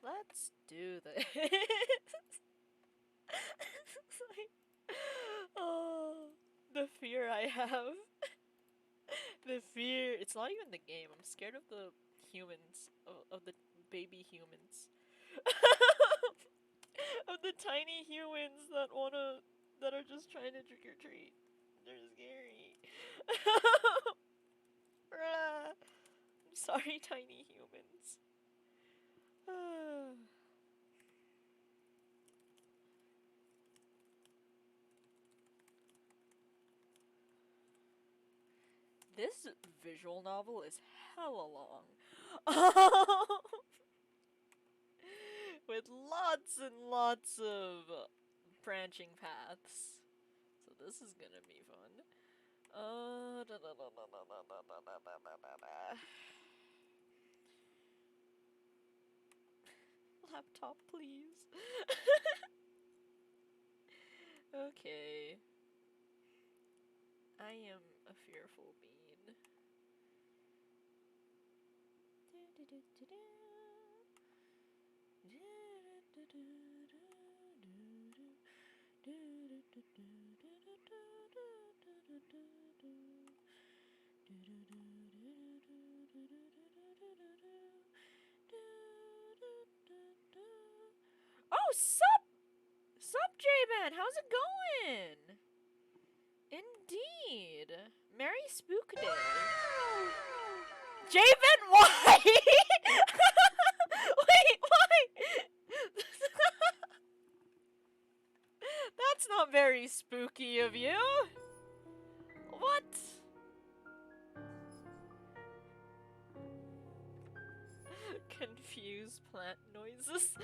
Let's do this. Oh, the fear I have. The fear. It's not even the game. I'm scared of the humans, of the baby humans. Of the tiny humans that are just trying to trick or treat. They're scary. I'm sorry, tiny humans. This visual novel is hella long. With lots and lots of branching paths. So this is gonna be fun. Laptop, please. Okay. I am a fearful being. Oh, sup, J-Man, how's it going? Indeed. Merry Spook Day. J-Ben, why? Wait, why? That's not very spooky of you. What? Confused plant noises.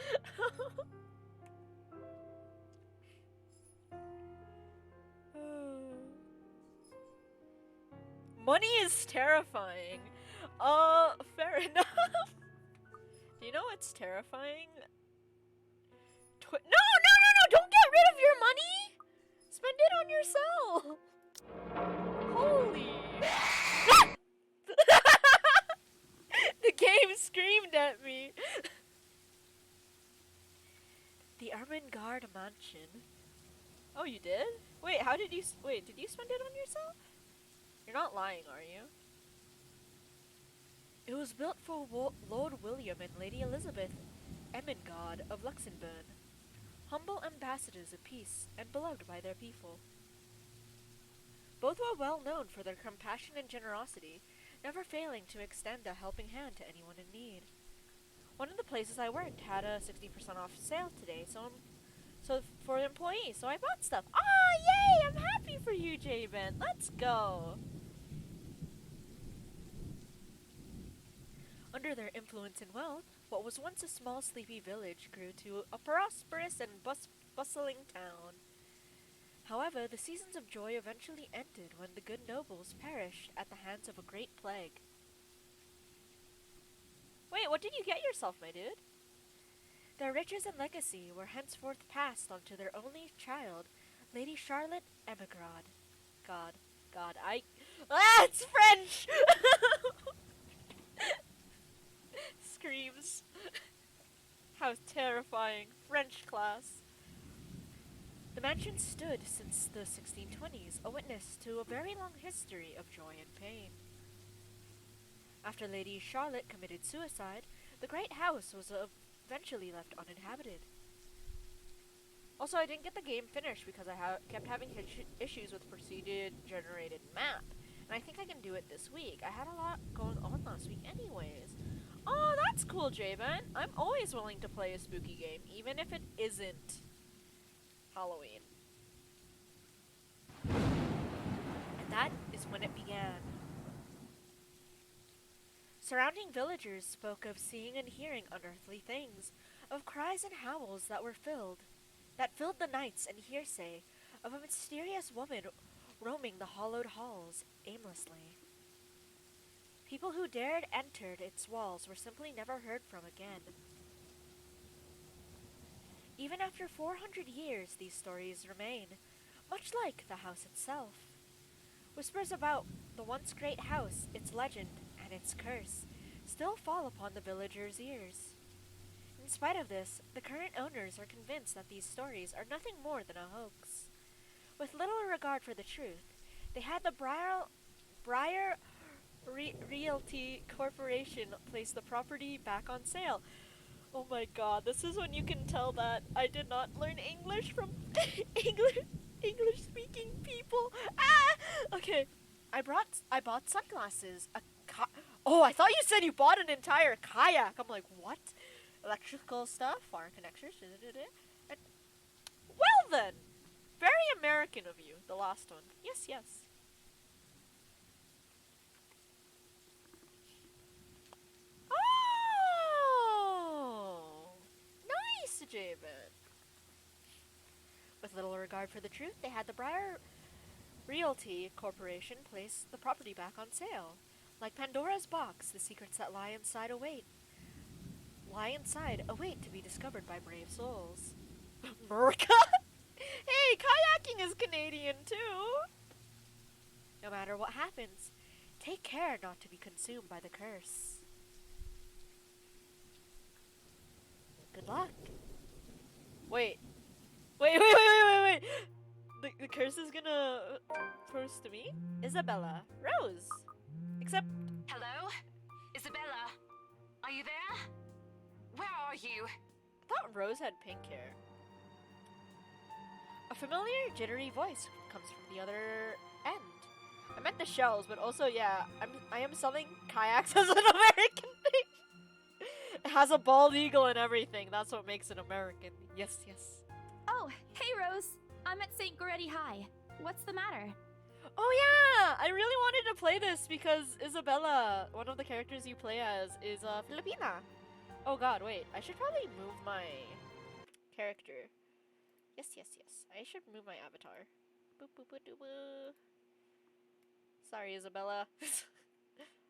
Money is terrifying. Fair enough. Do you know what's terrifying? No, no, no, no! Don't get rid of your money! Spend it on yourself! Holy... The game screamed at me! The Ermengarde Mansion. Oh, you did? Wait, how did you... Wait, did you spend it on yourself? You're not lying, are you? It was built for Lord William and Lady Elizabeth Ermengarde of Luxembourg, humble ambassadors of peace and beloved by their people. Both were well known for their compassion and generosity, never failing to extend a helping hand to anyone in need. One of the places I worked had a 60% off sale today, so for employees, so I bought stuff. Ah, yay! I'm happy for you, J-Ben. Let's go. Under their influence and wealth, what was once a small sleepy village grew to a prosperous and bustling town. However, the seasons of joy eventually ended when the good nobles perished at the hands of a great plague. Wait, what did you get yourself, my dude? Their riches and legacy were henceforth passed on to their only child, Lady Charlotte Emigrad. It's French! Screams. How terrifying. French class. The mansion stood since the 1620s, a witness to a very long history of joy and pain. After Lady Charlotte committed suicide, the great house was eventually left uninhabited. Also, I didn't get the game finished because I kept having issues with procedure-generated map, and I think I can do it this week. I had a lot going on last week anyways. Oh, that's cool, J-Ben. I'm always willing to play a spooky game, even if it isn't Halloween. And that is when it began. Surrounding villagers spoke of seeing and hearing unearthly things, of cries and howls that filled the nights, and hearsay of a mysterious woman roaming the hollowed halls aimlessly. People who dared enter its walls were simply never heard from again. Even after 400 years, these stories remain, much like the house itself. Whispers about the once great house, its legend, and its curse still fall upon the villagers' ears. In spite of this, the current owners are convinced that these stories are nothing more than a hoax. With little regard for the truth, they had the Briar Realty Corporation place the property back on sale. Oh my god, this is when you can tell that I did not learn English from English speaking people. Ah! Okay. I bought sunglasses, oh, I thought you said you bought an entire kayak. I'm like, what? Electrical stuff, foreign connectors, and well then, very American of you, the last one. Yes, yes. Oh, nice, Javen. With little regard for the truth, they had the Briar Realty Corporation place the property back on sale. Like Pandora's box, the secrets that lie inside await to be discovered by brave souls. America? Hey, kayaking is Canadian too! No matter what happens, take care not to be consumed by the curse. Good luck. Wait. The curse is gonna post to me? Isabella. Rose. Except... Hello? Isabella? Are you there? Where are you? I thought Rose had pink hair. A familiar, jittery voice comes from the other end. I meant the shells, but also, yeah, I am selling kayaks as an American thing. It has a bald eagle and everything. That's what makes it American. Yes, yes. Oh, hey Rose! I'm at St. Goretti High. What's the matter? Oh yeah! I really wanted to play this because Isabella, one of the characters you play as, is a Filipina. Oh god, wait. I should probably move my character. Yes. I should move my avatar. Boop, boop, boop, boop, boop. Sorry, Isabella.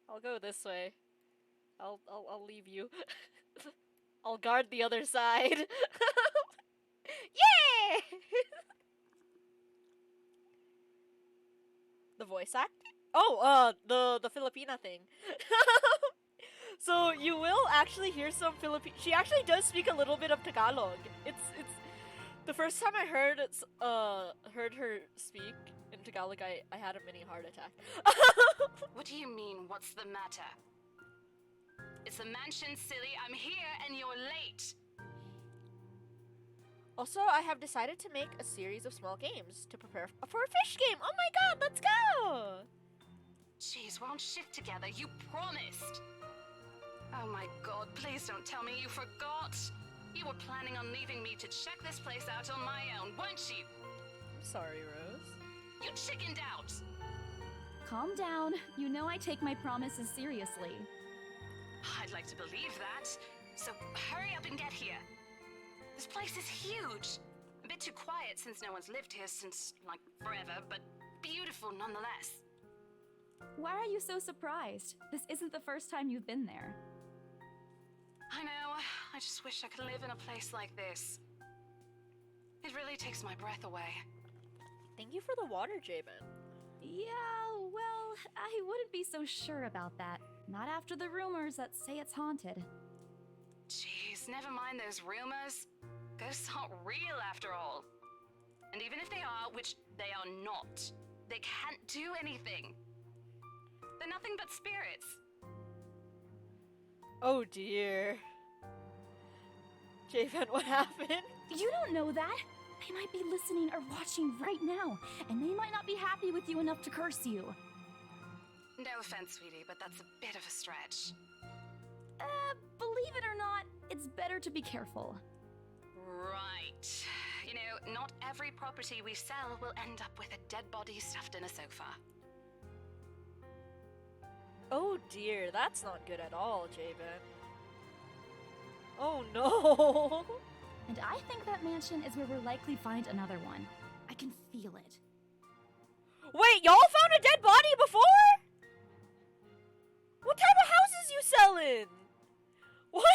I'll go this way. I'll leave you. I'll guard the other side. Yay! The voice acting? Oh, the Filipina thing. So you will actually hear some Filipino. She actually does speak a little bit of Tagalog. It's the first time I heard her speak in Tagalog, I had a mini heart attack. What do you mean, what's the matter? It's the mansion, silly. I'm here and you're late. Also, I have decided to make a series of small games to prepare for a fish game. Oh my god, let's go! Jeez, we're on shift together. You promised. Oh my god, please don't tell me you forgot. You were planning on leaving me to check this place out on my own, weren't you? I'm sorry, Rose. You chickened out. Calm down. You know I take my promises seriously. I'd like to believe that. So hurry up and get here. This place is huge. A bit too quiet since no one's lived here since, like, forever, but beautiful nonetheless. Why are you so surprised? This isn't the first time you've been there. I know. I just wish I could live in a place like this. It really takes my breath away. Thank you for the water, Jabin. Yeah, well, I wouldn't be so sure about that. Not after the rumors that say it's haunted. Jeez, never mind those rumors. Ghosts aren't real after all. And even if they are, which they are not, they can't do anything. They're nothing but spirits. Oh dear. Javen, what happened? You don't know that. They might be listening or watching right now, and they might not be happy with you enough to curse you. No offense, sweetie, but that's a bit of a stretch. Believe it or not, it's better to be careful. Right. You know, not every property we sell will end up with a dead body stuffed in a sofa. Oh dear, that's not good at all, Javen. Oh no! And I think that mansion is where we'll likely find another one. I can feel it. Wait, y'all found a dead body before? What type of houses you selling? What?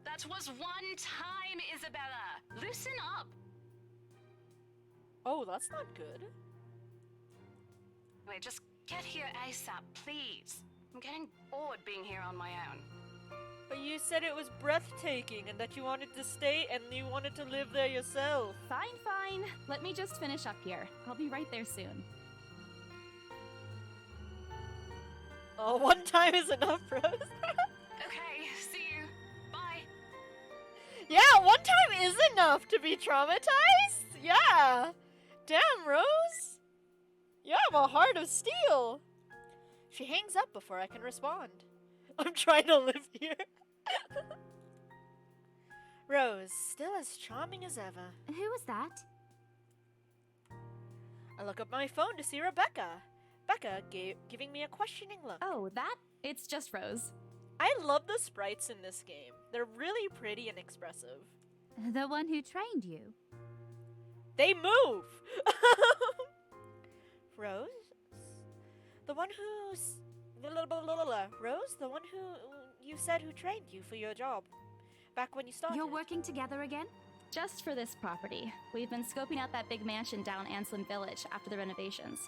That was one time, Isabella. Loosen up. Oh, that's not good. Wait, just get here ASAP, please. I'm getting bored being here on my own. But you said it was breathtaking and that you wanted to stay and you wanted to live there yourself. Fine, fine. Let me just finish up here. I'll be right there soon. Oh, one time is enough, Rose. Okay, see you. Bye. Yeah, one time is enough to be traumatized. Yeah. Damn, Rose. You have a heart of steel. She hangs up before I can respond. I'm trying to live here. Rose, still as charming as ever. Who was that? I look up my phone to see Rebecca. Becca giving me a questioning look. Oh, that? It's just Rose. I love the sprites in this game. They're really pretty and expressive. The one who trained you. They move! Rose? The one who's... Rose? The one who you said who trained you for your job. Back when you started. You're working together again? Just for this property. We've been scoping out that big mansion down Anslin Village after the renovations.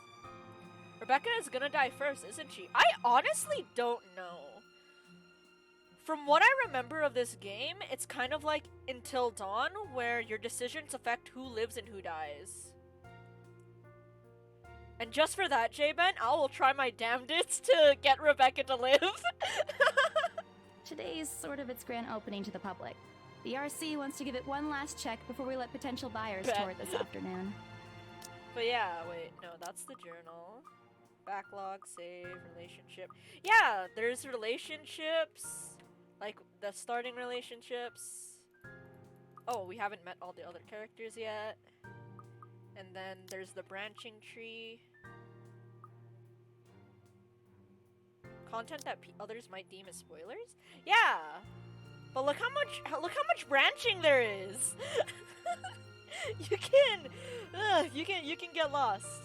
Rebecca is gonna die first, isn't she? I honestly don't know. From what I remember of this game, it's kind of like Until Dawn, where your decisions affect who lives and who dies. And just for that, J-Ben, I will try my damnedest to get Rebecca to live. Today's sort of its grand opening to the public. The RC wants to give it one last check before we let potential buyers Bet. tour it this afternoon. But yeah, wait, no, that's the journal. Backlog, save, relationship. Yeah, there's relationships. Like, the starting relationships. Oh, we haven't met all the other characters yet. And then there's the branching tree. Content that others might deem as spoilers? Yeah! But look how much branching there is! you can get lost.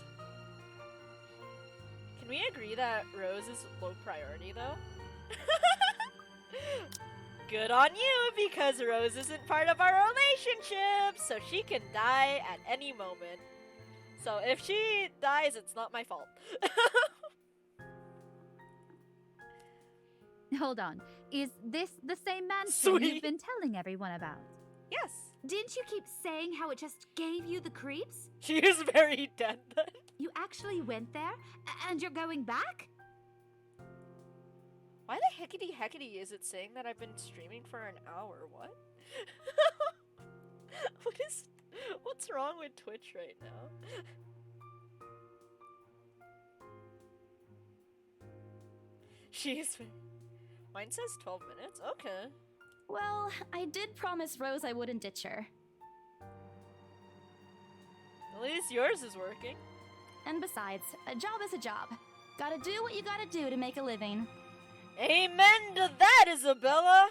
Can we agree that Rose is low priority though? Good on you, because Rose isn't part of our relationship, so she can die at any moment. So if she dies, it's not my fault. Hold on. Is this the same mansion Sweet. you've been telling everyone about? Yes. Didn't you keep saying how it just gave you the creeps? She is very dead then. You actually went there? And you're going back? Why the heckity is it saying that I've been streaming for an hour? What? What's wrong with Twitch right now? She's... Mine says 12 minutes? Okay. Well, I did promise Rose I wouldn't ditch her. At least yours is working. And besides, a job is a job. Gotta do what you gotta do to make a living. Amen to that, Isabella!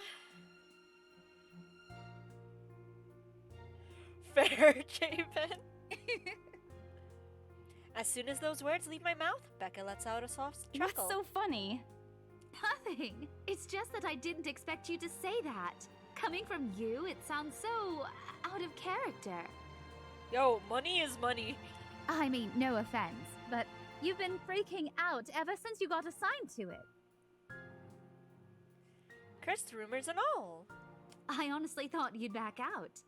Fair, J-Ben. As soon as those words leave my mouth, Becca lets out a soft chuckle. What's so funny? Nothing. It's just that I didn't expect you to say that. Coming from you, it sounds so out of character. Yo, money is money. I mean, no offense, but you've been freaking out ever since you got assigned to it. Cursed rumors and all. I honestly thought you'd back out.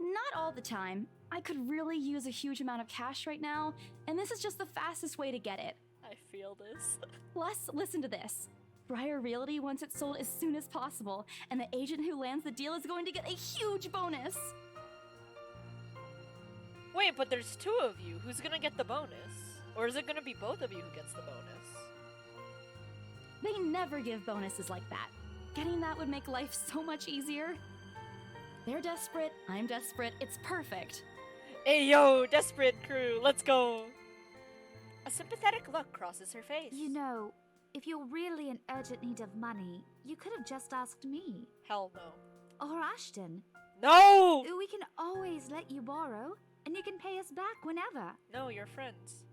Not all the time. I could really use a huge amount of cash right now, and this is just the fastest way to get it. I feel this. Plus, listen to this. Briar Realty wants it sold as soon as possible, and the agent who lands the deal is going to get a huge bonus. Wait, but there's two of you. Who's gonna get the bonus? Or is it gonna be both of you who gets the bonus? They never give bonuses like that. Getting that would make life so much easier. They're desperate, I'm desperate, it's perfect. Hey yo, desperate crew, let's go! A sympathetic look crosses her face. You know, if you're really in urgent need of money, you could have just asked me. Hell no. Or Ashton. No! We can always let you borrow, and you can pay us back whenever. No, you're friends.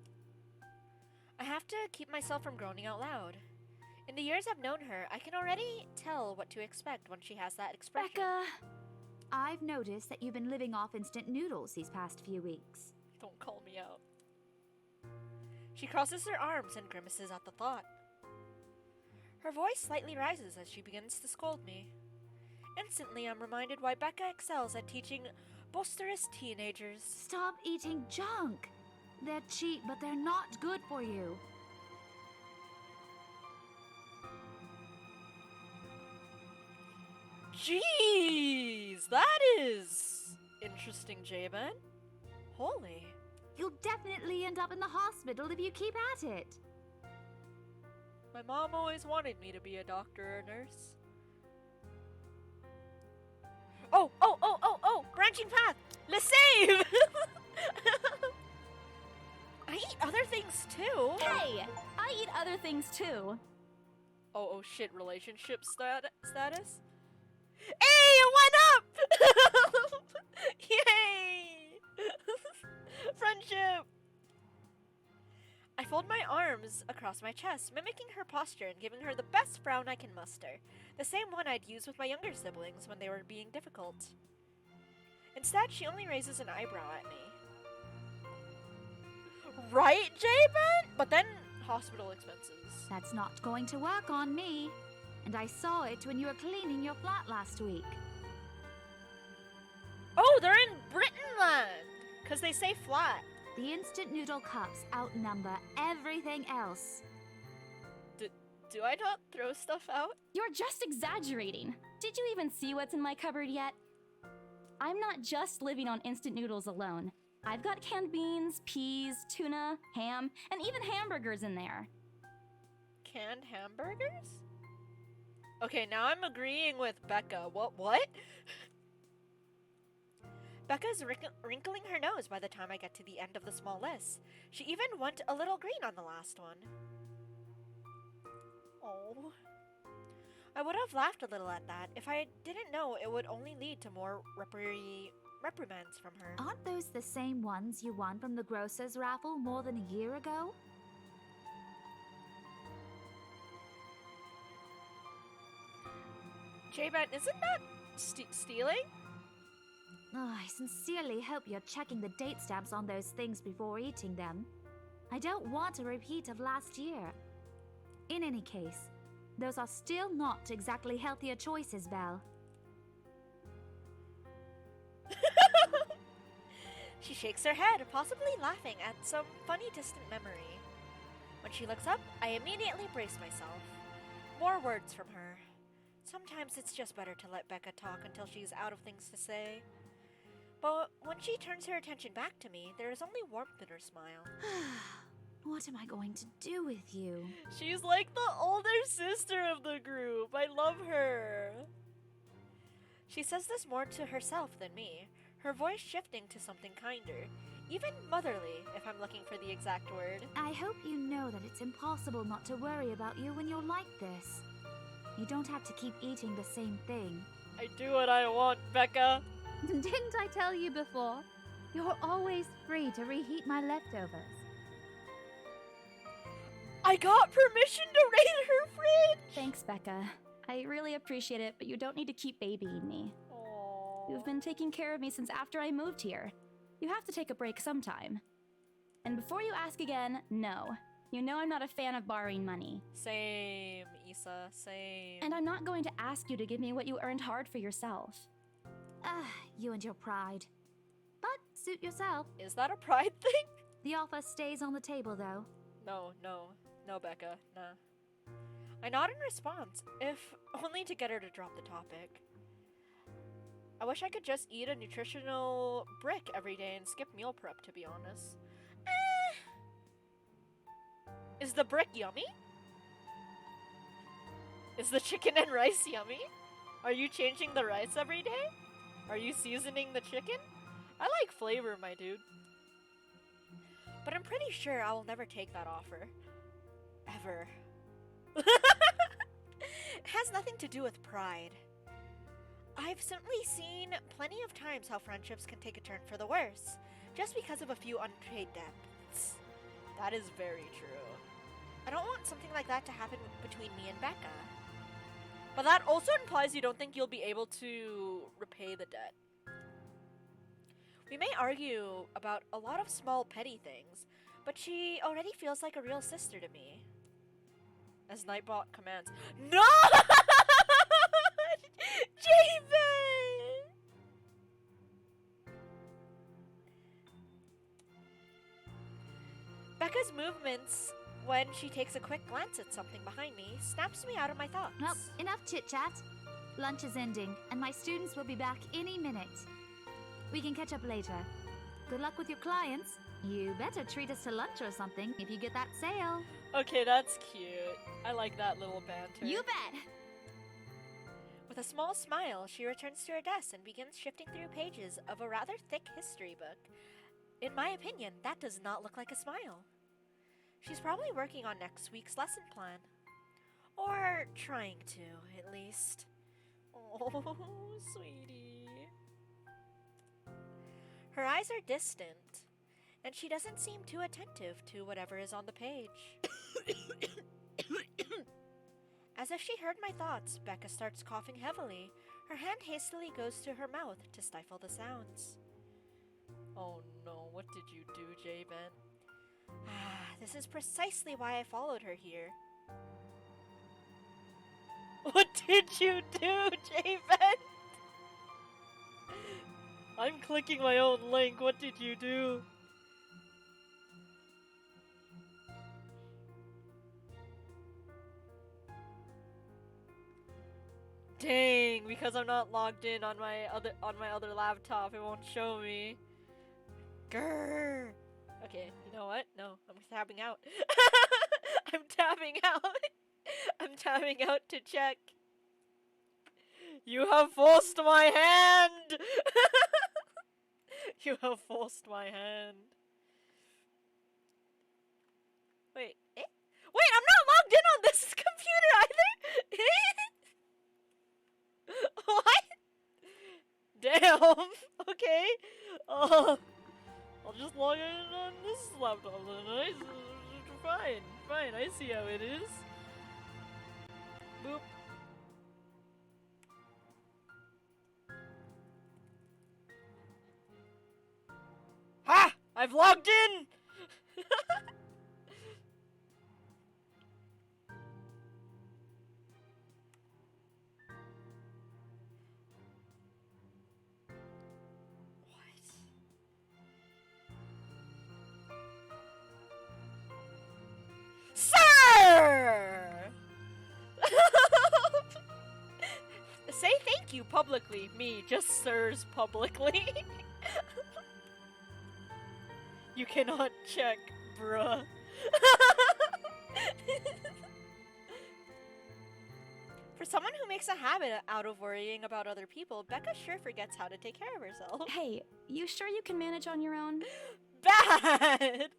I have to keep myself from groaning out loud. In the years I've known her, I can already tell what to expect when she has that expression. Becca! I've noticed that you've been living off instant noodles these past few weeks. Don't call me out. She crosses her arms and grimaces at the thought. Her voice slightly rises as she begins to scold me. Instantly, I'm reminded why Becca excels at teaching boisterous teenagers. Stop eating junk. They're cheap, but they're not good for you. Jeez, that is interesting, Jabin. Holy. You'll definitely end up in the hospital if you keep at it. My mom always wanted me to be a doctor or a nurse. Oh! Branching path! Let's save! I eat other things too! Hey! I eat other things too. Oh shit, relationship status? Hey, it went up! Yay! Friendship! I fold my arms across my chest, mimicking her posture and giving her the best frown I can muster. The same one I'd use with my younger siblings when they were being difficult. Instead, she only raises an eyebrow at me. Right, Jabin? But then, hospital expenses. That's not going to work on me. And I saw it when you were cleaning your flat last week. Oh, they're in Britainland! Because they say flat. The instant noodle cups outnumber everything else. Do I not throw stuff out? You're just exaggerating. Did you even see what's in my cupboard yet? I'm not just living on instant noodles alone. I've got canned beans, peas, tuna, ham, and even hamburgers in there. Canned hamburgers? Okay, now I'm agreeing with Becca. What? Becca's wrinkling her nose by the time I get to the end of the small list. She even went a little green on the last one. Oh. I would have laughed a little at that if I didn't know it would only lead to more reprimands from her. Aren't those the same ones you won from the grocer's raffle more than a year ago? Jabin, isn't that stealing? Oh, I sincerely hope you're checking the date stamps on those things before eating them. I don't want a repeat of last year. In any case, those are still not exactly healthier choices, Belle. She shakes her head, possibly laughing at some funny distant memory. When she looks up, I immediately brace myself. More words from her. Sometimes it's just better to let Becca talk until she's out of things to say. But when she turns her attention back to me, there is only warmth in her smile. What am I going to do with you? She's like the older sister of the group. I love her. She says this more to herself than me, her voice shifting to something kinder, even motherly, if I'm looking for the exact word. I hope you know that it's impossible not to worry about you when you're like this. You don't have to keep eating the same thing. I do what I want, Becca. Didn't I tell you before? You're always free to reheat my leftovers. I got permission to raid her fridge! Thanks, Becca. I really appreciate it, but you don't need to keep babying me. Aww. You've been taking care of me since after I moved here. You have to take a break sometime. And before you ask again, no. You know I'm not a fan of borrowing money. Same, Issa, same. And I'm not going to ask you to give me what you earned hard for yourself. You and your pride. But suit yourself. Is that a pride thing? The offer stays on the table, though. No, Becca, nah. I nod in response, if only to get her to drop the topic. I wish I could just eat a nutritional brick every day and skip meal prep, to be honest. Is the brick yummy? Is the chicken and rice yummy? Are you changing the rice every day? Are you seasoning the chicken? I like flavor, my dude. But I'm pretty sure I will never take that offer. Ever. It has nothing to do with pride. I've simply seen plenty of times how friendships can take a turn for the worse, just because of a few unpaid debts. That is very true. I don't want something like that to happen between me and Becca. But that also implies you don't think you'll be able to repay the debt. We may argue about a lot of small petty things, but she already feels like a real sister to me. As Nightbot commands, no! Jabin! Becca's movements when she takes a quick glance at something behind me snaps me out of my thoughts. Well, enough chit-chat. Lunch is ending, and my students will be back any minute. We can catch up later. Good luck with your clients. You better treat us to lunch or something if you get that sale. Okay, that's cute. I like that little banter. You bet! With a small smile, she returns to her desk and begins shifting through pages of a rather thick history book. In my opinion, that does not look like a smile. She's probably working on next week's lesson plan. Or trying to, at least. Oh, sweetie. Her eyes are distant, and she doesn't seem too attentive to whatever is on the page. As if she heard my thoughts, Becca starts coughing heavily. Her hand hastily goes to her mouth to stifle the sounds. Oh no, what did you do, J-Ben? This is precisely why I followed her here. What did you do, J-Ben? I'm clicking my own link, what did you do? Dang, because I'm not logged in on my other laptop, it won't show me. Grrr. Okay, you know what? No, I'm tapping out. I'm tapping out. I'm tapping out to check. You have forced my hand! You have forced my hand. Wait, eh? Wait, I'm not logged in on this computer either! What? Damn. Okay. I'll just log in on this laptop then. Fine. Fine. I see how it is. Boop. Ha! I've logged in! Sir! Say thank you publicly. Me, just sirs publicly. You cannot check, bruh. For someone who makes a habit out of worrying about other people, Becca sure forgets how to take care of herself. Hey, you sure you can manage on your own? Bad!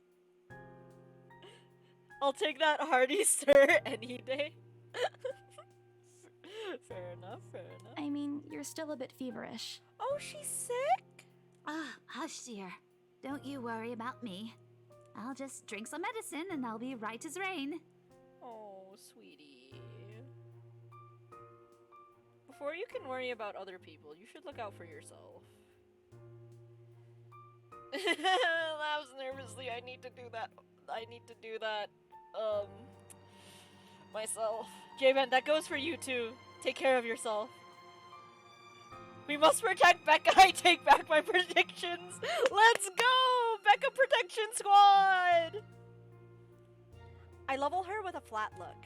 I'll take that hearty sir any day. Fair enough, fair enough. I mean, you're still a bit feverish. Oh, she's sick? Hush, dear. Don't you worry about me. I'll just drink some medicine and I'll be right as rain. Oh, sweetie. Before you can worry about other people, you should look out for yourself. Laughs nervously. I need to do that. Myself. J-Ben, that goes for you too. Take care of yourself. We must protect Becca. I take back my predictions. Let's go! Becca Protection Squad! I level her with a flat look.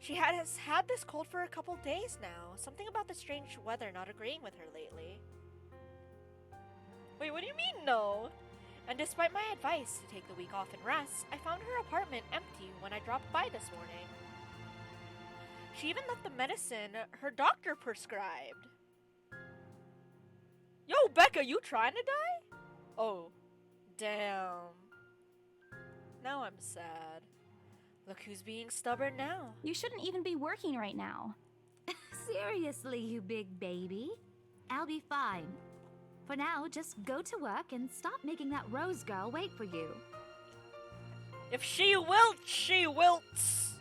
She has had this cold for a couple days now. Something about the strange weather not agreeing with her lately. Wait, what do you mean no? And despite my advice to take the week off and rest, I found her apartment empty when I dropped by this morning. She even left the medicine her doctor prescribed. Yo, Becca, you trying to die? Oh, damn. Now I'm sad. Look who's being stubborn now. You shouldn't even be working right now. Seriously, you big baby. I'll be fine. For now, just go to work and stop making that Rose girl wait for you. If she wilts, she wilts.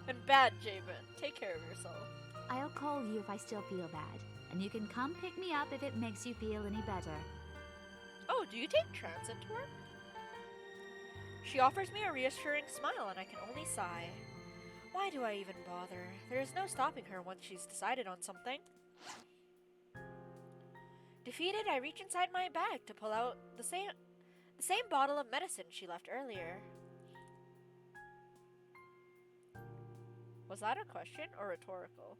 And bad, Jabin. Take care of yourself. I'll call you if I still feel bad, and you can come pick me up if it makes you feel any better. Oh, do you take transit to work? She offers me a reassuring smile and I can only sigh. Why do I even bother? There is no stopping her once she's decided on something. Defeated, I reach inside my bag to pull out The same bottle of medicine she left earlier. Was that a question or rhetorical?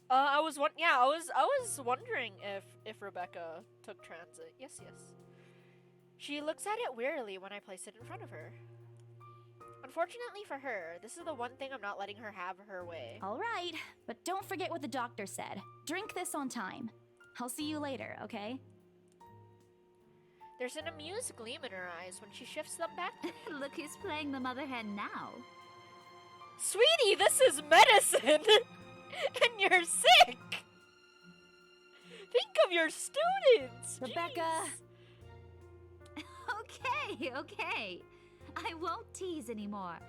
I was wondering if Rebecca took transit. Yes. She looks at it wearily when I place it in front of her. Unfortunately for her, this is the one thing I'm not letting her have her way. All right, but don't forget what the doctor said. Drink this on time. I'll see you later, okay? There's an amused gleam in her eyes when she shifts them back to me. Look who's playing the mother hen now. Sweetie, this is medicine! And you're sick! Think of your students! Rebecca! Jeez. Okay. I won't tease anymore.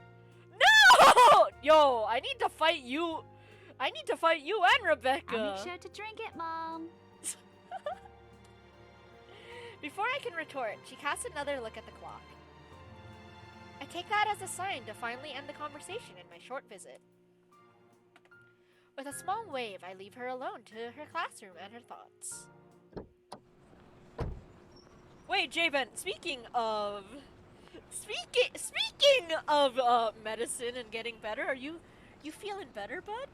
No! Yo, I need to fight you. I need to fight you and Rebecca. I'll make sure to drink it, Mom. Before I can retort, she casts another look at the clock. I take that as a sign to finally end the conversation in my short visit. With a small wave, I leave her alone to her classroom and her thoughts. Wait, Jabin, speaking of medicine and getting better, are you feeling better, bud?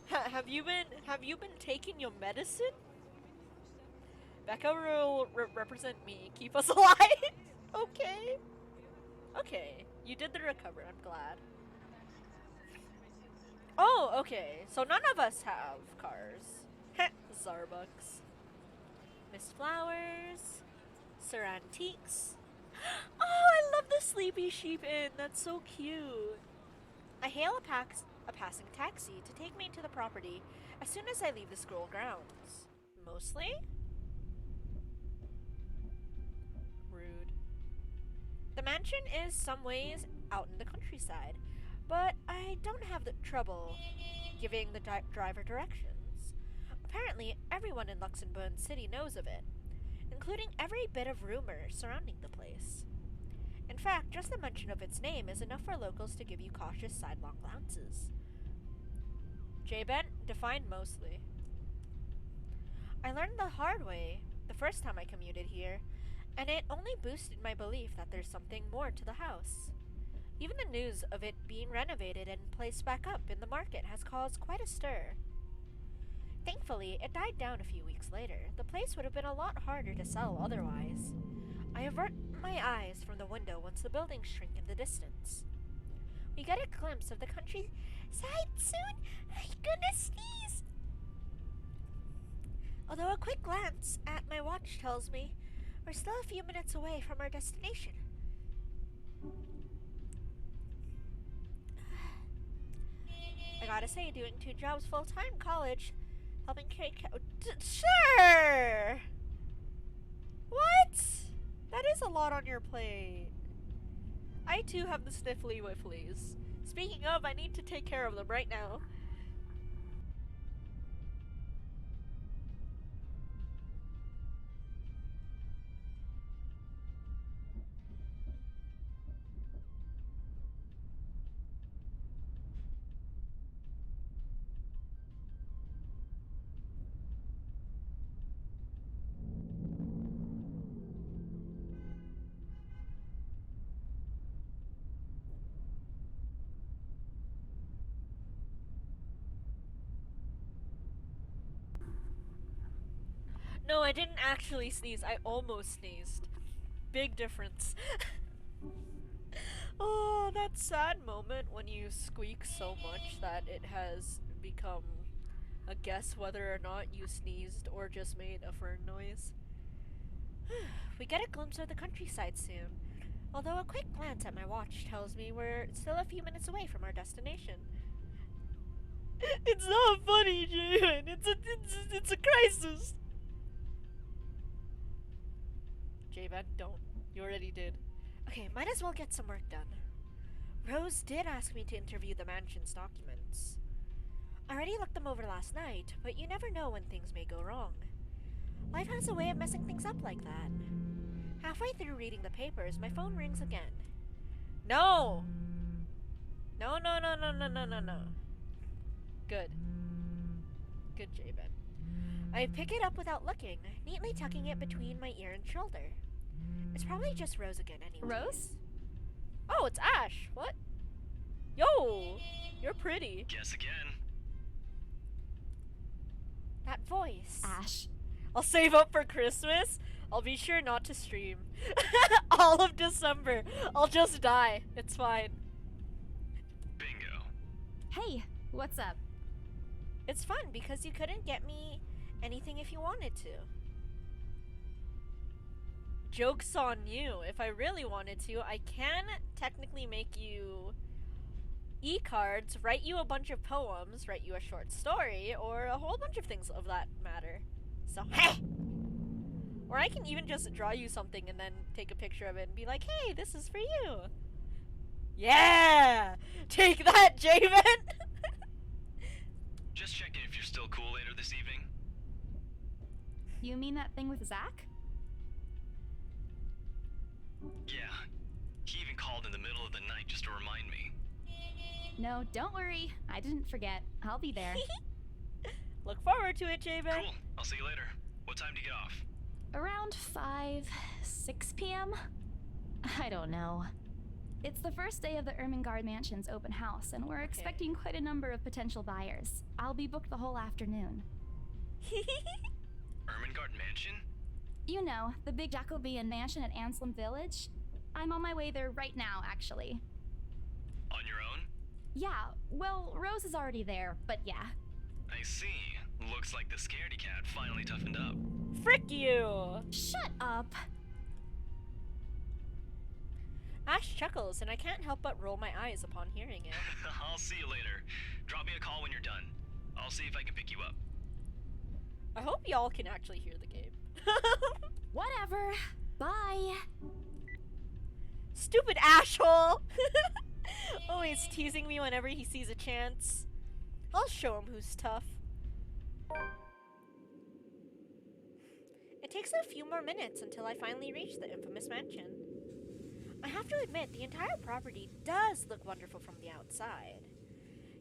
Have you been taking your medicine? Becca will represent me. Keep us alive. Okay. You did the recover. I'm glad. Oh, okay. So none of us have cars. Zarbucks. Miss Flowers. Sir Antiques. Oh, I love the Sleepy Sheep Inn. That's so cute. I hail a passing taxi to take me to the property as soon as I leave the school grounds. Mostly? Rude. The mansion is some ways out in the countryside, but I don't have the trouble giving the driver directions. Apparently, everyone in Luxembourg City knows of it, including every bit of rumor surrounding the place. In fact, just the mention of its name is enough for locals to give you cautious sidelong glances. J-Ben, defined mostly. I learned the hard way the first time I commuted here, and it only boosted my belief that there's something more to the house. Even the news of it being renovated and placed back up in the market has caused quite a stir. Thankfully, it died down a few weeks later. The place would have been a lot harder to sell otherwise. I avert my eyes from the window once the buildings shrink in the distance. We get a glimpse of the countryside soon. I'm gonna sneeze. Although a quick glance at my watch tells me we're still a few minutes away from our destination. I gotta say, doing 2 jobs full-time college, helping carry sure! What? That is a lot on your plate. I too have the sniffly whifflies. Speaking of, I need to take care of them right now. No, I didn't actually sneeze. I almost sneezed. Big difference. Oh, that sad moment when you squeak so much that it has become a guess whether or not you sneezed or just made a fern noise. We get a glimpse of the countryside soon, although a quick glance at my watch tells me we're still a few minutes away from our destination. It's not funny, Jaden. It's a crisis. J-Ben, don't. You already did. Okay, might as well get some work done. Rose did ask me to interview the mansion's documents. I already looked them over last night, but you never know when things may go wrong. Life has a way of messing things up like that. Halfway through reading the papers, my phone rings again. No! No. Good. Good, J-Ben. I pick it up without looking, neatly tucking it between my ear and shoulder. It's probably just Rose again anyway. Rose? Oh, it's Ash. What? Yo! You're pretty. Guess again. That voice. Ash. I'll save up for Christmas. I'll be sure not to stream. All of December. I'll just die. It's fine. Bingo. Hey, what's up? It's fun because you couldn't get me anything if you wanted to. Joke's on you. If I really wanted to, I can technically make you e-cards, write you a bunch of poems, write you a short story, or a whole bunch of things of that matter. So, hey! Or I can even just draw you something and then take a picture of it and be like, hey, this is for you. Yeah! Take that, Javen! Just checking if you're still cool later this evening. You mean that thing with Zach? Yeah. He even called in the middle of the night just to remind me. No, don't worry. I didn't forget. I'll be there. Look forward to it, Javen. Cool. I'll see you later. What time do you get off? Around 6 p.m.? I don't know. It's the first day of the Ermengarde Mansion's open house, and we're expecting quite a number of potential buyers. I'll be booked the whole afternoon. Ermengarde Mansion? You know, the big Jacobean mansion at Anselm Village. I'm on my way there right now, actually. On your own? Yeah, well, Rose is already there, but yeah. I see. Looks like the scaredy cat finally toughened up. Frick you! Shut up! Ash chuckles, and I can't help but roll my eyes upon hearing it. I'll see you later. Drop me a call when you're done. I'll see if I can pick you up. I hope y'all can actually hear the game. Whatever. Bye. Stupid asshole! Always teasing me whenever he sees a chance. I'll show him who's tough. It takes a few more minutes until I finally reach the infamous mansion. I have to admit, the entire property does look wonderful from the outside.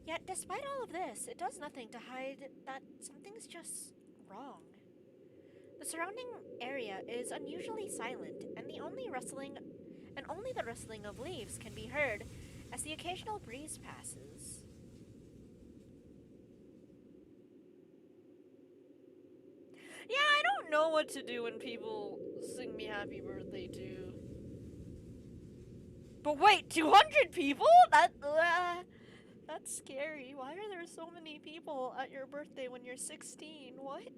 Yet, despite all of this, it does nothing to hide that something's just wrong. The surrounding area is unusually silent, and only the rustling of leaves can be heard as the occasional breeze passes. Yeah, I don't know what to do when people sing me happy birthday too. But wait, 200 people? That's scary. Why are there so many people at your birthday when you're 16? What?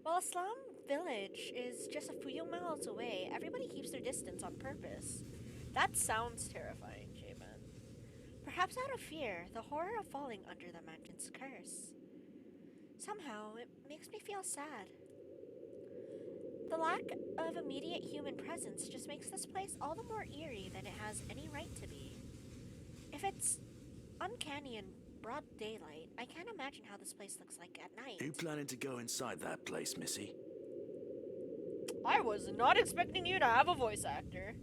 While Aslam Village is just a few miles away, everybody keeps their distance on purpose. That sounds terrifying, Javen. Perhaps out of fear, the horror of falling under the mansion's curse. Somehow, it makes me feel sad. The lack of immediate human presence just makes this place all the more eerie than it has any right to be. If it's uncanny in broad daylight, I can't imagine how this place looks like at night. You planning to go inside that place, Missy? I was not expecting you to have a voice actor.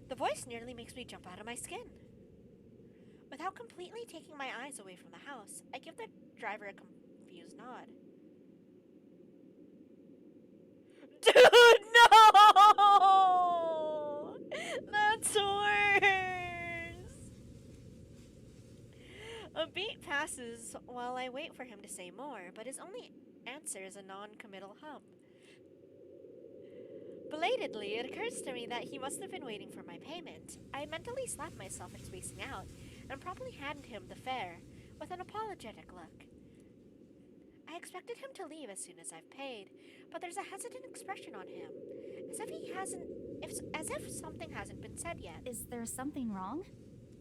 The voice nearly makes me jump out of my skin. Without completely taking my eyes away from the house, I give the driver a confused nod. Dude, no! That's worse! A beat passes while I wait for him to say more, but his only answer is a non-committal hum. Belatedly, it occurs to me that he must have been waiting for my payment. I mentally slap myself at spacing out and promptly hand him the fare with an apologetic look. I expected him to leave as soon as I've paid, but there's a hesitant expression on him, as if something hasn't been said yet. Is there something wrong?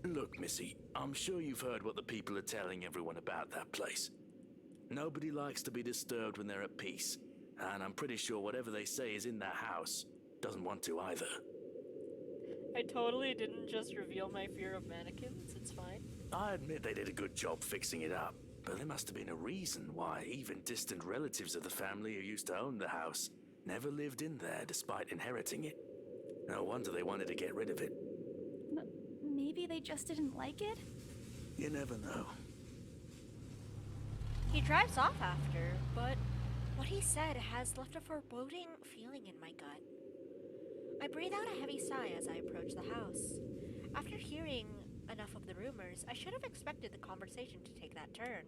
Look, Missy, I'm sure you've heard what the people are telling everyone about that place. Nobody likes to be disturbed when they're at peace, and I'm pretty sure whatever they say is in that house doesn't want to either. I totally didn't just reveal my fear of mannequins. It's fine. I admit they did a good job fixing it up, but there must have been a reason why even distant relatives of the family who used to own the house never lived in there despite inheriting it. No wonder they wanted to get rid of it. Maybe they just didn't like it? You never know. He drives off after, but what he said has left a foreboding feeling in my gut. I breathe out a heavy sigh as I approach the house. After hearing enough of the rumors, I should have expected the conversation to take that turn.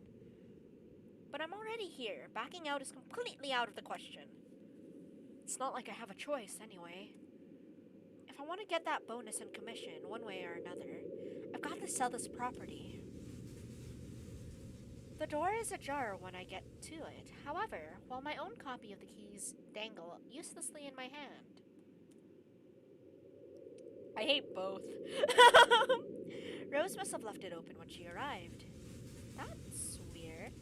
But I'm already here. Backing out is completely out of the question. It's not like I have a choice, anyway. If I want to get that bonus and commission, one way or another, I've got to sell this property. The door is ajar when I get to it. However, while my own copy of the keys dangle uselessly in my hand. I hate both. Rose must have left it open when she arrived. That's weird.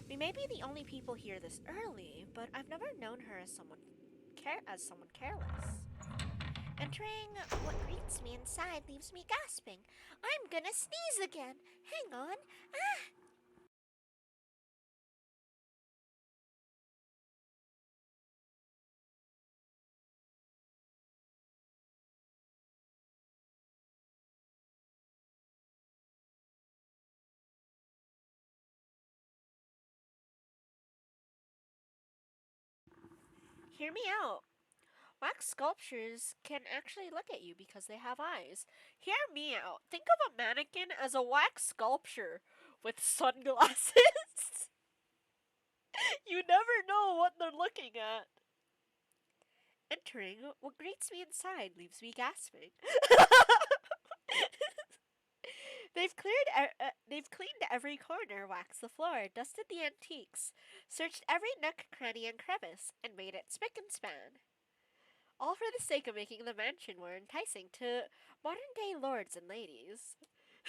We may be the only people here this early, but I've never known her as someone careless. Entering, what greets me inside leaves me gasping. I'm gonna sneeze again. Hang on. Ah! Hear me out. Wax sculptures can actually look at you because they have eyes. Hear me out. Think of a mannequin as a wax sculpture with sunglasses. You never know what they're looking at. Entering, what greets me inside leaves me gasping. They've cleaned every corner, waxed the floor, dusted the antiques, searched every nook, cranny, and crevice, and made it spick and span. All for the sake of making the mansion more enticing to modern-day lords and ladies.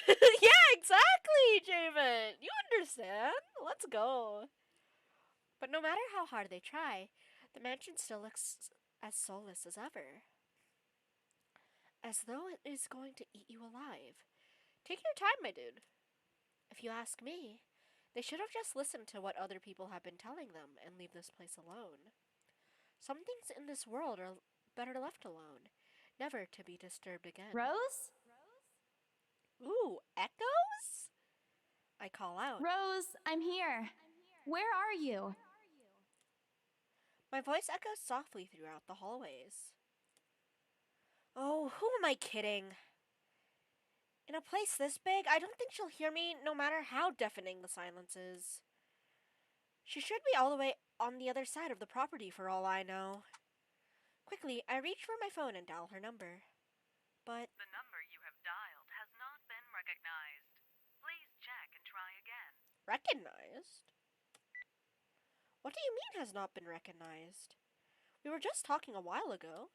Yeah, exactly, Javen! You understand? Let's go. But no matter how hard they try, the mansion still looks as soulless as ever. As though it is going to eat you alive. Take your time, my dude. If you ask me, they should have just listened to what other people have been telling them and leave this place alone. Some things in this world are better left alone, never to be disturbed again. Rose? Ooh, echoes? I call out. Rose, I'm here. Where are you? My voice echoes softly throughout the hallways. Oh, who am I kidding? In a place this big, I don't think she'll hear me no matter how deafening the silence is. She should be all the way on the other side of the property for all I know. Quickly, I reach for my phone and dial her number. But The number you have dialed has not been recognized. Please check and try again. recognized? What do you mean has not been recognized? We were just talking a while ago.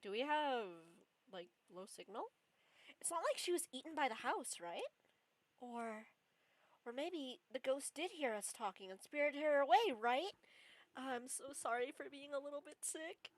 Do we have, like, low signal? It's not like she was eaten by the house, right? Or maybe the ghost did hear us talking and spirited her away, right? I'm so sorry for being a little bit sick.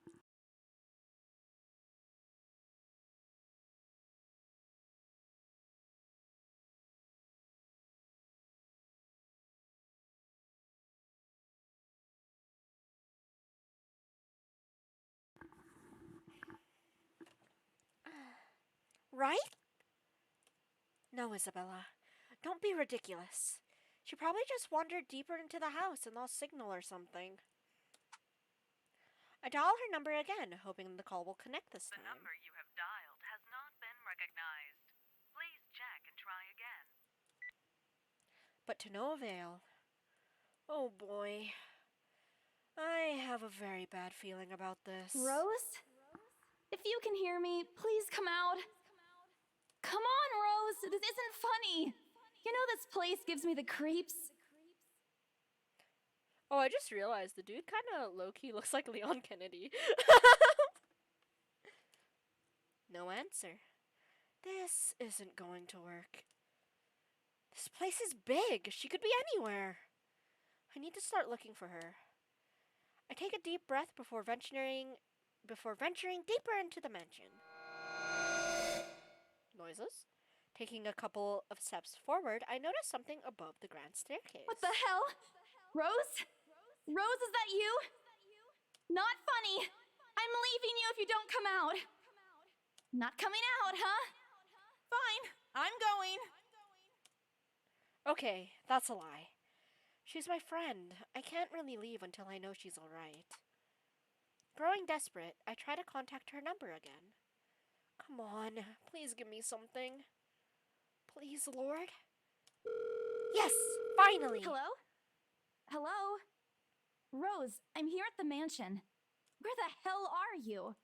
Right? No, Isabella. Don't be ridiculous. She probably just wandered deeper into the house and lost signal or something. I dial her number again, hoping the call will connect this The time. number you have dialed has not been recognized. Please check and try again. But to no avail. Oh boy. I have a very bad feeling about this. Rose? If you can hear me, please come out. Come on, Rose. This isn't funny. You know this place gives me the creeps. Oh, I just realized the dude kind of low-key looks like Leon Kennedy. No answer. This isn't going to work. This place is big. She could be anywhere. I need to start looking for her. I take a deep breath before venturing deeper into the mansion. Noises. Taking a couple of steps forward, I notice something above the grand staircase. What the hell? Rose? Rose, is that you? Not funny. I'm leaving you if you don't come out. Not coming out, huh? Fine, I'm going. Okay, that's a lie. She's my friend. I can't really leave until I know she's alright. Growing desperate, I try to contact her number again. Come on, please give me something. Please, Lord. Yes, finally! Hello? Hello? Rose, I'm here at the mansion. Where the hell are you?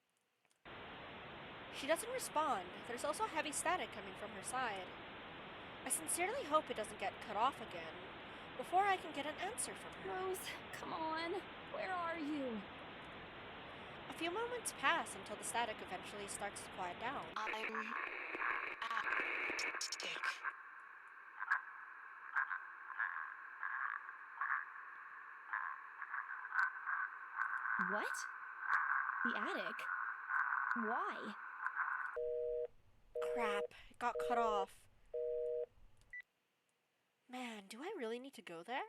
She doesn't respond. There's also heavy static coming from her side. I sincerely hope it doesn't get cut off again before I can get an answer from her. Rose, come on. Where are you? A few moments pass until the static eventually starts to quiet down. I'm attic. What? The attic? Why? Crap, it got cut off. Man, do I really need to go there?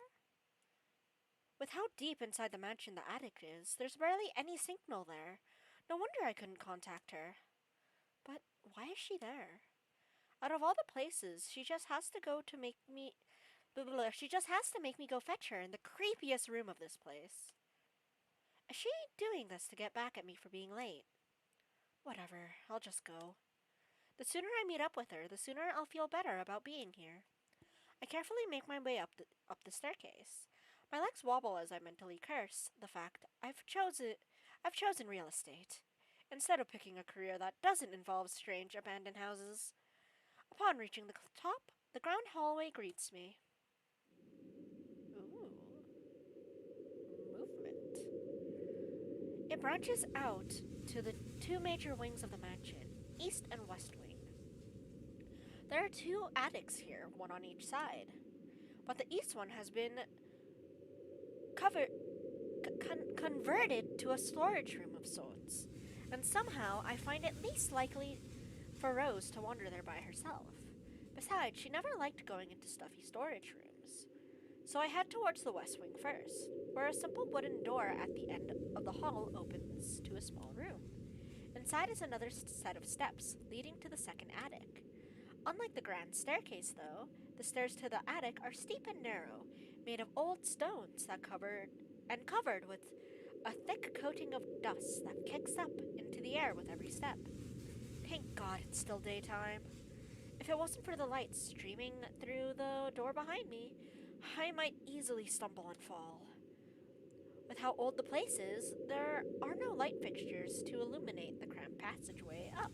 With how deep inside the mansion the attic is, there's barely any signal there. No wonder I couldn't contact her. But why is she there? Out of all the places, she just has to go to make me... She just has to make me go fetch her in the creepiest room of this place. Is she doing this to get back at me for being late? Whatever, I'll just go. The sooner I meet up with her, the sooner I'll feel better about being here. I carefully make my way up the staircase. My legs wobble as I mentally curse the fact I've chosen real estate, instead of picking a career that doesn't involve strange abandoned houses. Upon reaching the top, the ground hallway greets me. Ooh. Movement. It branches out to the two major wings of the mansion, east and west wing. There are two attics here, one on each side, but the east one has been converted to a storage room of sorts, and somehow I find it least likely for Rose to wander there by herself. Besides, she never liked going into stuffy storage rooms. So I head towards the west wing first, where a simple wooden door at the end of the hall opens to a small room. Inside is another set of steps leading to the second attic. Unlike the grand staircase, though, the stairs to the attic are steep and narrow, made of old stones covered with a thick coating of dust that kicks up into the air with every step. Thank God it's still daytime. If it wasn't for the light streaming through the door behind me, I might easily stumble and fall. With how old the place is, there are no light fixtures to illuminate the cramped passageway up.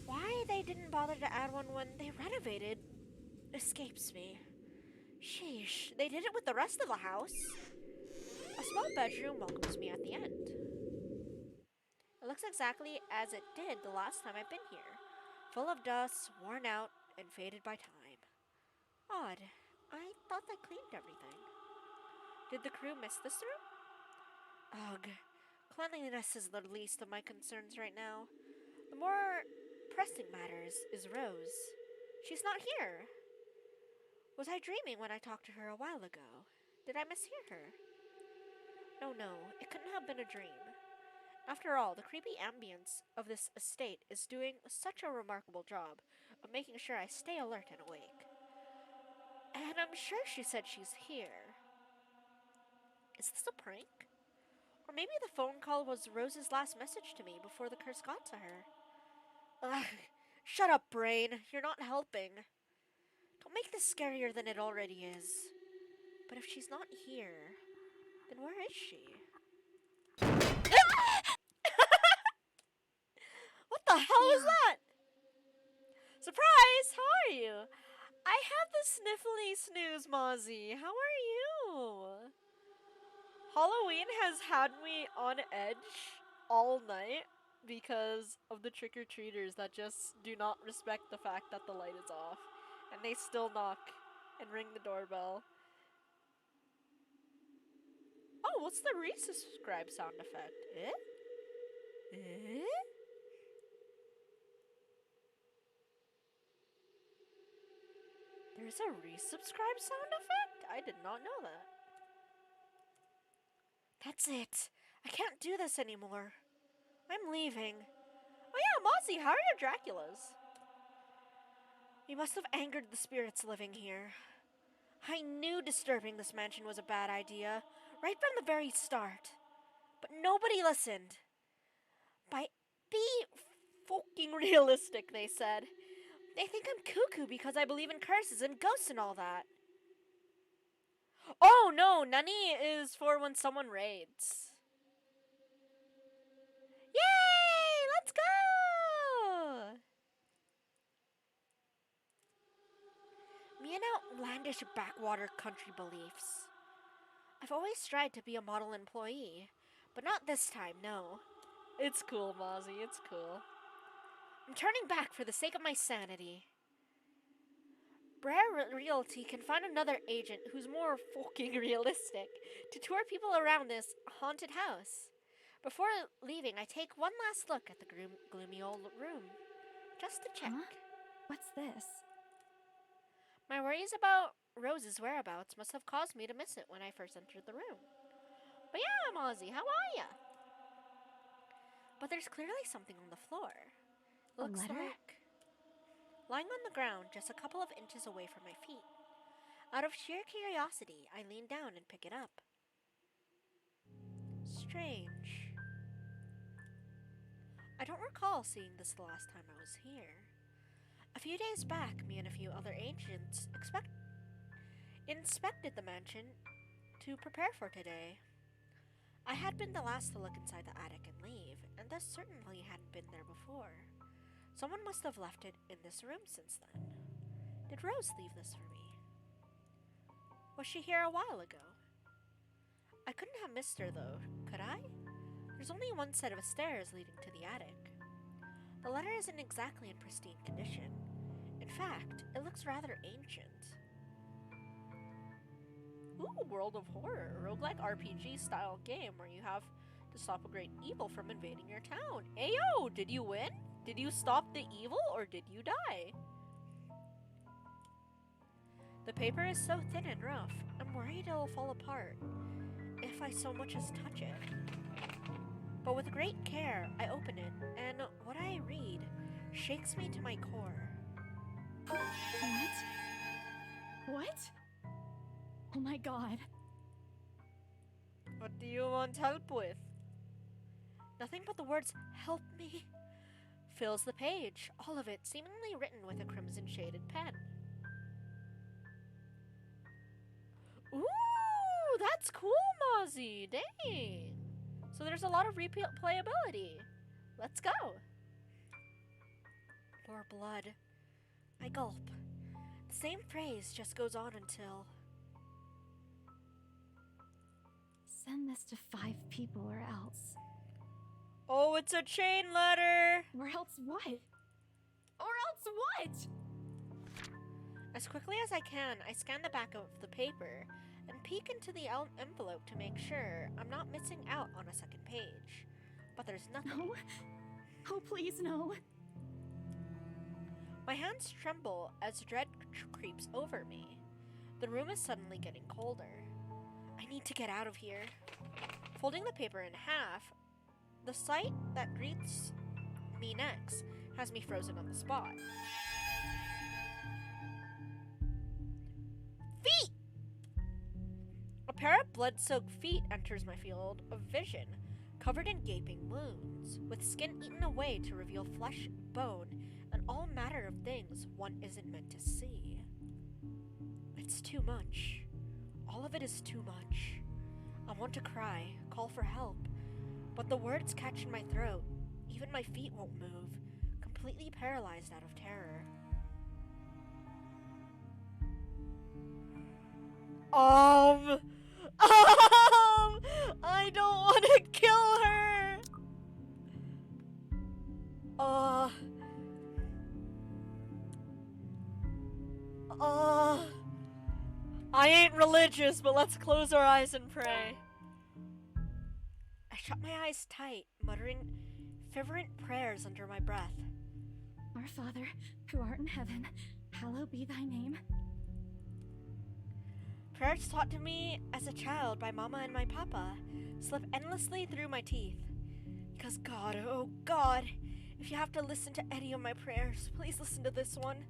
Why they didn't bother to add one when they renovated escapes me. Sheesh, they did it with the rest of the house. A small bedroom welcomes me at the end. It looks exactly as it did the last time I've been here, full of dust, worn out, and faded by time. Odd, I thought they cleaned everything. Did the crew miss this room? Ugh, cleanliness is the least of my concerns right now. The more pressing matters is Rose. She's not here. Was I dreaming when I talked to her a while ago? Did I mishear her? No, it couldn't have been a dream. After all, the creepy ambience of this estate is doing such a remarkable job of making sure I stay alert and awake. And I'm sure she said she's here. Is this a prank? Or maybe the phone call was Rose's last message to me before the curse got to her. Ugh, shut up, brain. You're not helping. Don't make this scarier than it already is. But if she's not here, then where is she? What the hell was that? Surprise! How are you? I have the sniffly snooze, Mozzie. How are you? Halloween has had me on edge all night because of the trick-or-treaters that just do not respect the fact that the light is off. And they still knock and ring the doorbell. Oh, what's the resubscribe sound effect? Eh? There's a resubscribe sound effect? I did not know that. That's it. I can't do this anymore. I'm leaving. Oh yeah, Mozzie, how are your Draculas? We must have angered the spirits living here. I knew disturbing this mansion was a bad idea, right from the very start. But nobody listened. Be fucking realistic, they said. They think I'm cuckoo because I believe in curses and ghosts and all that. Oh no, Nani is for when someone raids. Yay! Let's go! Me and outlandish backwater country beliefs. I've always tried to be a model employee, but not this time, no. It's cool, Mozzie, it's cool. I'm turning back for the sake of my sanity. Brer Realty can find another agent who's more fucking realistic to tour people around this haunted house. Before leaving, I take one last look at the gloomy old room, just to check. Huh? What's this? My worries about Rose's whereabouts must have caused me to miss it when I first entered the room. But yeah, Mozzie, how are ya? But there's clearly something on the floor. It A looks letter? like lying on the ground just a couple of inches away from my feet. Out of sheer curiosity, I lean down and pick it up. Strange. I don't recall seeing this the last time I was here. A few days back, me and a few other agents inspected the mansion to prepare for today. I had been the last to look inside the attic and leave, and thus certainly hadn't been there before. Someone must have left it in this room since then. Did Rose leave this for me? Was she here a while ago? I couldn't have missed her though, could I? There's only one set of stairs leading to the attic. The letter isn't exactly in pristine condition. In fact, it looks rather ancient. Ooh, World of Horror, a roguelike RPG style game where you have to stop a great evil from invading your town. Ayo, did you win? Did you stop the evil or did you die? The paper is so thin and rough, I'm worried it'll fall apart if I so much as touch it. But with great care, I open it, and what I read shakes me to my core. What? Oh my god. What do you want help with? Nothing but the words, "help me," fills the page, all of it seemingly written with a crimson shaded pen. Ooh, that's cool, Mozzie, dang. So there's a lot of replayability. Let's go. More blood. I gulp. The same phrase just goes on until... Send this to 5 people or else. Oh, it's a chain letter! Or else what? Or else what? As quickly as I can, I scan the back of the paper and peek into the envelope to make sure I'm not missing out on a second page. But there's nothing. No. Oh, please, no. My hands tremble as dread creeps over me. The room is suddenly getting colder. I need to get out of here. Folding the paper in half, the sight that greets me next has me frozen on the spot. Feet! A pair of blood-soaked feet enters my field of vision, covered in gaping wounds, with skin eaten away to reveal flesh, bone, and all manner of things one isn't meant to see. It's too much. All of it is too much. I want to cry, call for help, but the words catch in my throat. Even my feet won't move, completely paralyzed out of terror. I don't want to kill her. I ain't religious, but let's close our eyes and pray. I shut my eyes tight, muttering fervent prayers under my breath. Our Father, who art in heaven, hallowed be thy name. Prayers taught to me as a child by Mama and my Papa slip endlessly through my teeth. Because God, oh God, if you have to listen to any of my prayers, please listen to this one.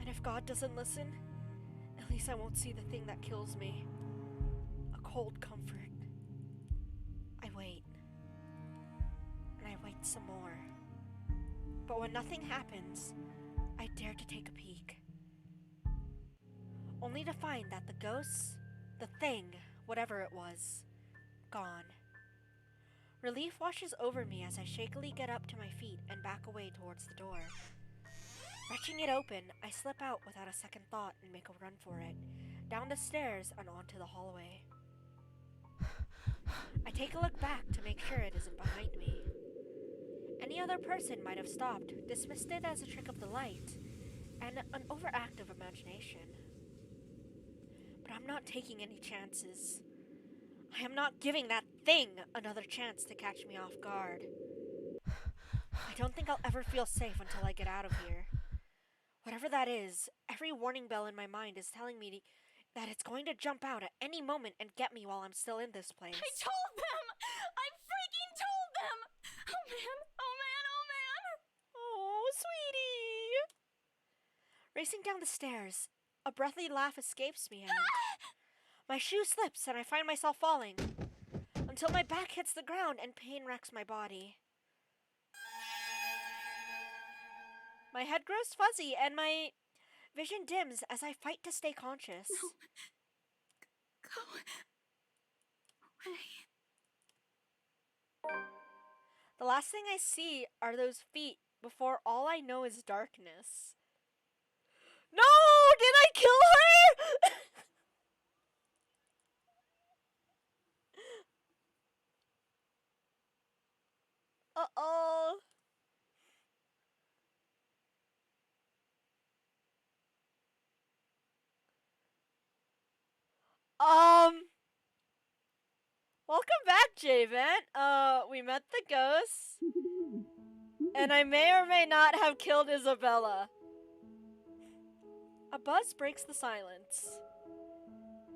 And if God doesn't listen, at least I won't see the thing that kills me. A cold comfort. I wait. And I wait some more. But when nothing happens, I dare to take a peek. Only to find that the ghost, the thing, whatever it was, gone. Relief washes over me as I shakily get up to my feet and back away towards the door. Wrenching it open, I slip out without a second thought and make a run for it, down the stairs and onto the hallway. I take a look back to make sure it isn't behind me. Any other person might have stopped, dismissed it as a trick of the light, and an overactive imagination. But I'm not taking any chances. I am not giving that thing another chance to catch me off guard. I don't think I'll ever feel safe until I get out of here. Whatever that is, every warning bell in my mind is telling me that it's going to jump out at any moment and get me while I'm still in this place. I told them! I freaking told them! Oh man, oh man, oh man! Oh, sweetie! Racing down the stairs, a breathy laugh escapes me and my shoe slips and I find myself falling until my back hits the ground and pain wrecks my body. My head grows fuzzy and my vision dims as I fight to stay conscious. No. Go away. The last thing I see are those feet before all I know is darkness. No! Did I kill her? Uh-oh. Welcome back, Javen. We met the ghosts. And I may or may not have killed Isabella. A buzz breaks the silence.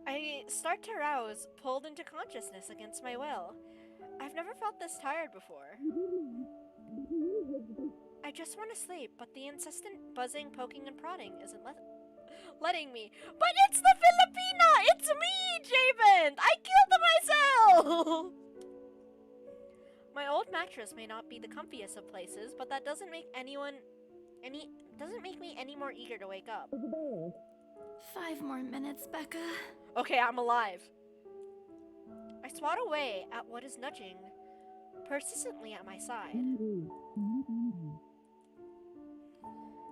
I start to rouse, pulled into consciousness against my will. I've never felt this tired before. I just want to sleep, but the insistent buzzing, poking, and prodding isn't letting me. But it's the Filipina! It's me, Javen! I killed myself! My old mattress may not be the comfiest of places, but that doesn't make me any more eager to wake up. 5 more minutes, Becca. Okay, I'm alive. I swat away at what is nudging persistently at my side.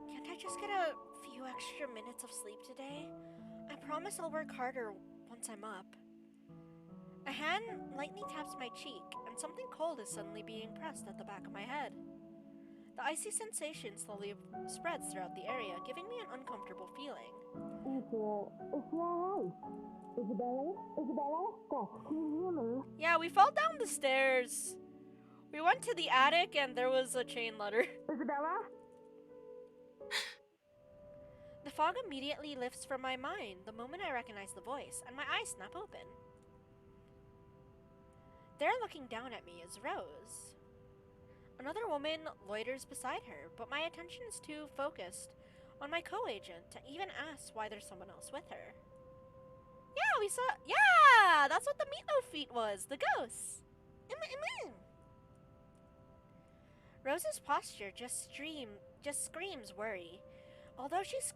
Can't I just get a few extra minutes of sleep today? I promise I'll work harder once I'm up. A hand lightly taps my cheek, and something cold is suddenly being pressed at the back of my head. The icy sensation slowly spreads throughout the area, giving me an uncomfortable feeling. Yeah, we fell down the stairs. We went to the attic and there was a chain ladder. Isabella? The fog immediately lifts from my mind the moment I recognize the voice, and my eyes snap open. There looking down at me is Rose. Another woman loiters beside her, but my attention is too focused on my co-agent to even ask why there's someone else with her. Yeah, that's what the meatloaf feet was, the ghosts. Rose's posture just screams worry, although she's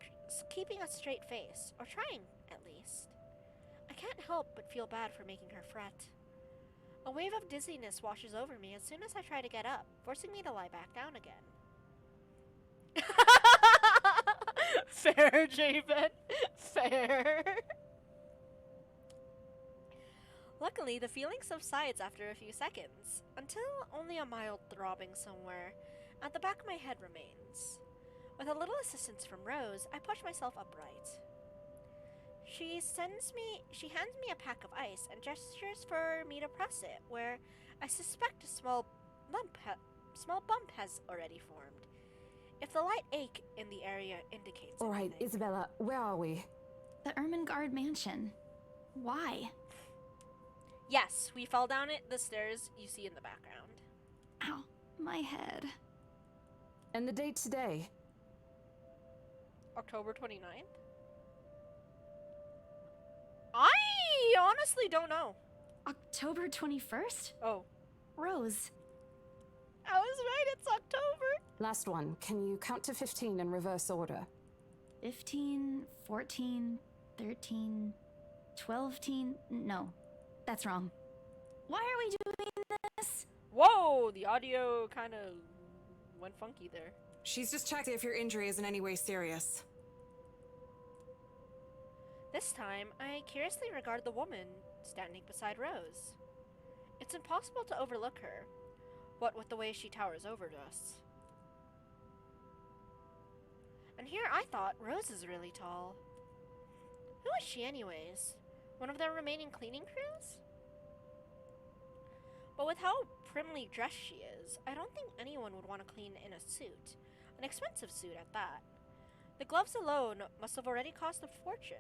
keeping a straight face, or trying at least. I can't help but feel bad for making her fret. A wave of dizziness washes over me as soon as I try to get up, forcing me to lie back down again. Fair, Javen. Fair. Luckily, the feeling subsides after a few seconds, until only a mild throbbing somewhere at the back of my head remains. With a little assistance from Rose, I push myself upright. She hands me a pack of ice and gestures for me to press it, where I suspect a small bump has already formed. If the light ache in the area indicates All right, anything. Isabella, where are we? The Ermengarde mansion. Why? Yes, we fell down the stairs you see in the background. Ow, my head. And the date today? October 29th? I honestly don't know. October 21st? Oh, Rose. I was right, it's October. Last one. Can you count to 15 in reverse order? 15, 14, 13, 12 teen. No, that's wrong. Why are we doing this? Whoa, the audio kind of went funky there. She's just checking if your injury is in any way serious. This time, I curiously regard the woman standing beside Rose. It's impossible to overlook her, what with the way she towers over us. And here I thought Rose is really tall. Who is she anyways? One of the remaining cleaning crews? But with how primly dressed she is, I don't think anyone would want to clean in a suit. An expensive suit at that. The gloves alone must have already cost a fortune.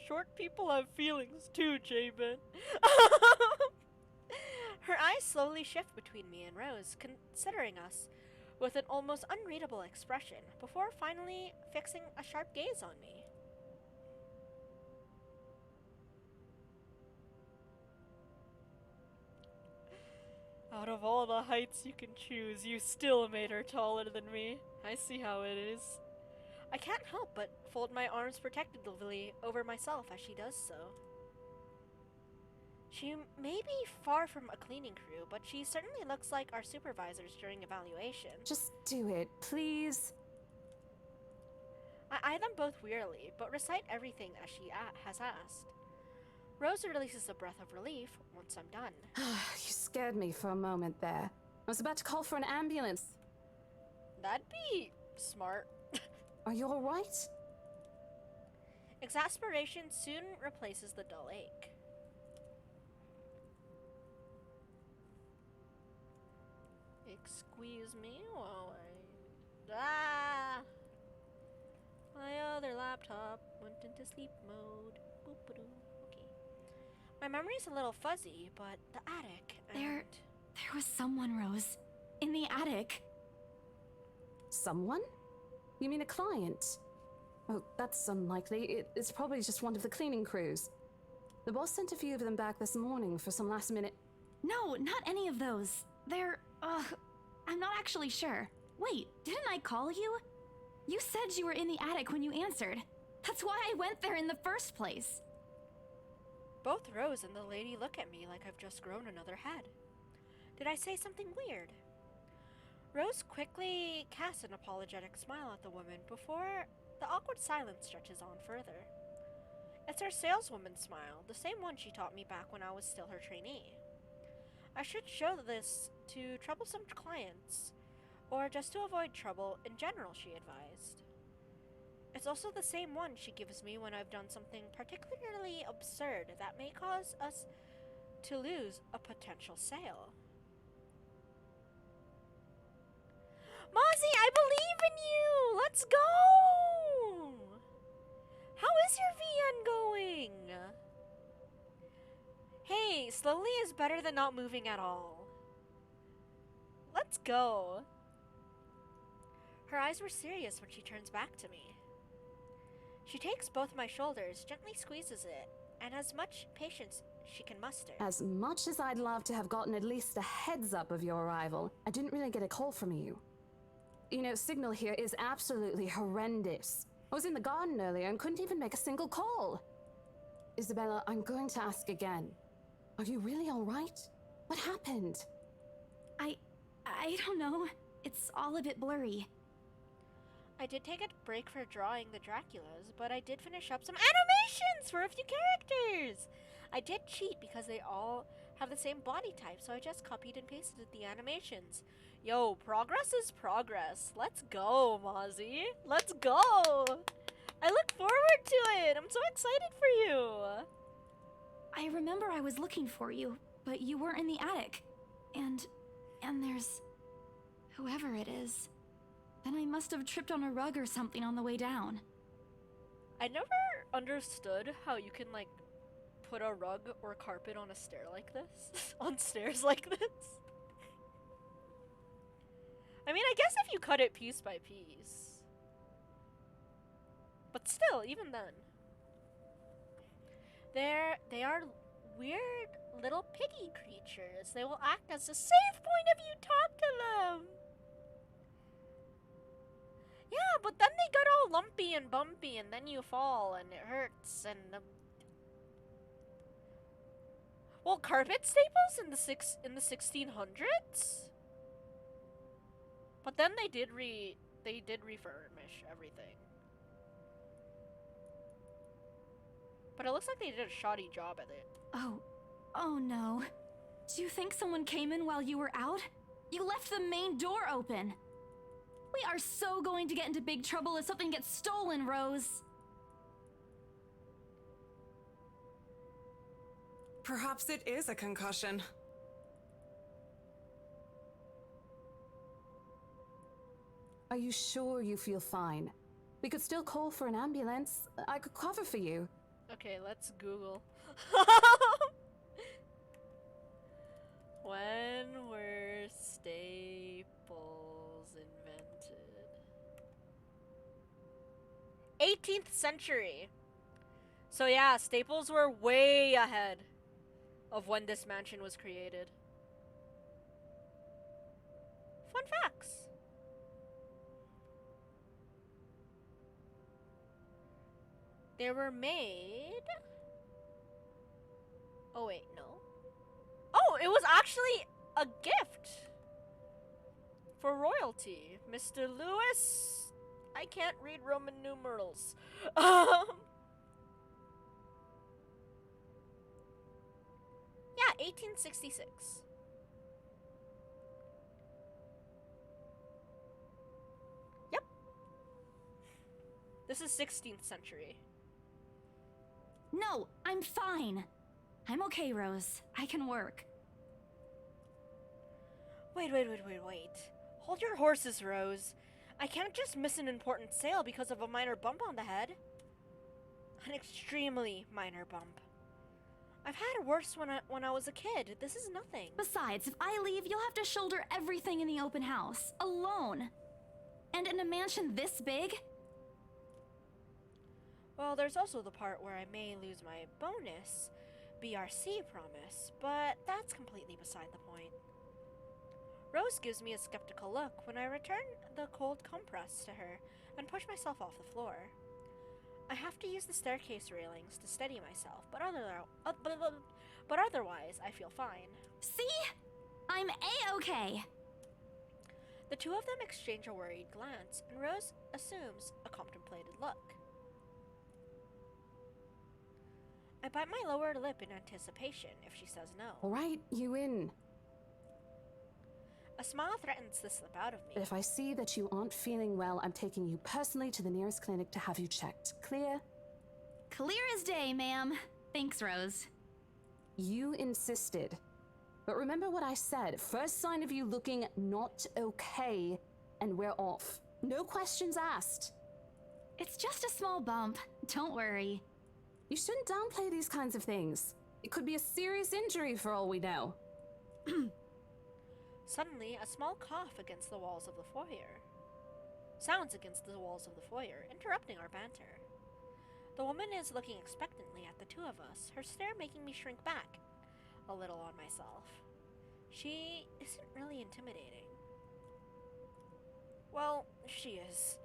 Short people have feelings too, Jabin. Her eyes slowly shift between me and Rose, considering us with an almost unreadable expression, before finally fixing a sharp gaze on me. Out of all the heights you can choose, you still made her taller than me. I see how it is. I can't help but fold my arms protectively over myself as she does so. She may be far from a cleaning crew, but she certainly looks like our supervisors during evaluation. Just do it, please. I eye them both wearily, but recite everything as she has asked. Rose releases a breath of relief once I'm done. You scared me for a moment there. I was about to call for an ambulance. That'd be smart. Are you alright? Exasperation soon replaces the dull ache. Excuse me while my other laptop went into sleep mode. Boop-a-doo. Okay. My memory's a little fuzzy, but the attic and... There was someone, Rose. In the attic. Someone? You mean a client? Oh, that's unlikely. It's probably just one of the cleaning crews. The boss sent a few of them back this morning for some last minute... No, not any of those. I'm not actually sure. Wait, didn't I call you? You said you were in the attic when you answered. That's why I went there in the first place. Both Rose and the lady look at me like I've just grown another head. Did I say something weird? Rose quickly casts an apologetic smile at the woman before the awkward silence stretches on further. It's her saleswoman smile, the same one she taught me back when I was still her trainee. I should show this to troublesome clients, or just to avoid trouble in general, she advised. It's also the same one she gives me when I've done something particularly absurd that may cause us to lose a potential sale. Mozzie, I believe in you! Let's go! How is your VN going? Hey, slowly is better than not moving at all. Let's go. Her eyes were serious when she turns back to me. She takes both my shoulders, gently squeezes it, and as much patience she can muster. As much as I'd love to have gotten at least a heads up of your arrival, I didn't really get a call from you. You know, signal here is absolutely horrendous. I was in the garden earlier and couldn't even make a single call. Isabella, I'm going to ask again. Are you really all right? What happened? I don't know. It's all a bit blurry. I did take a break for drawing the Draculas, but I did finish up some animations for a few characters! I did cheat because they all have the same body type, so I just copied and pasted the animations. Yo, progress is progress. Let's go, Mozzie. Let's go! I look forward to it! I'm so excited for you! I remember I was looking for you, but you weren't in the attic. And there's... whoever it is. Then I must have tripped on a rug or something on the way down. I never understood how you can, like, put a rug or carpet on a stair like this? On stairs like this? I mean, I guess if you cut it piece by piece. But still, even then. They are weird little piggy creatures. They will act as a safe point if you talk to them. Yeah, but then they get all lumpy and bumpy, and then you fall, and it hurts, and well, carpet staples in the 1600s. But then they did refurbish everything. But it looks like they did a shoddy job at it. Oh no. Do you think someone came in while you were out? You left the main door open. We are so going to get into big trouble if something gets stolen, Rose. Perhaps it is a concussion. Are you sure you feel fine? We could still call for an ambulance. I could cover for you. Okay, let's Google. When were staples invented? 18th century. So yeah, staples were way ahead of when this mansion was created. Fun facts. They were made... Oh wait, no. Oh, it was actually a gift for royalty. Mr. Lewis, I can't read Roman numerals. Yeah, 1866. Yep. This is 16th century. No, I'm fine. I'm okay, Rose. I can work. Wait. Hold your horses, Rose. I can't just miss an important sale because of a minor bump on the head. An extremely minor bump. I've had worse when I was a kid. This is nothing. Besides, if I leave, you'll have to shoulder everything in the open house, alone. And in a mansion this big? Well, there's also the part where I may lose my bonus BRC promise, but that's completely beside the point. Rose gives me a skeptical look when I return the cold compress to her and push myself off the floor. I have to use the staircase railings to steady myself, but otherwise I feel fine. See? I'm A-okay. The two of them exchange a worried glance, and Rose assumes a contemplated look. I bite my lower lip in anticipation if she says no. All right, you in. A smile threatens to slip out of me. If I see that you aren't feeling well, I'm taking you personally to the nearest clinic to have you checked. Clear? Clear as day, ma'am. Thanks, Rose. You insisted. But remember what I said. First sign of you looking not okay, and we're off. No questions asked. It's just a small bump. Don't worry. You shouldn't downplay these kinds of things. It could be a serious injury for all we know. Suddenly, a small cough against the walls of the foyer. Sounds against the walls of the foyer, interrupting our banter. The woman is looking expectantly at the two of us, her stare making me shrink back a little on myself. She isn't really intimidating. Well, she is.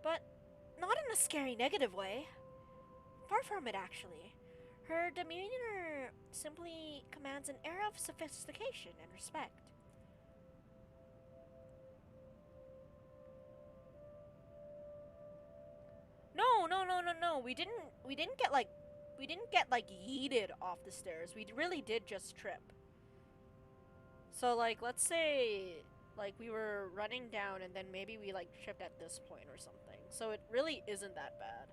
But not in a scary negative way. Far from it, actually. Her demeanor simply commands an air of sophistication and respect. No. We didn't get like yeeted off the stairs. We really did just trip. So like, let's say like we were running down and then maybe we like tripped at this point or something. So it really isn't that bad.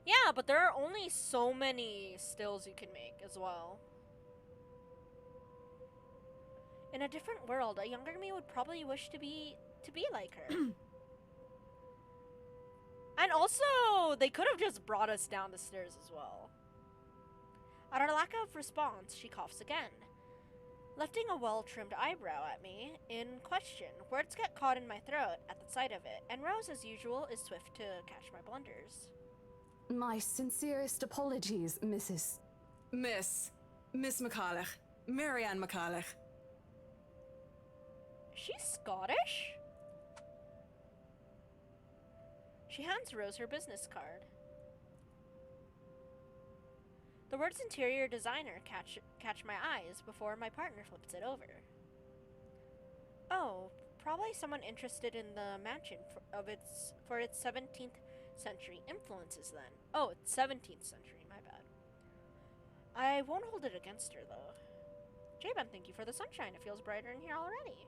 Yeah, but there are only so many stills you can make as well. In a different world, a younger me would probably wish to be like her. And also, they could have just brought us down the stairs as well. At our lack of response, she coughs again, lifting a well-trimmed eyebrow at me in question. Words get caught in my throat at the sight of it, and Rose, as usual, is swift to catch my blunders. My sincerest apologies, Mrs. Miss McCulloch. Marianne McCulloch. She's Scottish? She hands Rose her business card. The words interior designer catch my eyes before my partner flips it over. Oh, probably someone interested in the mansion for its 17th century influences then. Oh, it's 17th century, my bad. I won't hold it against her though. J-Ben, thank you for the sunshine. It feels brighter in here already.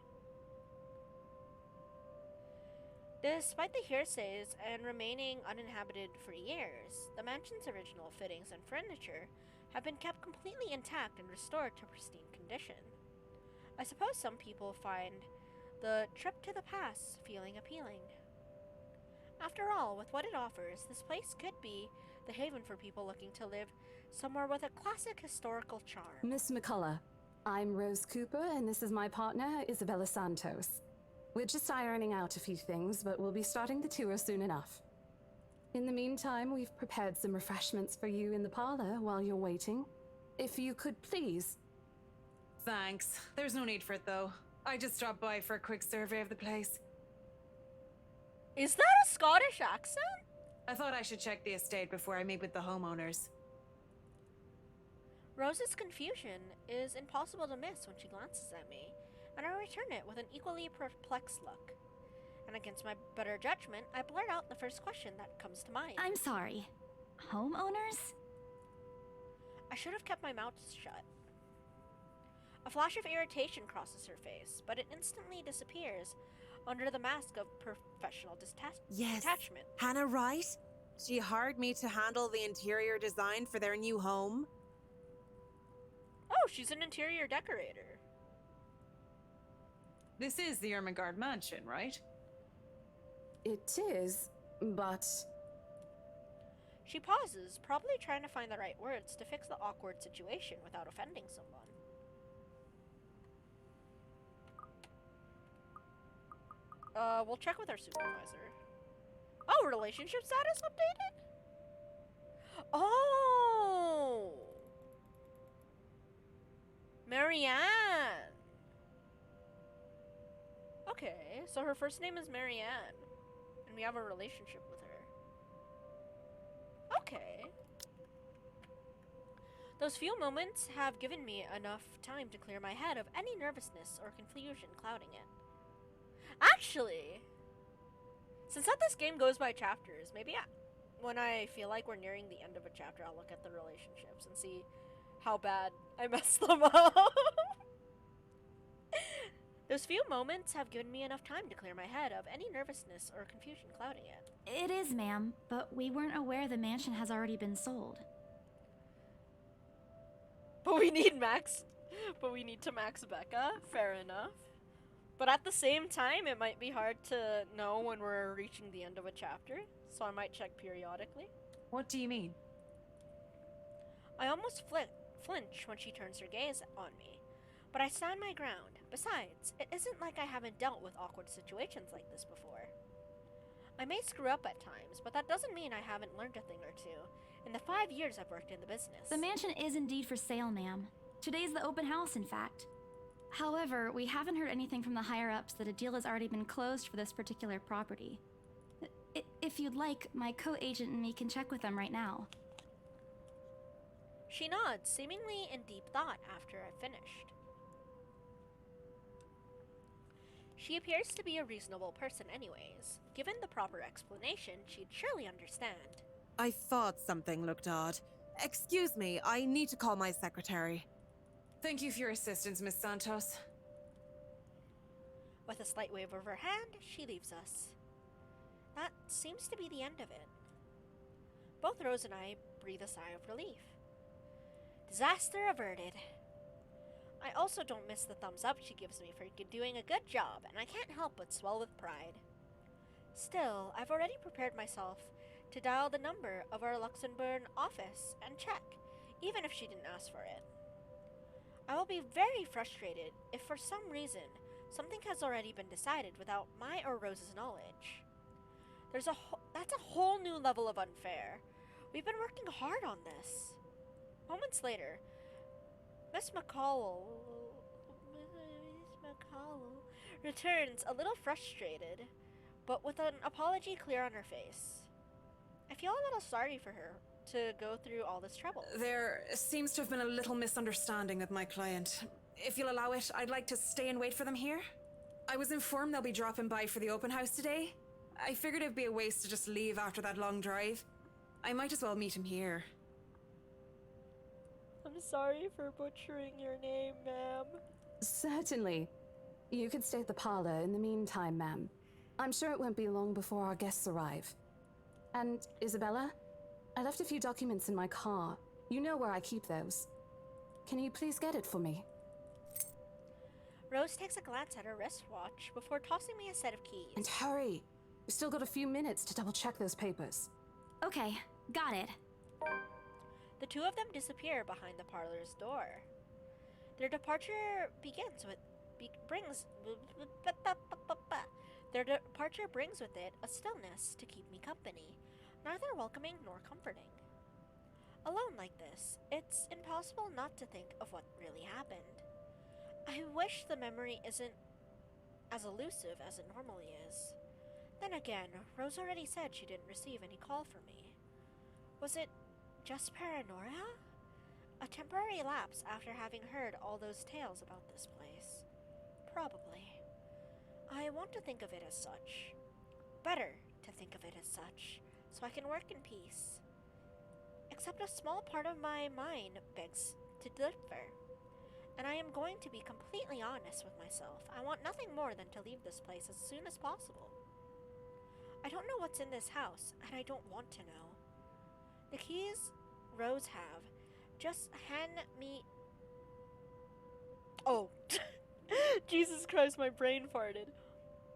Despite the hearsays and remaining uninhabited for years, the mansion's original fittings and furniture have been kept completely intact and restored to pristine condition. I suppose some people find the trip to the past feeling appealing. After all, with what it offers, this place could be the haven for people looking to live somewhere with a classic historical charm. Miss McCullough, I'm Rose Cooper, and this is my partner, Isabella Santos. We're just ironing out a few things, but we'll be starting the tour soon enough. In the meantime, we've prepared some refreshments for you in the parlor while you're waiting. If you could please. Thanks. There's no need for it, though. I just dropped by for a quick survey of the place. Is that a Scottish accent? I thought I should check the estate before I meet with the homeowners. Rose's confusion is impossible to miss when she glances at me, and I return it with an equally perplexed look. And against my better judgment, I blurt out the first question that comes to mind. I'm sorry. Homeowners? I should have kept my mouth shut. A flash of irritation crosses her face, but it instantly disappears under the mask of professional detachment. Hannah Wright? She hired me to handle the interior design for their new home. Oh, she's an interior decorator. This is the Ermengarde mansion, right? It is, but... She pauses, probably trying to find the right words to fix the awkward situation without offending someone. We'll check with our supervisor. Oh, relationship status updated? Oh! Marianne! Okay, so her first name is Marianne, and we have a relationship with her. Okay. Those few moments have given me enough time to clear my head of any nervousness or confusion clouding it. Actually, since that this game goes by chapters, maybe when I feel like we're nearing the end of a chapter, I'll look at the relationships and see how bad I messed them up. Those few moments have given me enough time to clear my head of any nervousness or confusion clouding it. It is, ma'am, but we weren't aware the mansion has already been sold. But we need to max Becca. Fair enough. But at the same time, it might be hard to know when we're reaching the end of a chapter, so I might check periodically. What do you mean? I almost flinch when she turns her gaze on me, but I stand my ground. Besides, it isn't like I haven't dealt with awkward situations like this before. I may screw up at times, but that doesn't mean I haven't learned a thing or two in the 5 years I've worked in the business. The mansion is indeed for sale, ma'am. Today's the open house, in fact. However, we haven't heard anything from the higher-ups that a deal has already been closed for this particular property. If you'd like, my co-agent and me can check with them right now. She nods, seemingly in deep thought after I've finished. She appears to be a reasonable person anyways. Given the proper explanation, she'd surely understand. I thought something looked odd. Excuse me, I need to call my secretary. Thank you for your assistance, Miss Santos. With a slight wave of her hand, she leaves us. That seems to be the end of it. Both Rose and I breathe a sigh of relief. Disaster averted. I also don't miss the thumbs up she gives me for doing a good job, and I can't help but swell with pride. Still, I've already prepared myself to dial the number of our Luxembourg office and check, even if she didn't ask for it. I will be very frustrated if for some reason something has already been decided without my or Rose's knowledge. That's a whole new level of unfair. We've been working hard on this. Moments later, Miss McCall returns a little frustrated, but with an apology clear on her face. I feel a little sorry for her to go through all this trouble. There seems to have been a little misunderstanding with my client. If you'll allow it, I'd like to stay and wait for them here. I was informed they'll be dropping by for the open house today. I figured it'd be a waste to just leave after that long drive. I might as well meet him here. I'm sorry for butchering your name, ma'am. Certainly. You could stay at the parlor in the meantime, ma'am. I'm sure it won't be long before our guests arrive. And, Isabella, I left a few documents in my car. You know where I keep those. Can you please get it for me? Rose takes a glance at her wristwatch before tossing me a set of keys. And hurry! We've still got a few minutes to double-check those papers. Okay, got it. The two of them disappear behind the parlor's door. Their departure brings with it a stillness to keep me company, neither welcoming nor comforting. Alone like this, it's impossible not to think of what really happened. I wish the memory isn't as elusive as it normally is. Then again, Rose already said she didn't receive any call from me. Was it just paranoia? A temporary lapse after having heard all those tales about this place? Probably. I want to think of it as such. Better to think of it as such, so I can work in peace. Except a small part of my mind begs to differ. And I am going to be completely honest with myself. I want nothing more than to leave this place as soon as possible. I don't know what's in this house, and I don't want to know. The keys Rose have just hand me... Oh, Jesus Christ, my brain farted.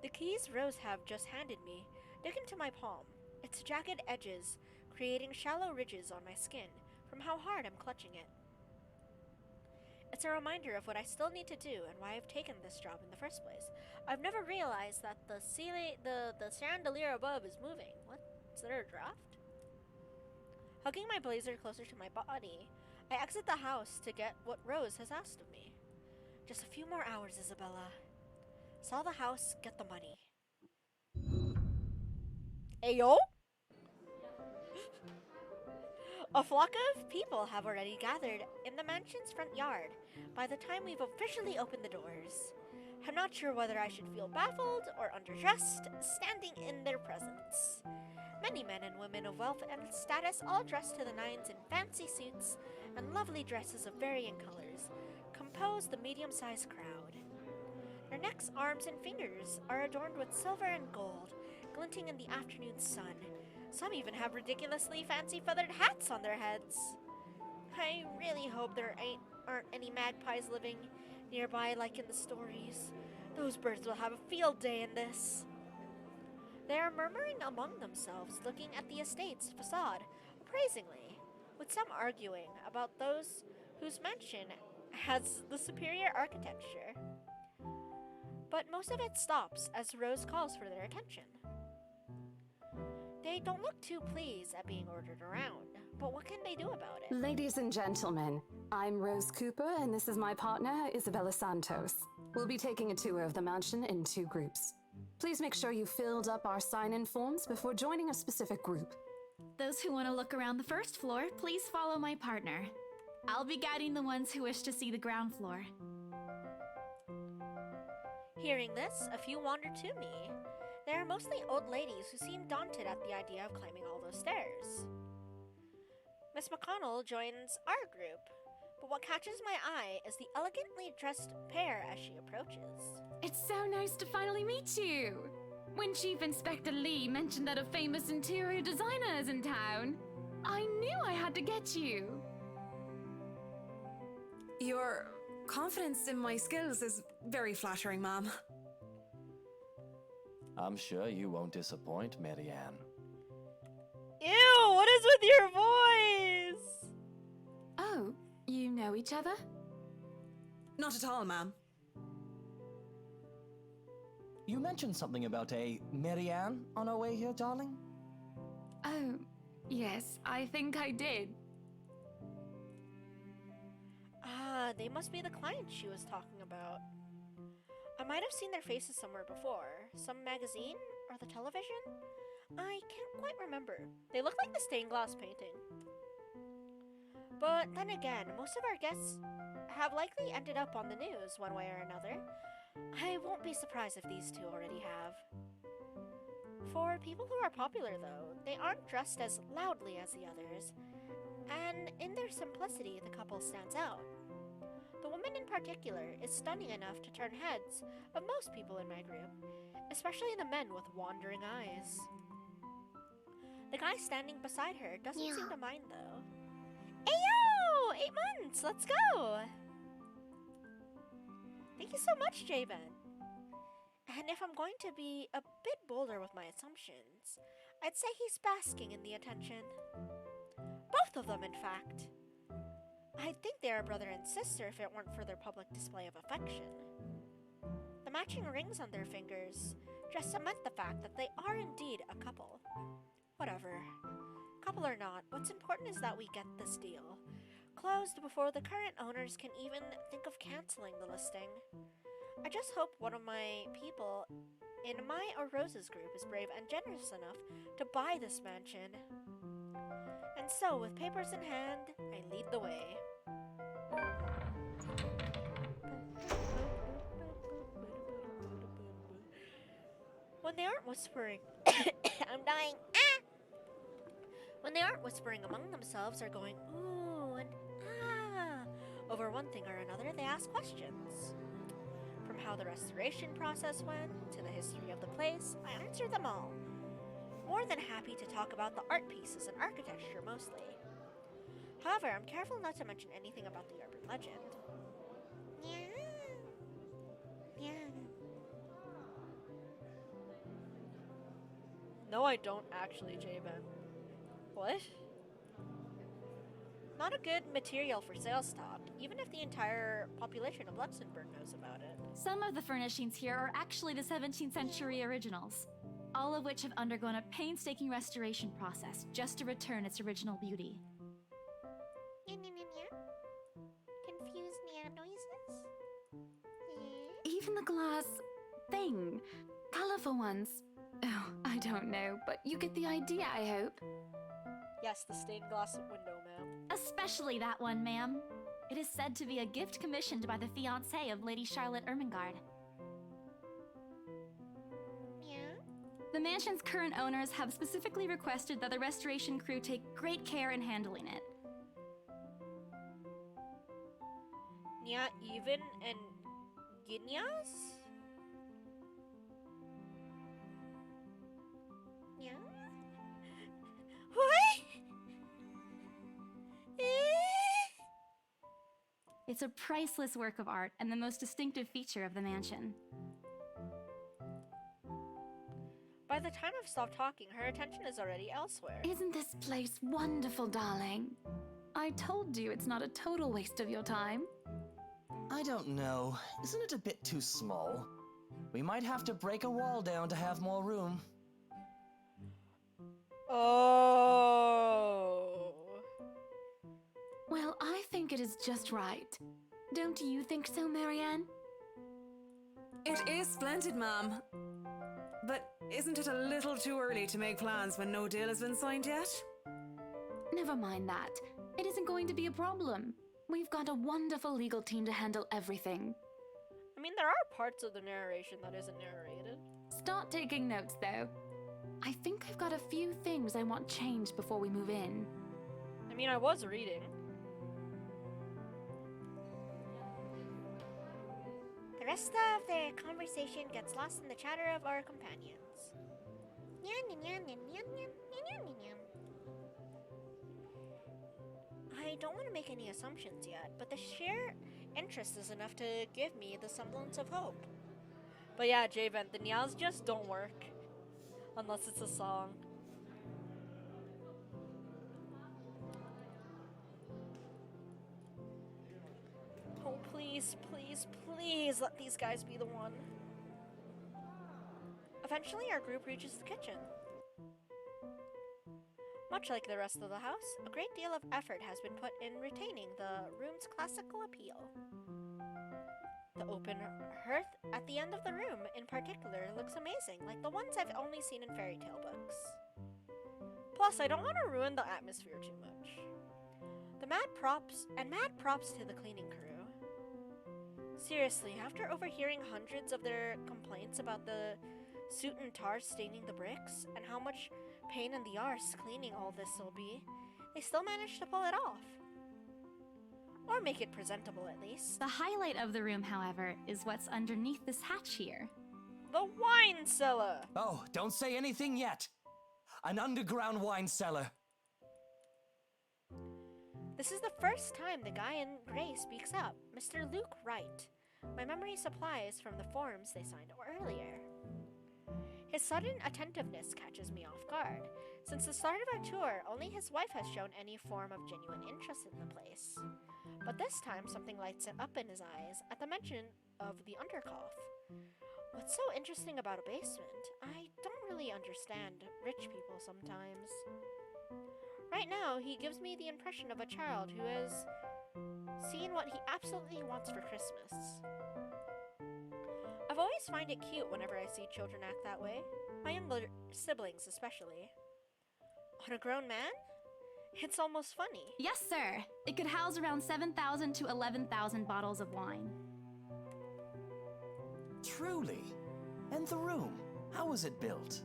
The keys Rose have just handed me dig into my palm, its jagged edges creating shallow ridges on my skin from how hard I'm clutching it. It's a reminder of what I still need to do and why I've taken this job in the first place. I've never realized that the chandelier above is moving. What? Is there a draft? Hugging my blazer closer to my body, I exit the house to get what Rose has asked of me. Just a few more hours, Isabella. Sell the house, get the money. Ayo? A flock of people have already gathered in the mansion's front yard by the time we've officially opened the doors. I'm not sure whether I should feel baffled or underdressed standing in their presence. Many men and women of wealth and status, all dressed to the nines in fancy suits and lovely dresses of varying colors, compose the medium-sized crowd. Their necks, arms, and fingers are adorned with silver and gold, glinting in the afternoon sun. Some even have ridiculously fancy feathered hats on their heads. I really hope there aren't any magpies living nearby like in the stories. Those birds will have a field day in this. They are murmuring among themselves, looking at the estate's facade appraisingly, with some arguing about those whose mansion has the superior architecture. But most of it stops as Rose calls for their attention. They don't look too pleased at being ordered around, but what can they do about it? Ladies and gentlemen, I'm Rose Cooper, and this is my partner, Isabella Santos. We'll be taking a tour of the mansion in 2 groups. Please make sure you filled up our sign-in forms before joining a specific group. Those who want to look around the first floor, please follow my partner. I'll be guiding the ones who wish to see the ground floor. Hearing this, a few wander to me. They are mostly old ladies who seem daunted at the idea of climbing all those stairs. Miss McConnell joins our group, but what catches my eye is the elegantly dressed pair as she approaches. It's so nice to finally meet you! When Chief Inspector Lee mentioned that a famous interior designer is in town, I knew I had to get you! Your confidence in my skills is very flattering, ma'am. I'm sure you won't disappoint, Marianne. Ew! with your voice! Oh, you know each other? Not at all, ma'am. You mentioned something about a Marianne on our way here, darling? Oh, yes, I think I did. Ah, they must be the clients she was talking about. I might have seen their faces somewhere before. Some magazine? Or the television? I can't quite remember. They look like the stained glass painting. But then again, most of our guests have likely ended up on the news one way or another. I won't be surprised if these two already have. For people who are popular, though, they aren't dressed as loudly as the others, and in their simplicity, the couple stands out. The woman in particular is stunning enough to turn heads of most people in my group, especially the men with wandering eyes. The guy standing beside her doesn't seem to mind, though. Ayo! 8 months! Let's go! Thank you so much, Javen. And if I'm going to be a bit bolder with my assumptions, I'd say he's basking in the attention. Both of them, in fact. I'd think they are brother and sister if it weren't for their public display of affection. The matching rings on their fingers just cement the fact that they are indeed a couple. Whatever. Couple or not, what's important is that we get this deal closed before the current owners can even think of canceling the listing. I just hope one of my people in my or Rose's group is brave and generous enough to buy this mansion. And so, with papers in hand, I lead the way. When they aren't whispering, I'm dying. Ah! When they aren't whispering among themselves or going ooh and ah over one thing or another, they ask questions. From how the restoration process went to the history of the place, I answer them all. More than happy to talk about the art pieces and architecture mostly. However, I'm careful not to mention anything about the urban legend. Yeah. No, I don't actually, Javen. What? Not a good material for sales talk, even if the entire population of Luxembourg knows about it. Some of the furnishings here are actually the 17th century originals, all of which have undergone a painstaking restoration process just to return its original beauty. Confused noises? Even the glass thing. Colorful ones. Oh, I don't know, but you get the idea, I hope. Yes, the stained glass window, ma'am. Especially that one, ma'am. It is said to be a gift commissioned by the fiancé of Lady Charlotte Ermengarde. Yeah? The mansion's current owners have specifically requested that the restoration crew take great care in handling it. Nya, Even, and Ginyas? Yeah? What? It's a priceless work of art and the most distinctive feature of the mansion. By the time I've stopped talking, her attention is already elsewhere. Isn't this place wonderful, darling? I told you it's not a total waste of your time. I don't know. Isn't it a bit too small? We might have to break a wall down to have more room. Oh. Well, I think it is just right. Don't you think so, Marianne? It is splendid, ma'am. But isn't it a little too early to make plans when no deal has been signed yet? Never mind that. It isn't going to be a problem. We've got a wonderful legal team to handle everything. I mean, there are parts of the narration that isn't narrated. Start taking notes, though. I think I've got a few things I want changed before we move in. I mean, I was reading. The rest of the conversation gets lost in the chatter of our companions. I don't want to make any assumptions yet, but the sheer interest is enough to give me the semblance of hope. But yeah, Javen, the Nyas just don't work. Unless it's a song. Please, please, please let these guys be the one. Eventually, our group reaches the kitchen. Much like the rest of the house, a great deal of effort has been put in retaining the room's classical appeal. The open hearth at the end of the room, in particular, looks amazing, like the ones I've only seen in fairy tale books. Plus, I don't want to ruin the atmosphere too much. Mad props to the cleaning crew. Seriously, after overhearing hundreds of their complaints about the soot and tar staining the bricks, and how much pain in the arse cleaning all this will be, they still managed to pull it off. Or make it presentable, at least. The highlight of the room, however, is what's underneath this hatch here. The wine cellar! Oh, don't say anything yet! An underground wine cellar. This is the first time the guy in gray speaks up, Mr. Luke Wright. My memory supplies from the forms they signed earlier. His sudden attentiveness catches me off guard. Since the start of our tour, only his wife has shown any form of genuine interest in the place. But this time, something lights it up in his eyes at the mention of the undercough. What's so interesting about a basement? I don't really understand rich people sometimes. Right now, he gives me the impression of a child who has seen what he absolutely wants for Christmas. I've always find it cute whenever I see children act that way, my younger siblings especially. On a grown man? It's almost funny. Yes, sir. It could house around 7,000 to 11,000 bottles of wine. Truly. And the room, how was it built?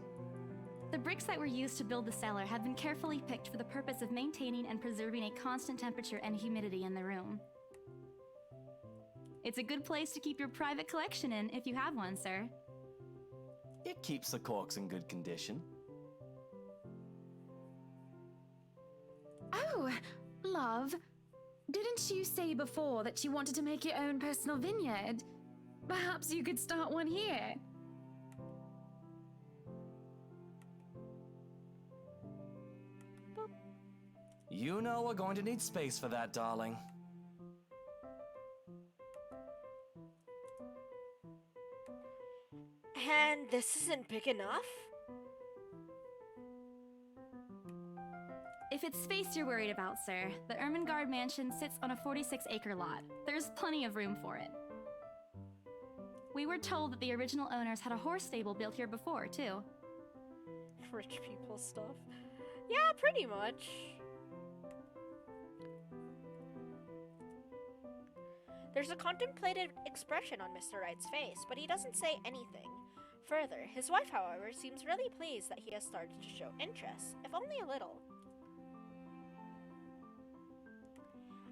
The bricks that were used to build the cellar have been carefully picked for the purpose of maintaining and preserving a constant temperature and humidity in the room. It's a good place to keep your private collection in if you have one, sir. It keeps the corks in good condition. Oh, love. Didn't you say before that you wanted to make your own personal vineyard? Perhaps you could start one here. You know we're going to need space for that, darling. And this isn't big enough? If it's space you're worried about, sir, the Ermengarde mansion sits on a 46-acre lot. There's plenty of room for it. We were told that the original owners had a horse stable built here before, too. Rich people stuff. Yeah, pretty much. There's a contemplative expression on Mr. Wright's face, but he doesn't say anything. Further, his wife, however, seems really pleased that he has started to show interest, if only a little.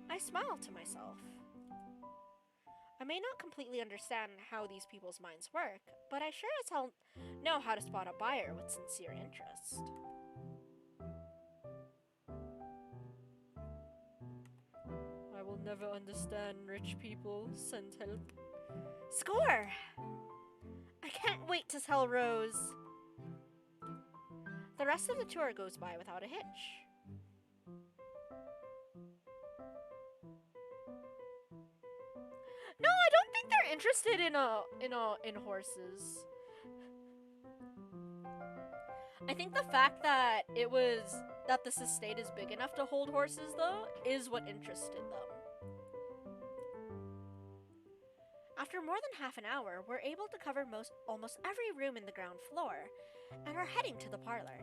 I smile to myself. I may not completely understand how these people's minds work, but I sure as hell know how to spot a buyer with sincere interest. I will never understand rich people. Send help. Score! I can't wait to tell Rose. The rest of the tour goes by without a hitch. No, I don't think they're interested in horses. I think the fact that this estate is big enough to hold horses, though, is what interested them. After more than half an hour, we're able to cover almost every room in the ground floor, and are heading to the parlor.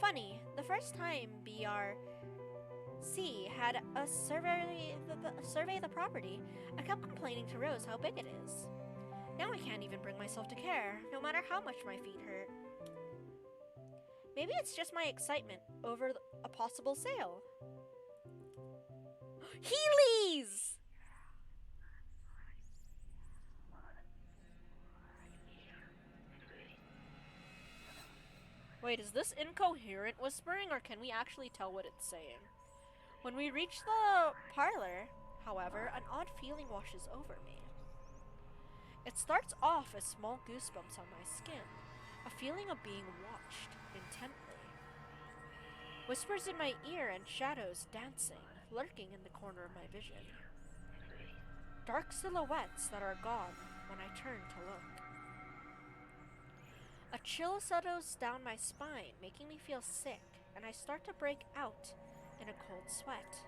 Funny, the first time BRC had a survey the property, I kept complaining to Rose how big it is. Now I can't even bring myself to care, no matter how much my feet hurt. Maybe it's just my excitement over a possible sale. Heelys! Wait, is this incoherent whispering, or can we actually tell what it's saying? When we reach the parlor, however, an odd feeling washes over me. It starts off as small goosebumps on my skin, a feeling of being watched intently. Whispers in my ear and shadows dancing, lurking in the corner of my vision. dark silhouettes that are gone when I turn to look. A chill settles down my spine, making me feel sick, and I start to break out in a cold sweat.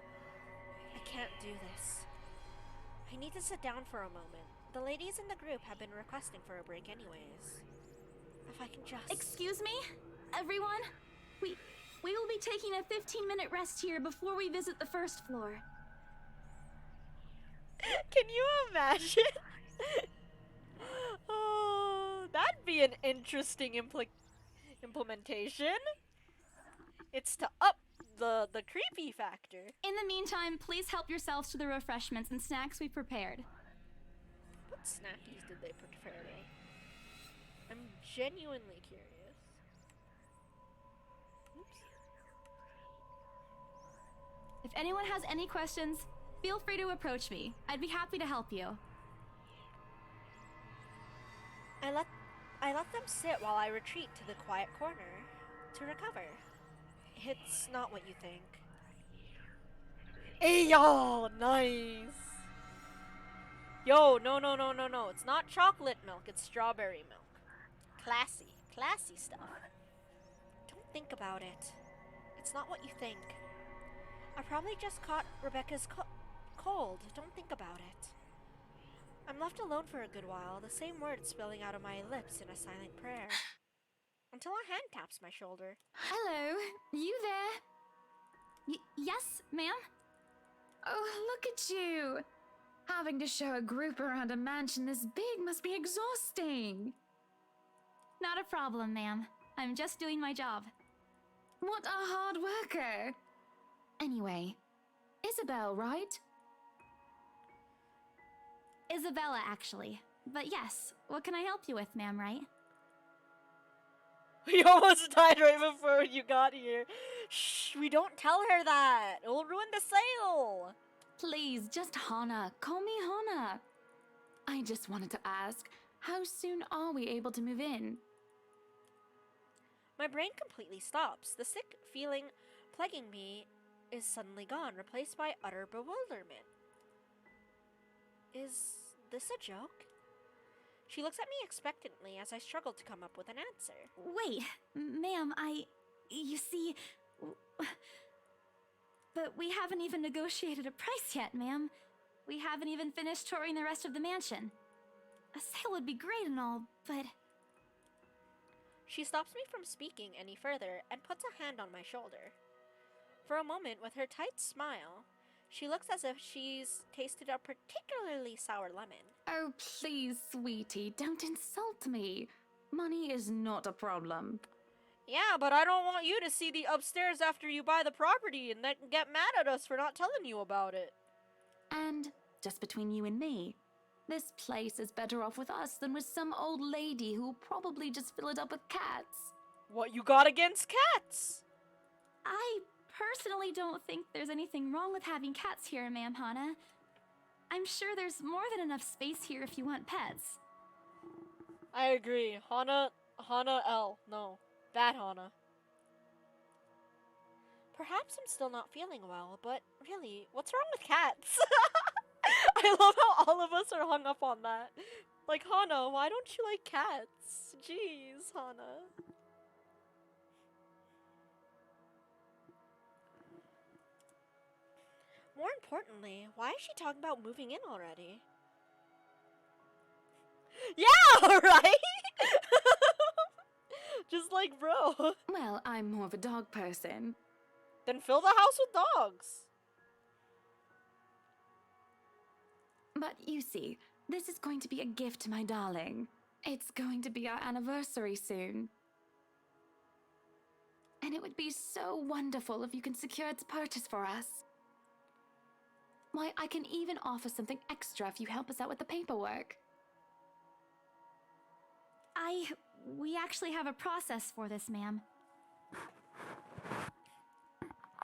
I can't do this. I need to sit down for a moment. The ladies in the group have been requesting for a break anyways. If I can just... Excuse me, everyone? We will be taking a 15-minute rest here before we visit the first floor. Can you imagine? Oh, that'd be an interesting implementation. It's to up the creepy factor. In the meantime, please help yourselves to the refreshments and snacks we prepared. What snackies did they prepare? I'm genuinely curious. Oops. If anyone has any questions, feel free to approach me. I'd be happy to help you. I let them sit while I retreat to the quiet corner to recover. It's not what you think. Hey, yo, nice. Yo, no. It's not chocolate milk, it's strawberry milk. Classy stuff. Don't think about it. It's not what you think. I probably just caught Rebecca's cold. Don't think about it. I'm left alone for a good while, the same words spilling out of my lips in a silent prayer. Until a hand taps my shoulder. Hello, you there? Yes, ma'am? Oh, look at you! Having to show a group around a mansion this big must be exhausting. Not a problem, ma'am. I'm just doing my job. What a hard worker! Anyway, Isabel, right? Isabella, actually. But yes, what can I help you with, ma'am, right? We almost died right before you got here. Shh, we don't tell her that. It will ruin the sale. Please, just Hana. Call me Hana. I just wanted to ask, how soon are we able to move in? My brain completely stops. The sick feeling plaguing me is suddenly gone, replaced by utter bewilderment. Is this a joke? She looks at me expectantly as I struggle to come up with an answer. Wait, ma'am, you see... But we haven't even negotiated a price yet, ma'am. We haven't even finished touring the rest of the mansion. A sale would be great and all, but... She stops me from speaking any further and puts a hand on my shoulder. For a moment, with her tight smile, she looks as if she's tasted a particularly sour lemon. Oh, please, sweetie, don't insult me. Money is not a problem. Yeah, but I don't want you to see the upstairs after you buy the property and then get mad at us for not telling you about it. And, just between you and me, this place is better off with us than with some old lady who'll probably just fill it up with cats. What you got against cats? I personally don't think there's anything wrong with having cats here, ma'am Hana. I'm sure there's more than enough space here if you want pets. I agree. Hana L. No. Bad Hana. Perhaps I'm still not feeling well, but really, what's wrong with cats? I love how all of us are hung up on that. Like, Hana, why don't you like cats? Jeez, Hana. More importantly, why is she talking about moving in already? Yeah, right? Just like, bro. Well, I'm more of a dog person. Then fill the house with dogs. But you see, this is going to be a gift to my darling. It's going to be our anniversary soon. And it would be so wonderful if you can secure its purchase for us. Why, I can even offer something extra if you help us out with the paperwork. We actually have a process for this, ma'am.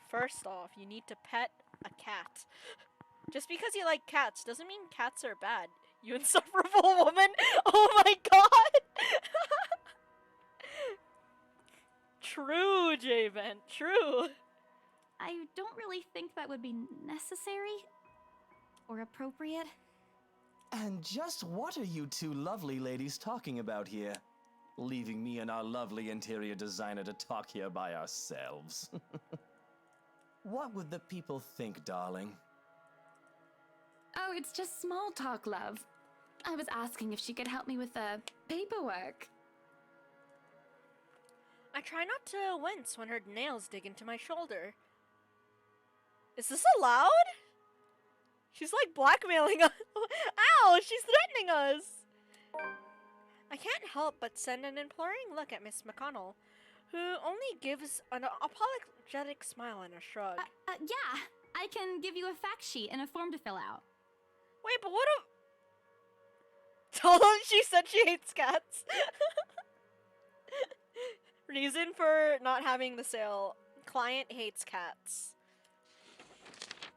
First off, you need to pet a cat. Just because you like cats doesn't mean cats are bad. You insufferable woman! Oh my god! True, J-Vent, true. I don't really think that would be necessary or appropriate. And just what are you two lovely ladies talking about here? Leaving me and our lovely interior designer to talk here by ourselves. What would the people think, darling? Oh, it's just small talk, love. I was asking if she could help me with the paperwork. I try not to wince when her nails dig into my shoulder. Is this allowed? She's like blackmailing us. Ow, she's threatening us. I can't help but send an imploring look at Miss McConnell, who only gives an apologetic smile and a shrug. Yeah, I can give you a fact sheet and a form to fill out. Wait, but what if... Told them she said she hates cats. Reason for not having the sale. Client hates cats.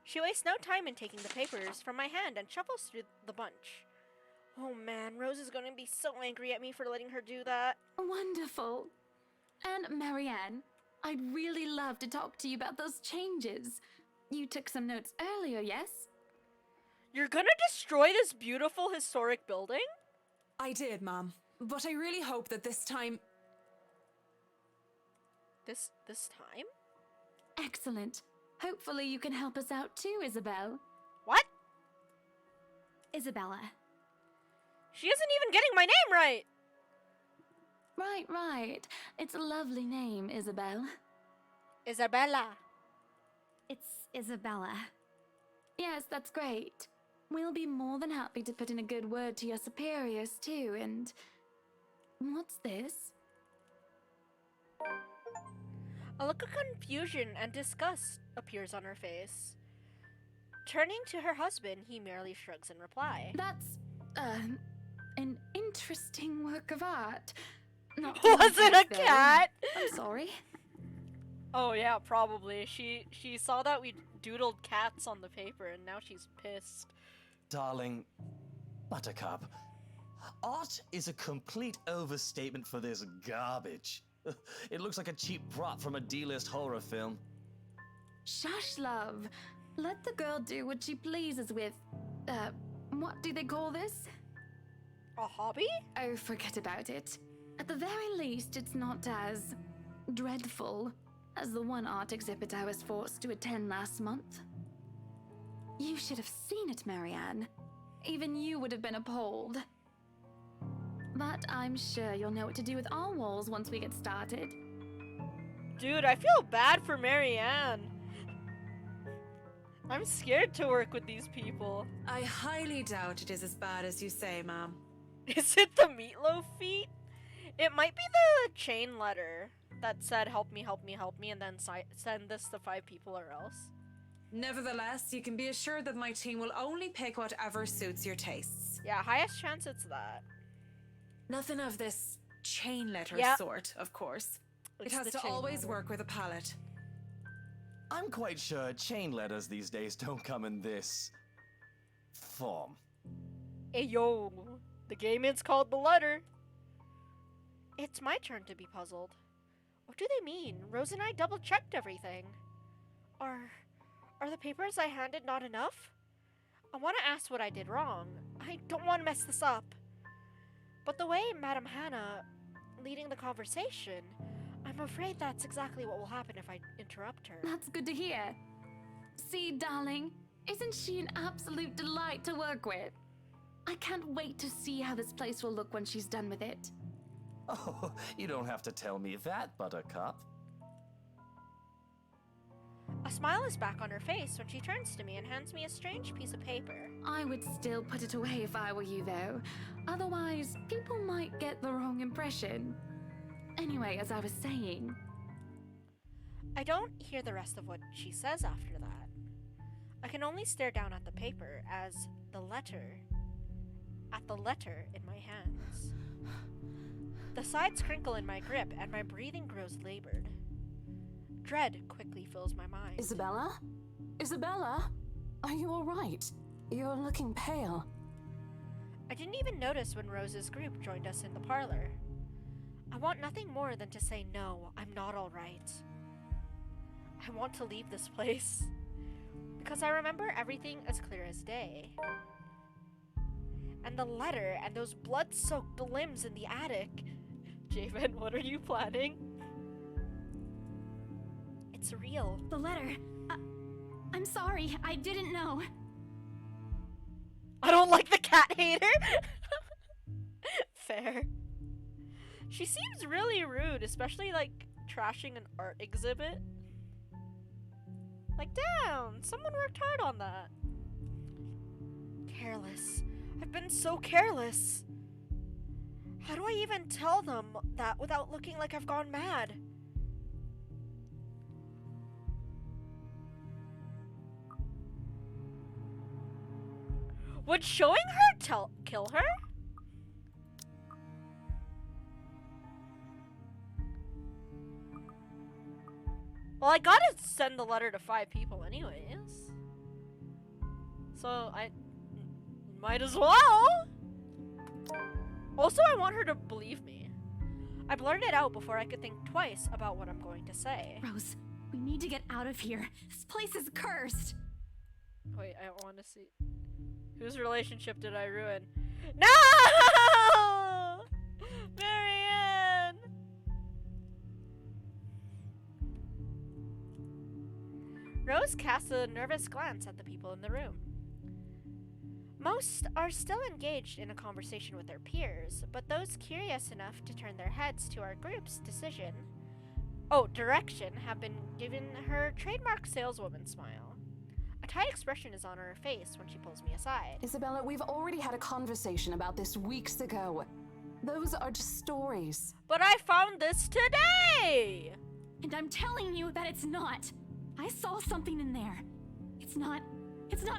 She wastes no time in taking the papers from my hand and shuffles through the bunch. Oh man, Rose is gonna be so angry at me for letting her do that. Wonderful. And Marianne, I'd really love to talk to you about those changes. You took some notes earlier, yes? You're gonna destroy this beautiful historic building? I did, Mom. But I really hope that this time... This time? Excellent. Hopefully you can help us out too, Isabel. What? Isabella. She isn't even getting my name right! Right. It's a lovely name, Isabel. Isabella. It's Isabella. Yes, that's great. We'll be more than happy to put in a good word to your superiors too, and... What's this? A look of confusion and disgust appears on her face. Turning to her husband, he merely shrugs in reply. That's, an interesting work of art. Not Was it a though. cat? I'm sorry. Oh yeah, probably. She saw that we doodled cats on the paper and now she's pissed. Darling, Buttercup, art is a complete overstatement for this garbage. It looks like a cheap prop from a D-list horror film. Shush, love. Let the girl do what she pleases with, what do they call this? A hobby? Oh, forget about it. At the very least, it's not as dreadful as the one art exhibit I was forced to attend last month. You should have seen it, Marianne. Even you would have been appalled. But I'm sure you'll know what to do with all walls once we get started. Dude, I feel bad for Marianne. I'm scared to work with these people. I highly doubt it is as bad as you say, Mom. Is it the meatloaf feat? It might be the chain letter that said help me, and then send this to 5 people or else. Nevertheless, you can be assured that my team will only pick whatever suits your tastes. Yeah, highest chance it's that. Nothing of this chain letter sort, of course. It's it has the to chain always letter. work with a palette. I'm quite sure chain letters these days don't come in this form. Hey yo, the game is called the letter. It's my turn to be puzzled. What do they mean? Rose and I double-checked everything. Are the papers I handed not enough? I want to ask what I did wrong. I don't want to mess this up. But the way Madame Hannah leading the conversation, I'm afraid that's exactly what will happen if I interrupt her. That's good to hear. See, darling, isn't she an absolute delight to work with? I can't wait to see how this place will look when she's done with it. Oh, you don't have to tell me that, Buttercup. A smile is back on her face when she turns to me and hands me a strange piece of paper. I would still put it away if I were you, though. Otherwise, people might get the wrong impression. Anyway, as I was saying... I don't hear the rest of what she says after that. I can only stare down at the paper at the letter in my hands. The sides crinkle in my grip and my breathing grows labored. Dread quickly fills my mind. Isabella? Isabella? Are you alright? You're looking pale. I didn't even notice when Rose's group joined us in the parlor. I want nothing more than to say no, I'm not alright. I want to leave this place. Because I remember everything as clear as day. And the letter and those blood-soaked limbs in the attic. Javen, what are you planning? It's real. The letter. I'm sorry, I didn't know. I don't like the cat hater. Fair. She seems really rude, especially like trashing an art exhibit. Like, damn, someone worked hard on that. Careless. I've been so careless. How do I even tell them that without looking like I've gone mad? Would showing her kill her? Well, I gotta send the letter to 5 people anyways. So I might as well. Also, I want her to believe me. I blurted it out before I could think twice about what I'm going to say. Rose, we need to get out of here. This place is cursed. Wait, I want to see. Whose relationship did I ruin? No! Marianne! Rose casts a nervous glance at the people in the room. Most are still engaged in a conversation with their peers, but those curious enough to turn their heads to our group's direction have been given her trademark saleswoman smile. A tight expression is on her face when she pulls me aside. Isabella, we've already had a conversation about this weeks ago. Those are just stories. But I found this today! And I'm telling you that it's not. I saw something in there. It's not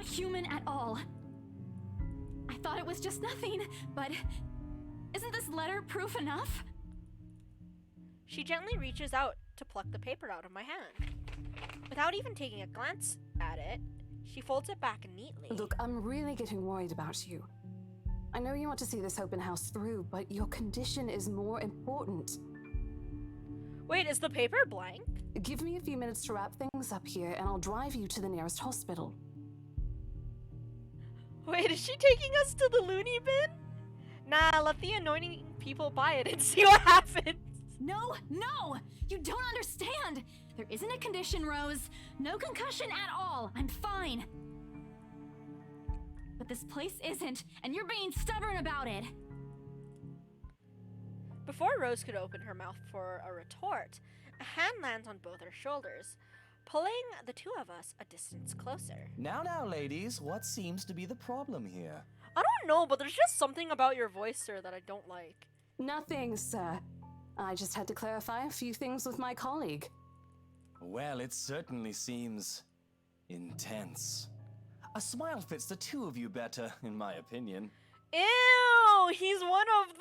human at all. I thought it was just nothing, but isn't this letter proof enough? She gently reaches out to pluck the paper out of my hand. Without even taking a glance at it, she folds it back neatly. Look, I'm really getting worried about you. I know you want to see this open house through, but your condition is more important. Wait, is the paper blank? Give me a few minutes to wrap things up here, and I'll drive you to the nearest hospital. Wait, is she taking us to the loony bin? Nah, let the anointing people buy it and see what happens. No! You don't understand! There isn't a condition, Rose. No concussion at all. I'm fine. But this place isn't, and you're being stubborn about it. Before Rose could open her mouth for a retort, a hand lands on both her shoulders, pulling the two of us a distance closer. Now, ladies, what seems to be the problem here? I don't know, but there's just something about your voice, sir, that I don't like. Nothing, sir. I just had to clarify a few things with my colleague. Well, it certainly seems intense. A smile fits the two of you better, in my opinion. Ew! He's one of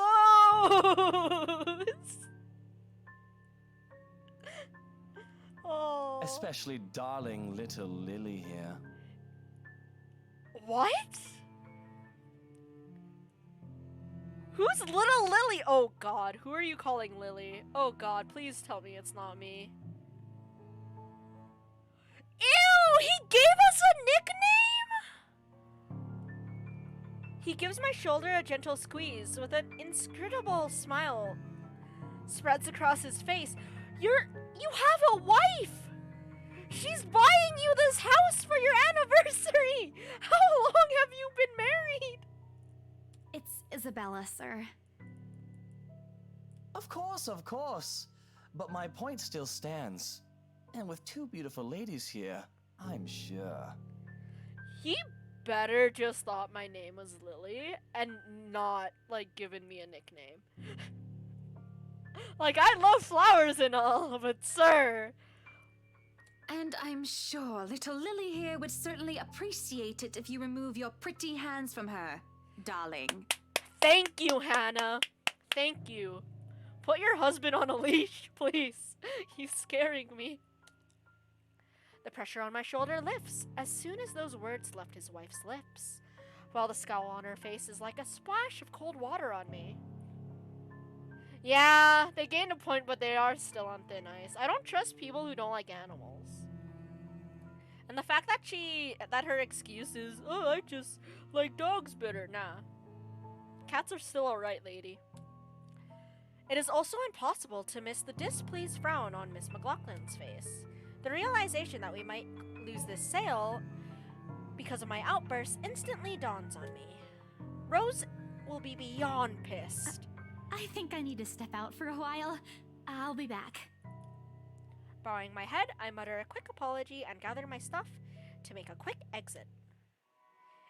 those! Oh. Especially darling little Lily here. What? Who's little Lily? Oh god, who are you calling Lily? Oh god, please tell me it's not me. Ew! He gave us a nickname?! He gives my shoulder a gentle squeeze with an inscrutable smile spreads across his face. You have a wife! She's buying you this house for your anniversary! How long have you been married? It's Isabella, sir. Of course. But my point still stands. And with two beautiful ladies here, I'm sure. He better just thought my name was Lily and not, like, given me a nickname. Like, I love flowers and all, but sir... And I'm sure little Lily here would certainly appreciate it if you remove your pretty hands from her, darling. Thank you, Hannah. Thank you. Put your husband on a leash, please. He's scaring me. The pressure on my shoulder lifts as soon as those words left his wife's lips, while the scowl on her face is like a splash of cold water on me. Yeah, they gained a point, but they are still on thin ice. I don't trust people who don't like animals. And the fact that her excuse is, oh, I just like dogs better. Nah. Cats are still alright, lady. It is also impossible to miss the displeased frown on Miss McLaughlin's face. The realization that we might lose this sale because of my outburst instantly dawns on me. Rose will be beyond pissed. I think I need to step out for a while. I'll be back. Bowing my head, I mutter a quick apology and gather my stuff to make a quick exit.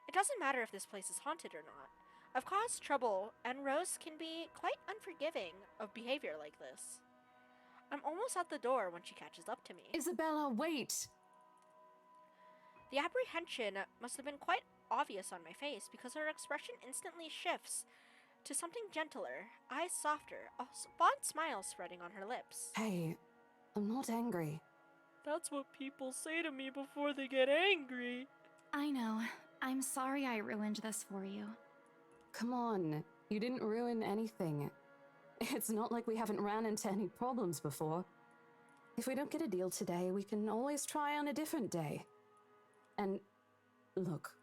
It doesn't matter if this place is haunted or not. I've caused trouble, and Rose can be quite unforgiving of behavior like this. I'm almost at the door when she catches up to me. Isabella, wait! The apprehension must have been quite obvious on my face because her expression instantly shifts to something gentler, eyes softer, a fond smile spreading on her lips. Hey, I'm not angry. That's what people say to me before they get angry. I know. I'm sorry I ruined this for you. Come on, you didn't ruin anything. It's not like we haven't ran into any problems before. If we don't get a deal today, we can always try on a different day. And look.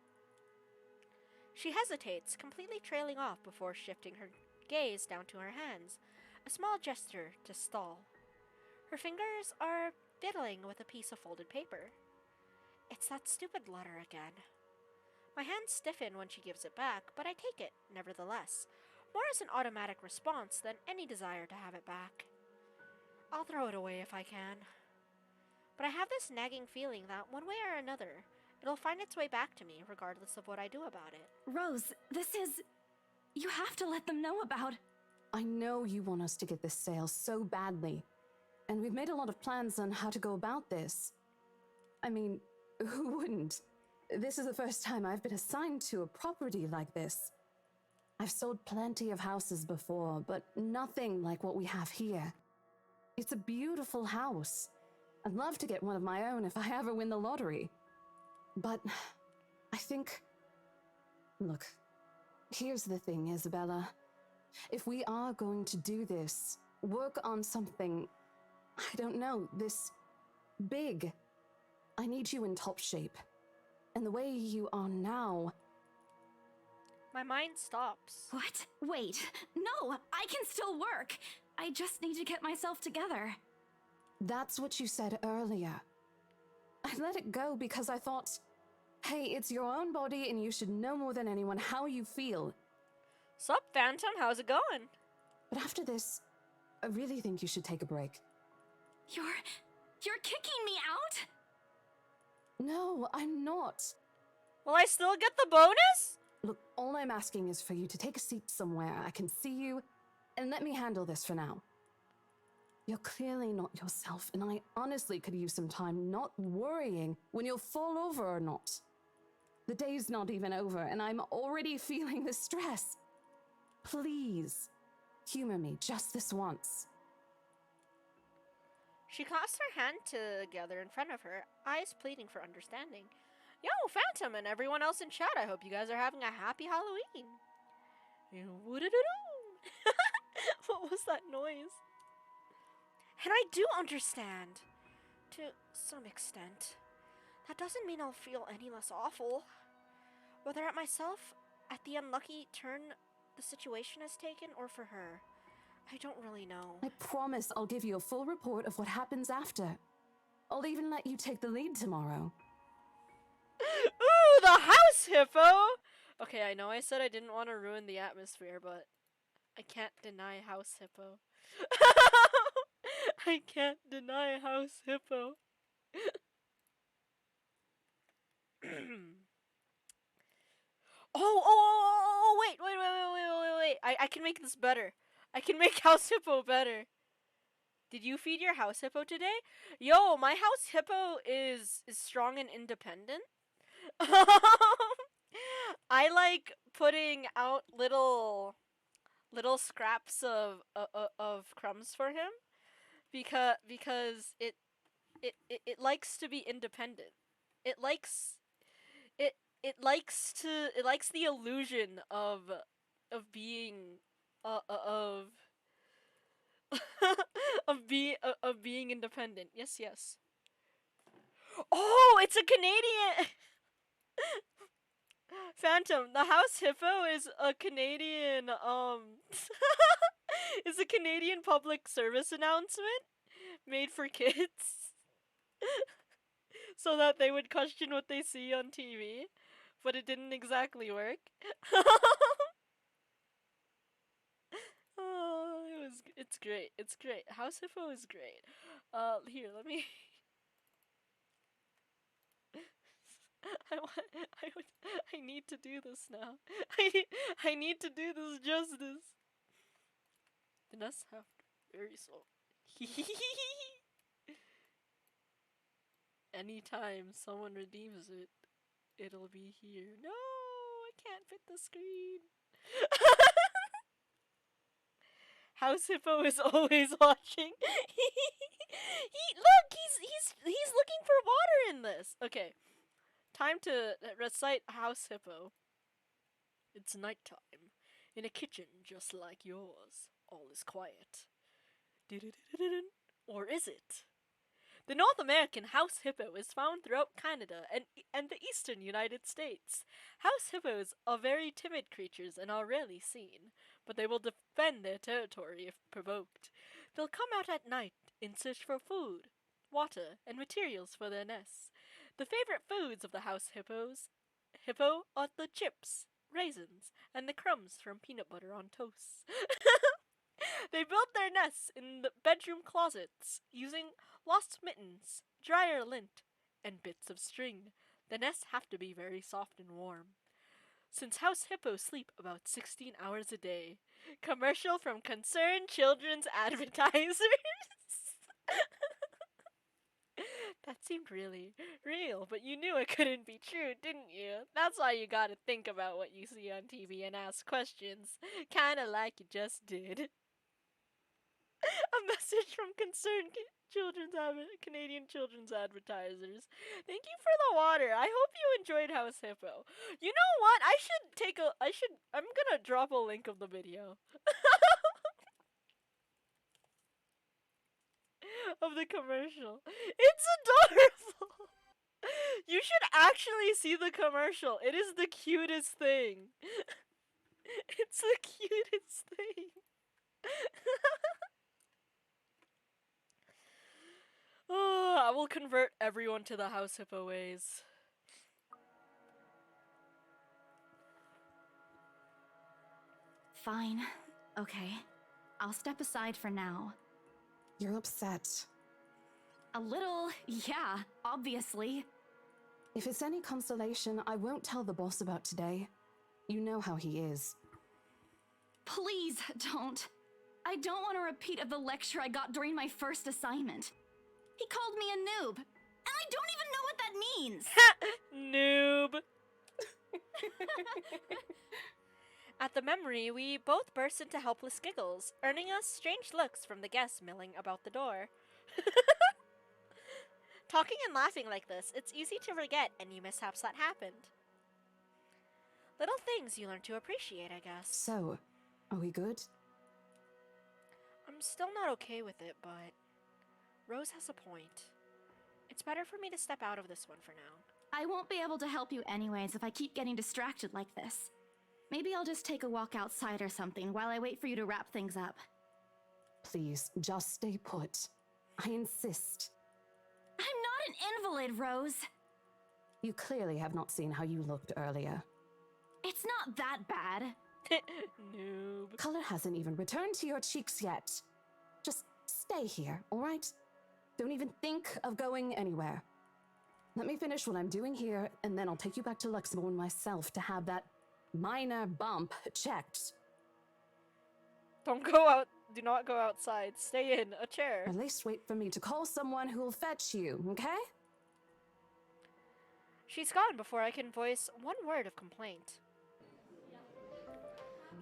She hesitates, completely trailing off before shifting her gaze down to her hands, a small gesture to stall. Her fingers are fiddling with a piece of folded paper. It's that stupid letter again. My hands stiffen when she gives it back, but I take it, nevertheless, more as an automatic response than any desire to have it back. I'll throw it away if I can. But I have this nagging feeling that one way or another, it'll find its way back to me, regardless of what I do about it. Rose, this is... You have to let them know about... I know you want us to get this sale so badly, and we've made a lot of plans on how to go about this. I mean, who wouldn't? This is the first time I've been assigned to a property like this. I've sold plenty of houses before, but nothing like what we have here. It's a beautiful house. I'd love to get one of my own if I ever win the lottery. But I think... Look, here's the thing, Isabella. If we are going to do this, work on something, I don't know, this big, I need you in top shape. And the way you are now... My mind stops. What? Wait. No, I can still work. I just need to get myself together. That's what you said earlier. I let it go because I thought, hey, it's your own body and you should know more than anyone how you feel. Sup, Phantom? How's it going? But after this, I really think you should take a break. You're kicking me out? No, I'm not. Will I still get the bonus? Look, all I'm asking is for you to take a seat somewhere I can see you, and let me handle this for now. You're clearly not yourself, and I honestly could use some time not worrying when you'll fall over or not. The day's not even over, and I'm already feeling the stress. Please, humor me just this once. She clasped her hand together in front of her, eyes pleading for understanding. Yo, Phantom and everyone else in chat, I hope you guys are having a happy Halloween. What was that noise? And I do understand. To some extent. That doesn't mean I'll feel any less awful. Whether at myself, at the unlucky turn the situation has taken, or for her. I don't really know. I promise I'll give you a full report of what happens after. I'll even let you take the lead tomorrow. Ooh, the house hippo! Okay, I know I said I didn't want to ruin the atmosphere, but I can't deny house hippo. I can't deny house hippo. Wait. I can make this better. I can make house hippo better. Did you feed your house hippo today? Yo, my house hippo is strong and independent. I like putting out little scraps of crumbs for him because it likes to be independent. It likes the illusion of being of being independent. Yes. Oh, it's a Canadian. Phantom, the House Hippo is a Canadian, is a Canadian public service announcement made for kids so that they would question what they see on TV, but it didn't exactly work. Oh, it's great. It's great. House Hippo is great. Here, let me I need to do this now. I need to do this justice. The nests have very soul. Anytime someone redeems it, it'll be here. No, I can't fit the screen. House Hippo is always watching. Look, he's looking for water in this. Okay. Time to recite House Hippo. It's nighttime. In a kitchen just like yours. All is quiet. Or is it? The North American house hippo is found throughout Canada and the eastern United States. House hippos are very timid creatures and are rarely seen, but they will defend their territory if provoked. They'll come out at night in search for food, water, and materials for their nests. The favorite foods of the house hippo are the chips, raisins, and the crumbs from peanut butter on toast. They build their nests in the bedroom closets using lost mittens, dryer lint, and bits of string. The nests have to be very soft and warm. Since house hippos sleep about 16 hours a day. Commercial from Concerned Children's Advertisers. That seemed really real, but you knew it couldn't be true, didn't you? That's why you gotta think about what you see on TV and ask questions. Kinda like you just did. A message from Concerned Canadian Children's Advertisers. Thank you for the water. I hope you enjoyed House Hippo. You know what? I'm gonna drop a link of the video. Of the commercial. It's adorable. You should actually see the commercial. It is the cutest thing. It's the cutest thing. Oh, I will convert everyone to the House Hippo ways. Fine. Okay. I'll step aside for now. You're upset. A little, yeah, obviously. If it's any consolation, I won't tell the boss about today. You know how he is. Please don't. I don't want a repeat of the lecture I got during my first assignment. He called me a noob, and I don't even know what that means. Noob. At the memory, we both burst into helpless giggles, earning us strange looks from the guests milling about the door. Talking and laughing like this, it's easy to forget any mishaps that happened. Little things you learn to appreciate, I guess. So, are we good? I'm still not okay with it, but Rose has a point. It's better for me to step out of this one for now. I won't be able to help you anyways if I keep getting distracted like this. Maybe I'll just take a walk outside or something while I wait for you to wrap things up. Please, just stay put. I insist. I'm not an invalid, Rose. You clearly have not seen how you looked earlier. It's not that bad. Noob. Color hasn't even returned to your cheeks yet. Just stay here, all right? Don't even think of going anywhere. Let me finish what I'm doing here, and then I'll take you back to Luxembourg myself to have that minor bump checked. Don't go out. Do not go outside. Stay in a chair. At least wait for me to call someone who will fetch you, okay? She's gone before I can voice one word of complaint.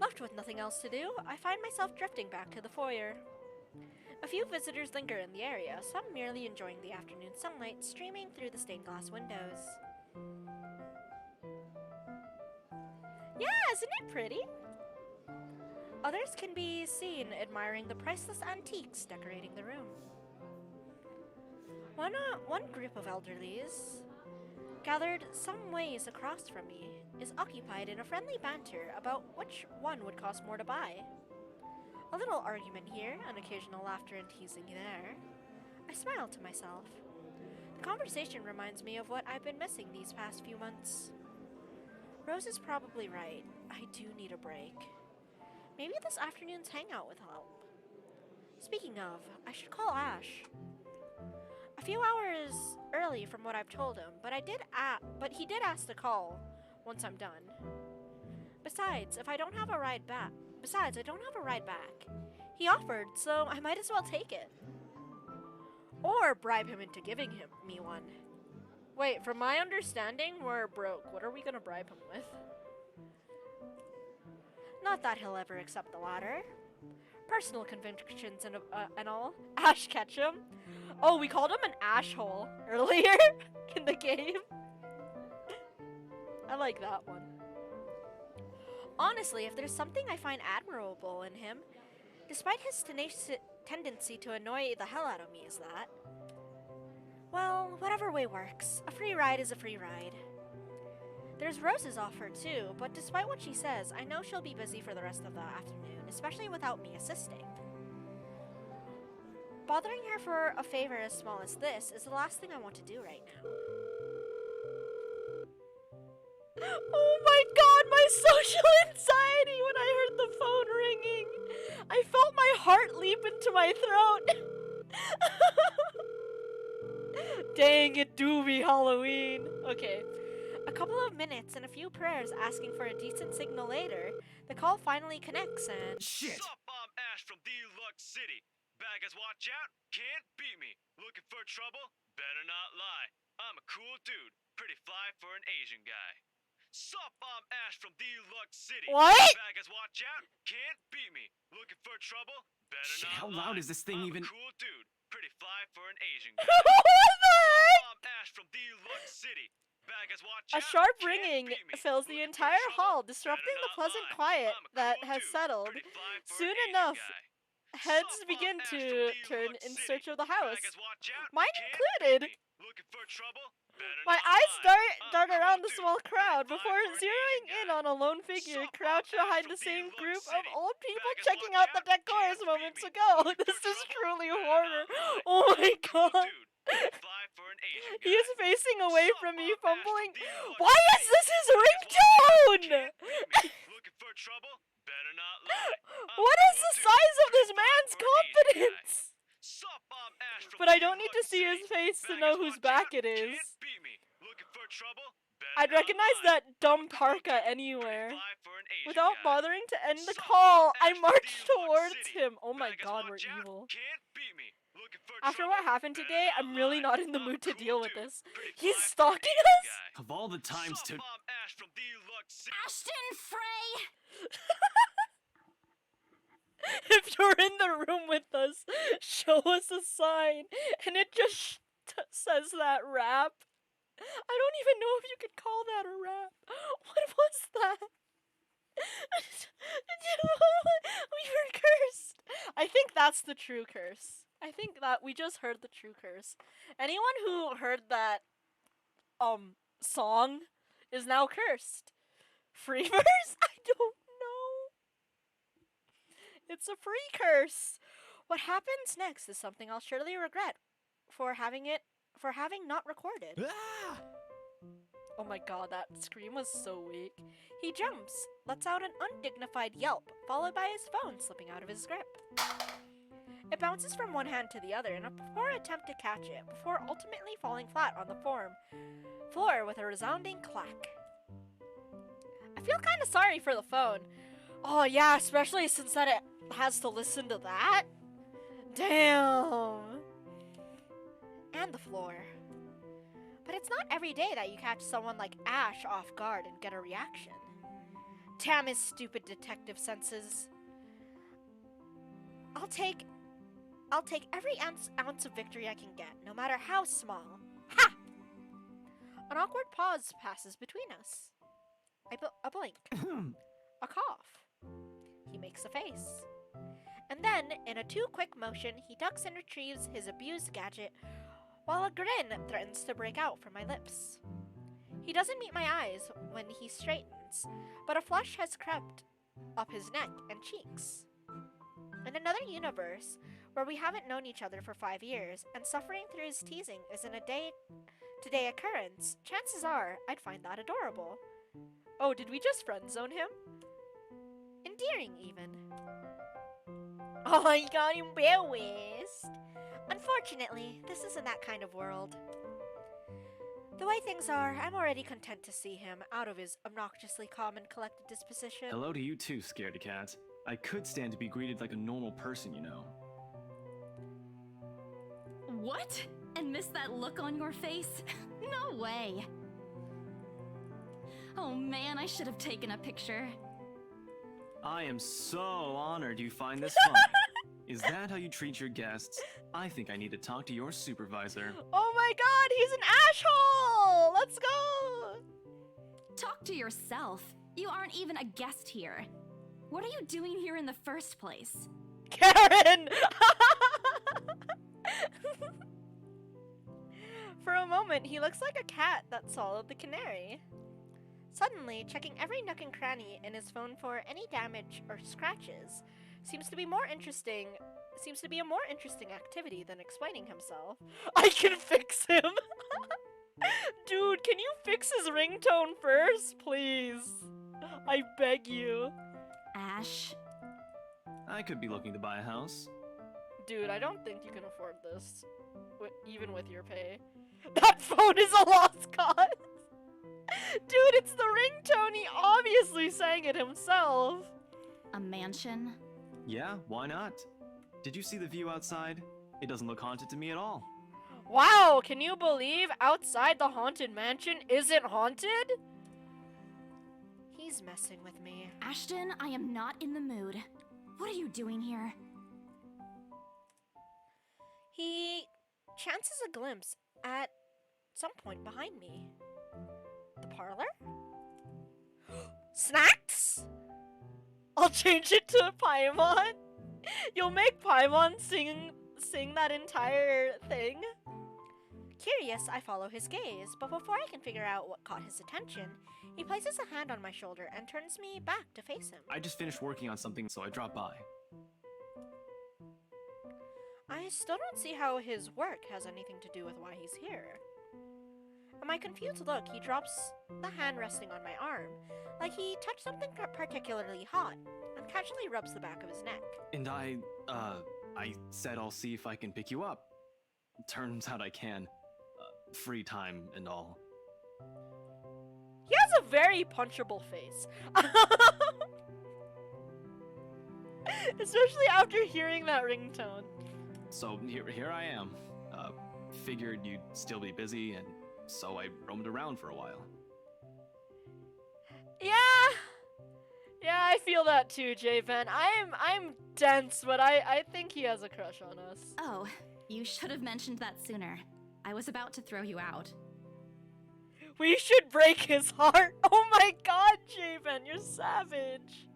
Left with nothing else to do, I find myself drifting back to the foyer. A few visitors linger in the area, some merely enjoying the afternoon sunlight streaming through the stained glass windows. Yeah, isn't it pretty? Others can be seen admiring the priceless antiques decorating the room. One group of elderlies gathered some ways across from me, is occupied in a friendly banter about which one would cost more to buy. A little argument here, an occasional laughter and teasing there. I smile to myself. The conversation reminds me of what I've been missing these past few months. Rose is probably right. I do need a break. Maybe this afternoon's hangout would help. Speaking of, I should call Ash. A few hours early from what I've told him, but he did ask to call once I'm done. Besides, I don't have a ride back. He offered, so I might as well take it. Or bribe him into giving me one. Wait, from my understanding, we're broke. What are we gonna bribe him with? Not that he'll ever accept the latter. Personal convictions and all. Ash Ketchum. Oh, we called him an ashhole earlier in the game. I like that one. Honestly, if there's something I find admirable in him, despite his tenacious tendency to annoy the hell out of me, is that, well, whatever way works. A free ride is a free ride. There's Rose's offer too, but despite what she says, I know she'll be busy for the rest of the afternoon, especially without me assisting. Bothering her for a favor as small as this is the last thing I want to do right now. Oh my god, my social anxiety when I heard the phone ringing! I felt my heart leap into my throat! Dang, it do be Halloween! Okay. A couple of minutes and a few prayers asking for a decent signal later, the call finally connects and... Shit! Sup, I'm Ash from Deluxe City. Baggers, watch out, can't beat me. Looking for trouble? Better not lie. I'm a cool dude, pretty fly for an Asian guy. Sup, I'm Ash from Deluxe City. What? Baggers, watch out, can't beat me. Looking for trouble? Better Shit, not how lie. loud is this thing I'm even? a cool dude, pretty fly for an Asian guy. What the heck? I'm Ash from Deluxe City. Baggers, watch A out, sharp can't ringing beat me. fills the Looking for entire hall, trouble? disrupting Better the not pleasant lie. quiet I'm a that cool has dude, settled. pretty fly for Soon an Asian enough, guy. heads Sup, I'm begin Ash to from turn Deluxe in City. search of the house. Baggers, watch out, Mine can't included. beat me. Looking for trouble? Better My not eyes lie. dart I'm a around cool the dude, small pretty crowd fly before for an zeroing Asian in guy. on a lone figure Sup, I'm crouched Ash behind from the same Deluxe group of City. old people Baggers, checking watch out the out, can't decors beat moments me. ago. Looking This for is trouble? truly Better horror. not lie. Oh my I'm a cool god. dude, pretty fly for an Asian He is guy. facing away Sup, from me, I'm Ash from fumbling. Deluxe Why is City. this his Baggers, watch out, ringtone? can't beat me. Looking for trouble? Better not lie. I'm What a is cool the dude, size of pretty this fly man's for an Asian guy. confidence? Sup, I'm Ash from But I don't need to Deluxe see his City. face to Baggers, know whose watch back out, it is. can't beat me. Looking for trouble? Better I'd not recognize lie. that dumb I'm a cool parka dude, anywhere. pretty fly for an Asian Without guy. bothering to end the Sup, call, I'm I Ash from marched Deluxe towards City. him. Oh my Baggers, god, we're watch out, evil. can't beat me. Looking for After trouble? what happened Better today, not I'm really lie. not in the I'm a mood to cool deal with dude, this. pretty He's fly for an stalking Asian us? guy. Of all the times Sup, to. I'm Ash from Deluxe City. Ashton Frey! If you're in the room with us, show us a sign. And it just says that rap. I don't even know if you could call that a rap. What was that? We were cursed. I think that's the true curse. I think that we just heard the true curse. Anyone who heard that song is now cursed. Free verse? I don't know. It's a free curse. What happens next is something I'll surely regret for having not recorded. Ah! Oh my god, that scream was so weak. He jumps, lets out an undignified yelp, followed by his phone slipping out of his grip. It bounces from one hand to the other in a poor attempt to catch it, before ultimately falling flat on the floor with a resounding clack. I feel kinda sorry for the phone. Oh yeah, especially since that it has to listen to that. Damn. And the floor. But it's not every day that you catch someone like Ash off guard and get a reaction. Damn his stupid detective senses. I'll take every ounce of victory I can get, no matter how small. Ha! An awkward pause passes between us. A blink. A cough. He makes a face. And then, in a too quick motion, he ducks and retrieves his abused gadget, while a grin threatens to break out from my lips. He doesn't meet my eyes when he straightens, but a flush has crept up his neck and cheeks. In another universe, where we haven't known each other for 5 years, and suffering through his teasing isn't a day-to-day occurrence, chances are I'd find that adorable. Oh, did we just friend-zone him? Endearing, even. Oh, I got embarrassed. Unfortunately, this isn't that kind of world. The way things are, I'm already content to see him out of his obnoxiously calm and collected disposition. Hello to you too, Scaredy Cat. I could stand to be greeted like a normal person, you know. What? And miss that look on your face? No way. Oh man, I should have taken a picture. I am so honored you find this fun. Is that how you treat your guests? I think I need to talk to your supervisor. Oh my god, he's an asshole! Let's go! Talk to yourself. You aren't even a guest here. What are you doing here in the first place? Karen! For a moment, he looks like a cat that swallowed the canary. Suddenly, checking every nook and cranny in his phone for any damage or scratches seems to be a more interesting activity than explaining himself. I can fix him! Dude, can you fix his ringtone first, please? I beg you. Ash. I could be looking to buy a house. Dude, I don't think you can afford this, even with your pay. That phone is a lost cause! Dude, it's the ringtone! He obviously sang it himself! A mansion? Yeah, why not? Did you see the view outside? It doesn't look haunted to me at all. Wow, can you believe outside the haunted mansion isn't haunted? He's messing with me. Ashton, I am not in the mood. What are you doing here? He chances a glimpse at some point behind me. The parlor? Snacks? I'll change it to Paimon. You'll make Paimon sing that entire thing. Curious, I follow his gaze, but before I can figure out what caught his attention, he places a hand on my shoulder and turns me back to face him. I just finished working on something, so I dropped by. I still don't see how his work has anything to do with why he's here. At my confused look, he drops the hand resting on my arm, like he touched something particularly hot, and casually rubs the back of his neck. And I said I'll see if I can pick you up. Turns out I can. Free time and all. He has a very punchable face. Especially after hearing that ringtone. So here I am. Figured you'd still be busy, and so I roamed around for a while. Yeah, I feel that too, J-Ven. I'm dense, but I think he has a crush on us. Oh, you should have mentioned that sooner. I was about to throw you out. We should break his heart. Oh my god, J-Ven, you're savage.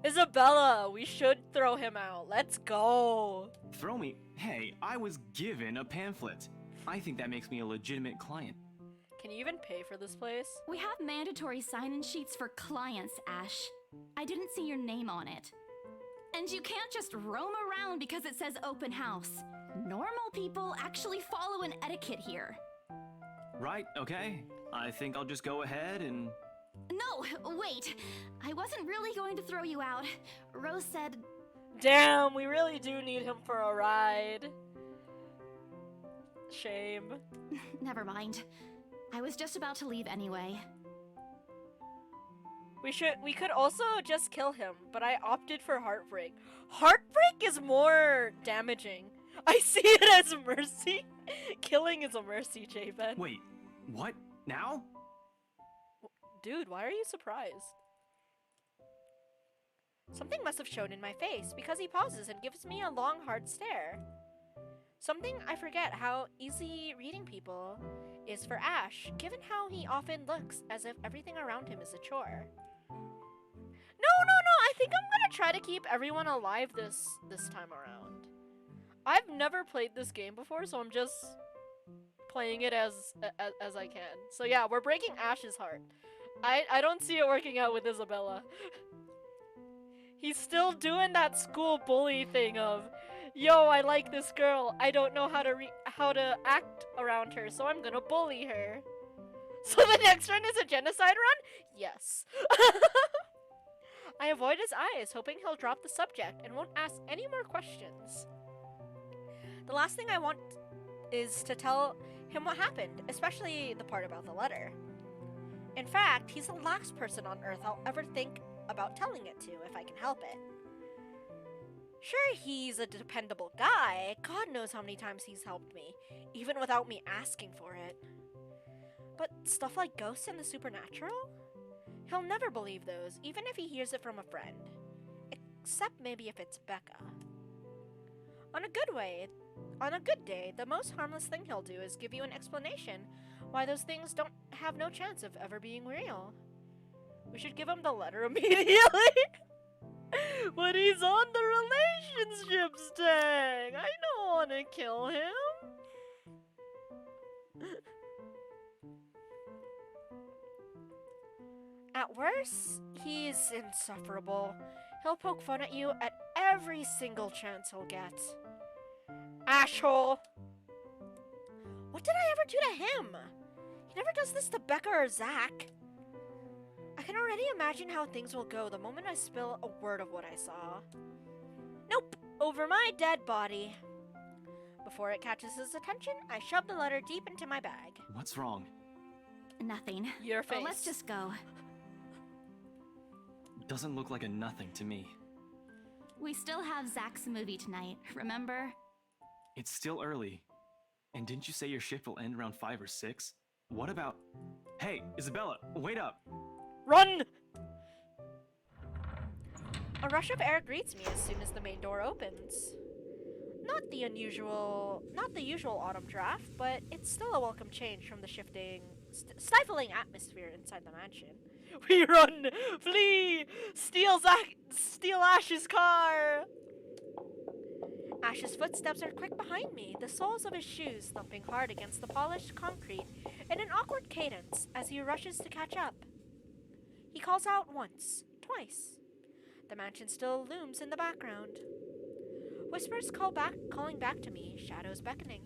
Isabella, we should throw him out. Let's go. Throw me? Hey, I was given a pamphlet. I think that makes me a legitimate client. Can you even pay for this place? We have mandatory sign-in sheets for clients, Ash. I didn't see your name on it. And you can't just roam around because it says open house. Normal people actually follow an etiquette here. Right, okay. I think I'll just go ahead and... No, wait. I wasn't really going to throw you out. Rose said... Damn, we really do need him for a ride. Shame. Never mind. I was just about to leave anyway. We could also just kill him, but I opted for Heartbreak. Heartbreak is more damaging. I see it as mercy. Killing is a mercy, J-Ben. Wait, what? Now? Dude, why are you surprised? Something must have shown in my face, because he pauses and gives me a long, hard stare. Something I forget how easy reading people is for Ash, given how he often looks as if everything around him is a chore. No, I think I'm gonna try to keep everyone alive this time around. I've never played this game before, so I'm just playing it as I can. So yeah, we're breaking Ash's heart. I don't see it working out with Isabella. He's still doing that school bully thing of, yo, I like this girl. I don't know how to act around her, so I'm gonna bully her. So the next run is a genocide run? Yes. I avoid his eyes, hoping he'll drop the subject and won't ask any more questions. The last thing I want is to tell him what happened, especially the part about the letter. In fact, he's the last person on Earth I'll ever think about telling it to if I can help it. Sure, he's a dependable guy. God knows how many times he's helped me, even without me asking for it. But stuff like ghosts and the supernatural? He'll never believe those, even if he hears it from a friend. Except maybe if it's Becca. On a good day, the most harmless thing he'll do is give you an explanation why those things don't have no chance of ever being real. We should give him the letter immediately. But he's on the relationships tag. I don't want to kill him. At worst, he's insufferable. He'll poke fun at you at every single chance he'll get. Asshole! What did I ever do to him? He never does this to Becca or Zach. I can already imagine how things will go the moment I spill a word of what I saw. Nope, over my dead body. Before it catches his attention, I shove the letter deep into my bag. What's wrong? Nothing. Your face. Let's just go. Doesn't look like a nothing to me. We still have Zach's movie tonight, remember? It's still early. And didn't you say your shift will end around 5 or 6? What about... Hey, Isabella, wait up! Run! A rush of air greets me as soon as the main door opens. Not the usual autumn draft, but it's still a welcome change from the shifting, stifling atmosphere inside the mansion. We run! Flee! Steal Ash's car! Ash's footsteps are quick behind me, the soles of his shoes thumping hard against the polished concrete in an awkward cadence as he rushes to catch up. He calls out once, twice. The mansion still looms in the background. Whispers calling back to me, shadows beckoning.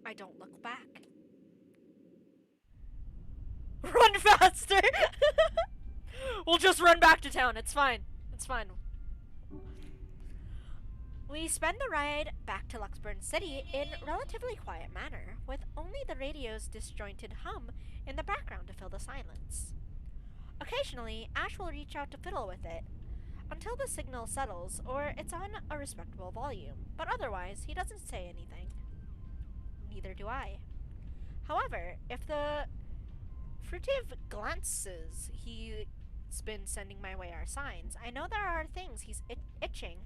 I don't look back. Run faster! We'll just run back to town. It's fine. It's fine. We spend the ride back to Luxburn City in relatively quiet manner, with only the radio's disjointed hum in the background to fill the silence. Occasionally, Ash will reach out to fiddle with it until the signal settles or it's on a respectable volume, but otherwise, he doesn't say anything. Neither do I. However, if the furtive glances he's been sending my way are signs, I know there are things he's itching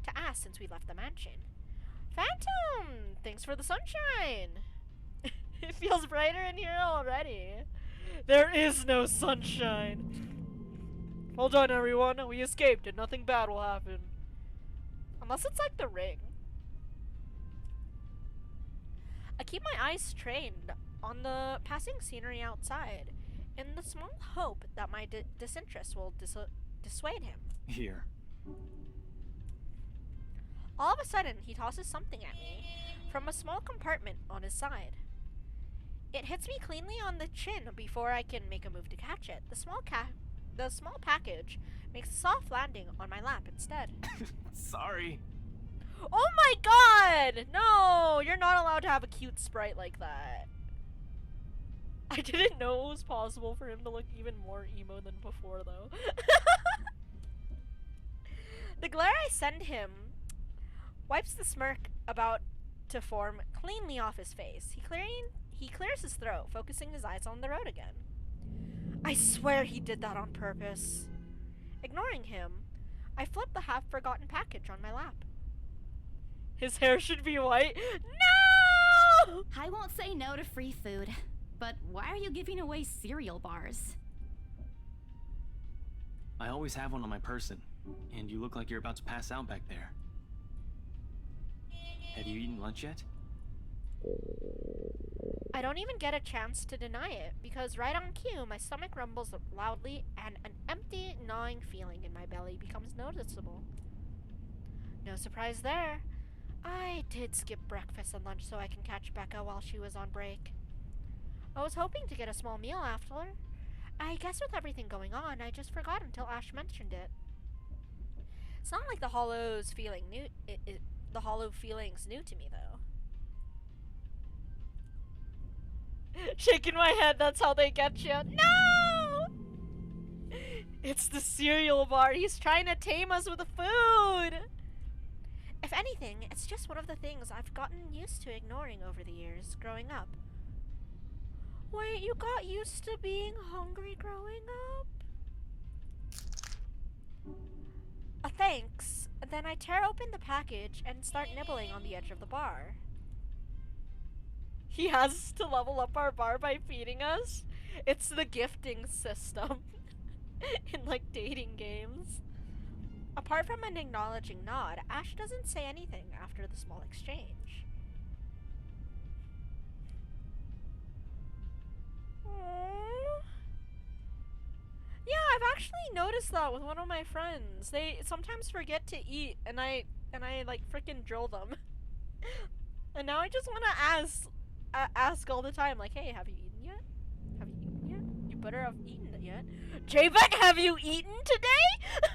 to ask since we left the mansion. Phantom! Thanks for the sunshine! It feels brighter in here already. There is no sunshine. Hold on, everyone. We escaped and nothing bad will happen. Unless it's like the ring. I keep my eyes trained on the passing scenery outside, in the small hope that my disinterest will dissuade him. Here. All of a sudden, he tosses something at me from a small compartment on his side. It hits me cleanly on the chin before I can make a move to catch it. The small package makes a soft landing on my lap instead. Sorry. Oh my god! No! You're not allowed to have a cute sprite like that. I didn't know it was possible for him to look even more emo than before, though. The glare I send him wipes the smirk about to form cleanly off his face. He clears his throat, focusing his eyes on the road again. I swear he did that on purpose. Ignoring him, I flip the half-forgotten package on my lap. His hair should be white. No! I won't say no to free food, but why are you giving away cereal bars? I always have one on my person. And you look like you're about to pass out back there. Have you eaten lunch yet? I don't even get a chance to deny it, because right on cue, my stomach rumbles loudly and an empty, gnawing feeling in my belly becomes noticeable. No surprise there. I did skip breakfast and lunch so I can catch Becca while she was on break. I was hoping to get a small meal after. I guess with everything going on, I just forgot until Ash mentioned it. It's not like the hollow feeling's new to me, though. Shaking my head, that's how they get you. No! It's the cereal bar. He's trying to tame us with the food. If anything, it's just one of the things I've gotten used to ignoring over the years growing up. Wait, you got used to being hungry growing up? Thanks. Then I tear open the package and start nibbling on the edge of the bar. He has to level up our bar by feeding us? It's the gifting system in like dating games. Apart from an acknowledging nod, Ash doesn't say anything after the small exchange. Aww. Yeah, I've actually noticed that with one of my friends. They sometimes forget to eat, and I like freaking drill them. And now I just want to ask all the time, like, hey, have you eaten yet? Have you eaten yet? You better have eaten it yet. Javen, have you eaten today?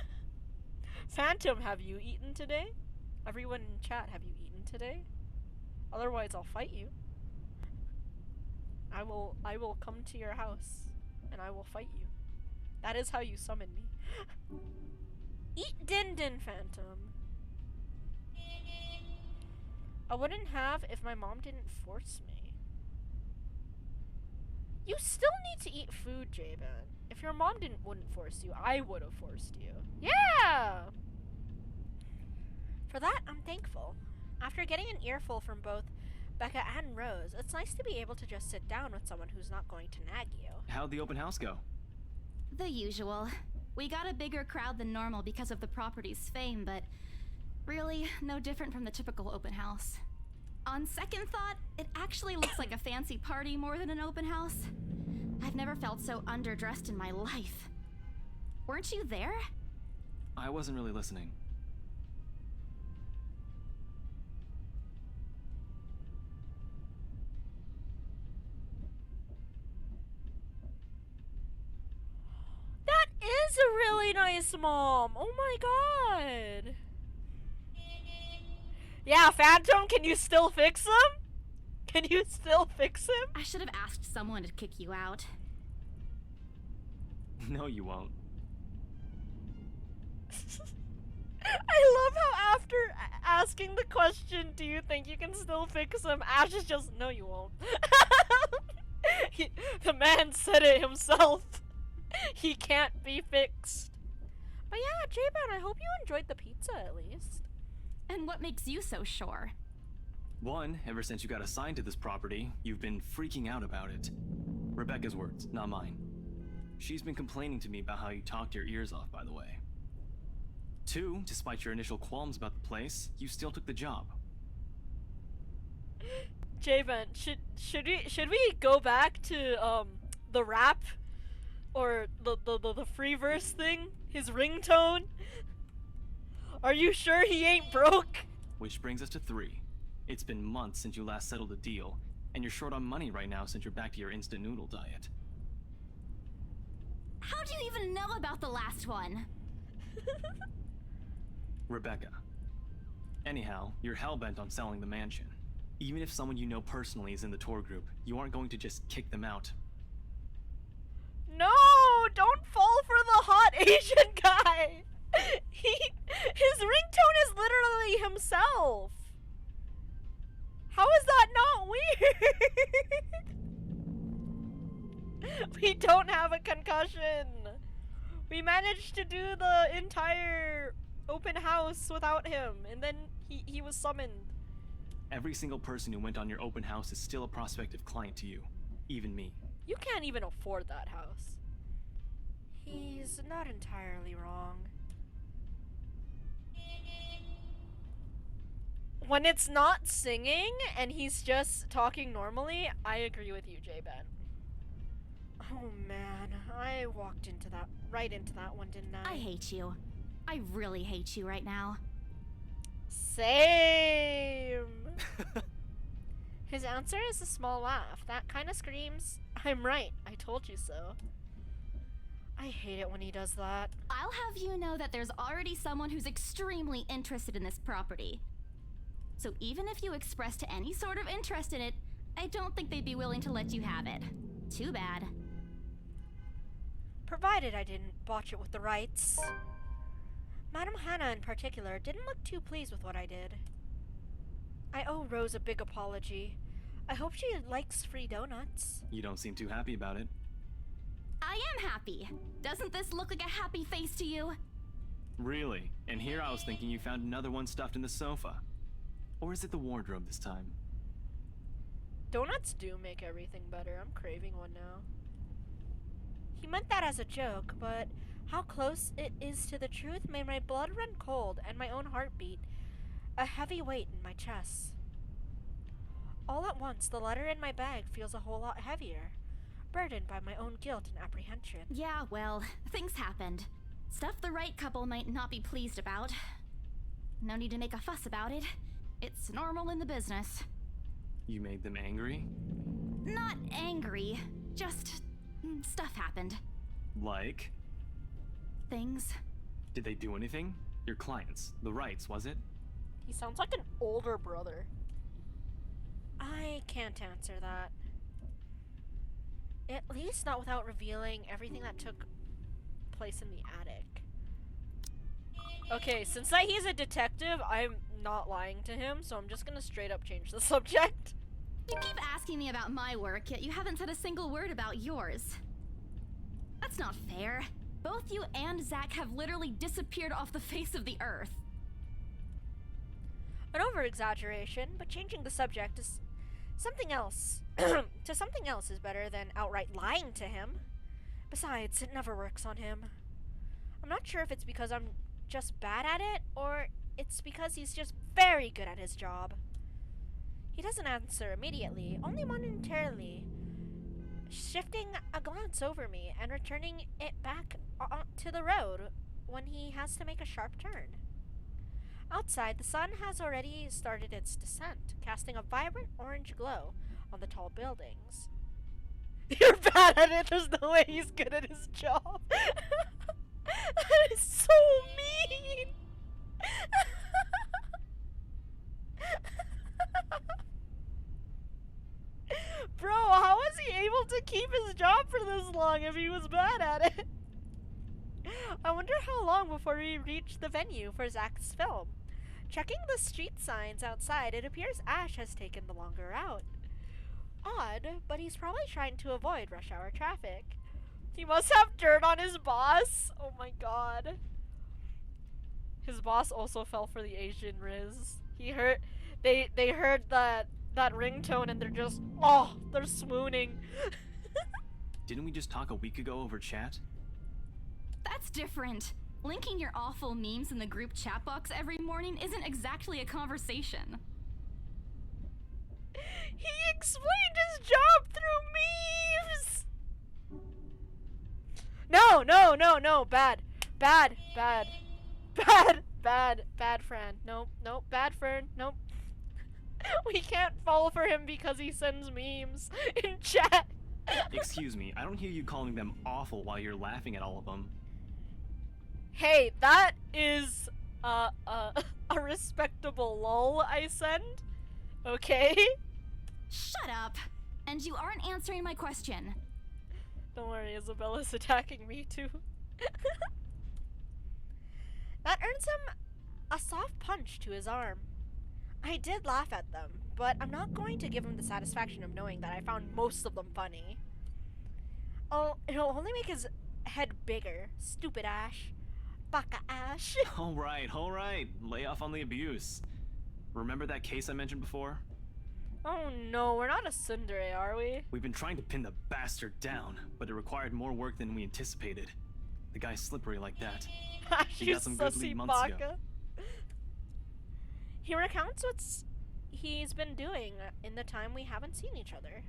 Phantom, have you eaten today? Everyone in chat, have you eaten today? Otherwise, I'll fight you. I will come to your house, and I will fight you. That is how you summon me. Eat Din Din, Phantom. I wouldn't have if my mom didn't force me. You still need to eat food, Javen. If your mom wouldn't force you, I would have forced you. Yeah! For that, I'm thankful. After getting an earful from both Becca and Rose, it's nice to be able to just sit down with someone who's not going to nag you. How'd the open house go? The usual. We got a bigger crowd than normal because of the property's fame, but really, no different from the typical open house. On second thought, it actually looks like a fancy party more than an open house. I've never felt so underdressed in my life. Weren't you there? I wasn't really listening. That is a really nice mom. Oh my god. Yeah, Phantom, can you still fix him? Can you still fix him? I should have asked someone to kick you out. No, you won't. I love how after asking the question, do you think you can still fix him? Ash is just, no you won't. The man said it himself. He can't be fixed. But yeah, J-Man, I hope you enjoyed the pizza at least. And what makes you so sure? One, ever since you got assigned to this property, you've been freaking out about it. Rebecca's words, not mine. She's been complaining to me about how you talked your ears off, by the way. Two, despite your initial qualms about the place, you still took the job. J-Man, should we go back to the rap or the free verse thing? His ringtone? Are you sure he ain't broke? Which brings us to 3. It's been months since you last settled a deal, and you're short on money right now since you're back to your instant noodle diet. How do you even know about the last one? Rebecca. Anyhow, you're hellbent on selling the mansion. Even if someone you know personally is in the tour group, you aren't going to just kick them out. No, don't fall for the hot Asian guy. His ringtone is literally himself. How is that not weird? We don't have a concussion. We managed to do the entire open house without him, and then he was summoned. Every single person who went on your open house is still a prospective client to you, even me. You can't even afford that house. He's not entirely wrong. When it's not singing and he's just talking normally, I agree with you, J-Ben. Oh man, I walked into that right into that one, didn't I? I hate you. I really hate you right now. Same. His answer is a small laugh that kind of screams, "I'm right, I told you so." I hate it when he does that. I'll have you know that there's already someone who's extremely interested in this property. So even if you expressed any sort of interest in it, I don't think they'd be willing to let you have it. Too bad. Provided I didn't botch it with the rights. Madam Hannah in particular didn't look too pleased with what I did. I owe Rose a big apology. I hope she likes free donuts. You don't seem too happy about it. I am happy. Doesn't this look like a happy face to you? Really? And here I was thinking you found another one stuffed in the sofa. Or is it the wardrobe this time? Donuts do make everything better. I'm craving one now. He meant that as a joke, but how close it is to the truth made my blood run cold and my own heart beat a heavy weight in my chest. All at once, the letter in my bag feels a whole lot heavier, burdened by my own guilt and apprehension. Yeah, well, things happened. Stuff the right couple might not be pleased about. No need to make a fuss about it. It's normal in the business. You made them angry? Not angry, just stuff happened. Like? Things. Did they do anything? Your clients, the rights, was it? He sounds like an older brother. I can't answer that. At least not without revealing everything that took place in the attic. Okay, since that he's a detective, I'm not lying to him, so I'm just gonna straight up change the subject. You keep asking me about my work, yet you haven't said a single word about yours. That's not fair. Both you and Zach have literally disappeared off the face of the earth. An over-exaggeration, but changing the subject is something else. To something else is better than outright lying to him. Besides, it never works on him. I'm not sure if it's because I'm just bad at it, or it's because he's just very good at his job. He doesn't answer immediately, only momentarily, shifting a glance over me and returning it back to the road when he has to make a sharp turn. Outside, the sun has already started its descent, casting a vibrant orange glow on the tall buildings. You're bad at it, there's no way he's good at his job. That is so mean. Bro, how was he able to keep his job for this long if he was bad at it? I wonder how long before we reach the venue for Zach's film. Checking the street signs outside, it appears Ash has taken the longer route. Odd, but he's probably trying to avoid rush hour traffic. He must have dirt on his boss. Oh my god. His boss also fell for the Asian Riz. They heard that ringtone and they're just, they're swooning. Didn't we just talk a week ago over chat? That's different. Linking your awful memes in the group chat box every morning isn't exactly a conversation. He explained his job through memes! No, bad, Fran. Nope, bad Fern, nope. We can't fall for him because he sends memes in chat. Excuse me, I don't hear you calling them awful while you're laughing at all of them. Hey, that is a respectable lol I send. Okay? Shut up! And you aren't answering my question. Don't worry, Isabella's attacking me too. That earns him a soft punch to his arm. I did laugh at them, but I'm not going to give him the satisfaction of knowing that I found most of them funny. Oh, it'll only make his head bigger. Stupid Ash. Baka Ash. Alright. Lay off on the abuse. Remember that case I mentioned before? Oh no, we're not a tsundere, are we? We've been trying to pin the bastard down, but it required more work than we anticipated. The guy's slippery like that. He got some good lead months ago. He recounts what he's been doing in the time we haven't seen each other.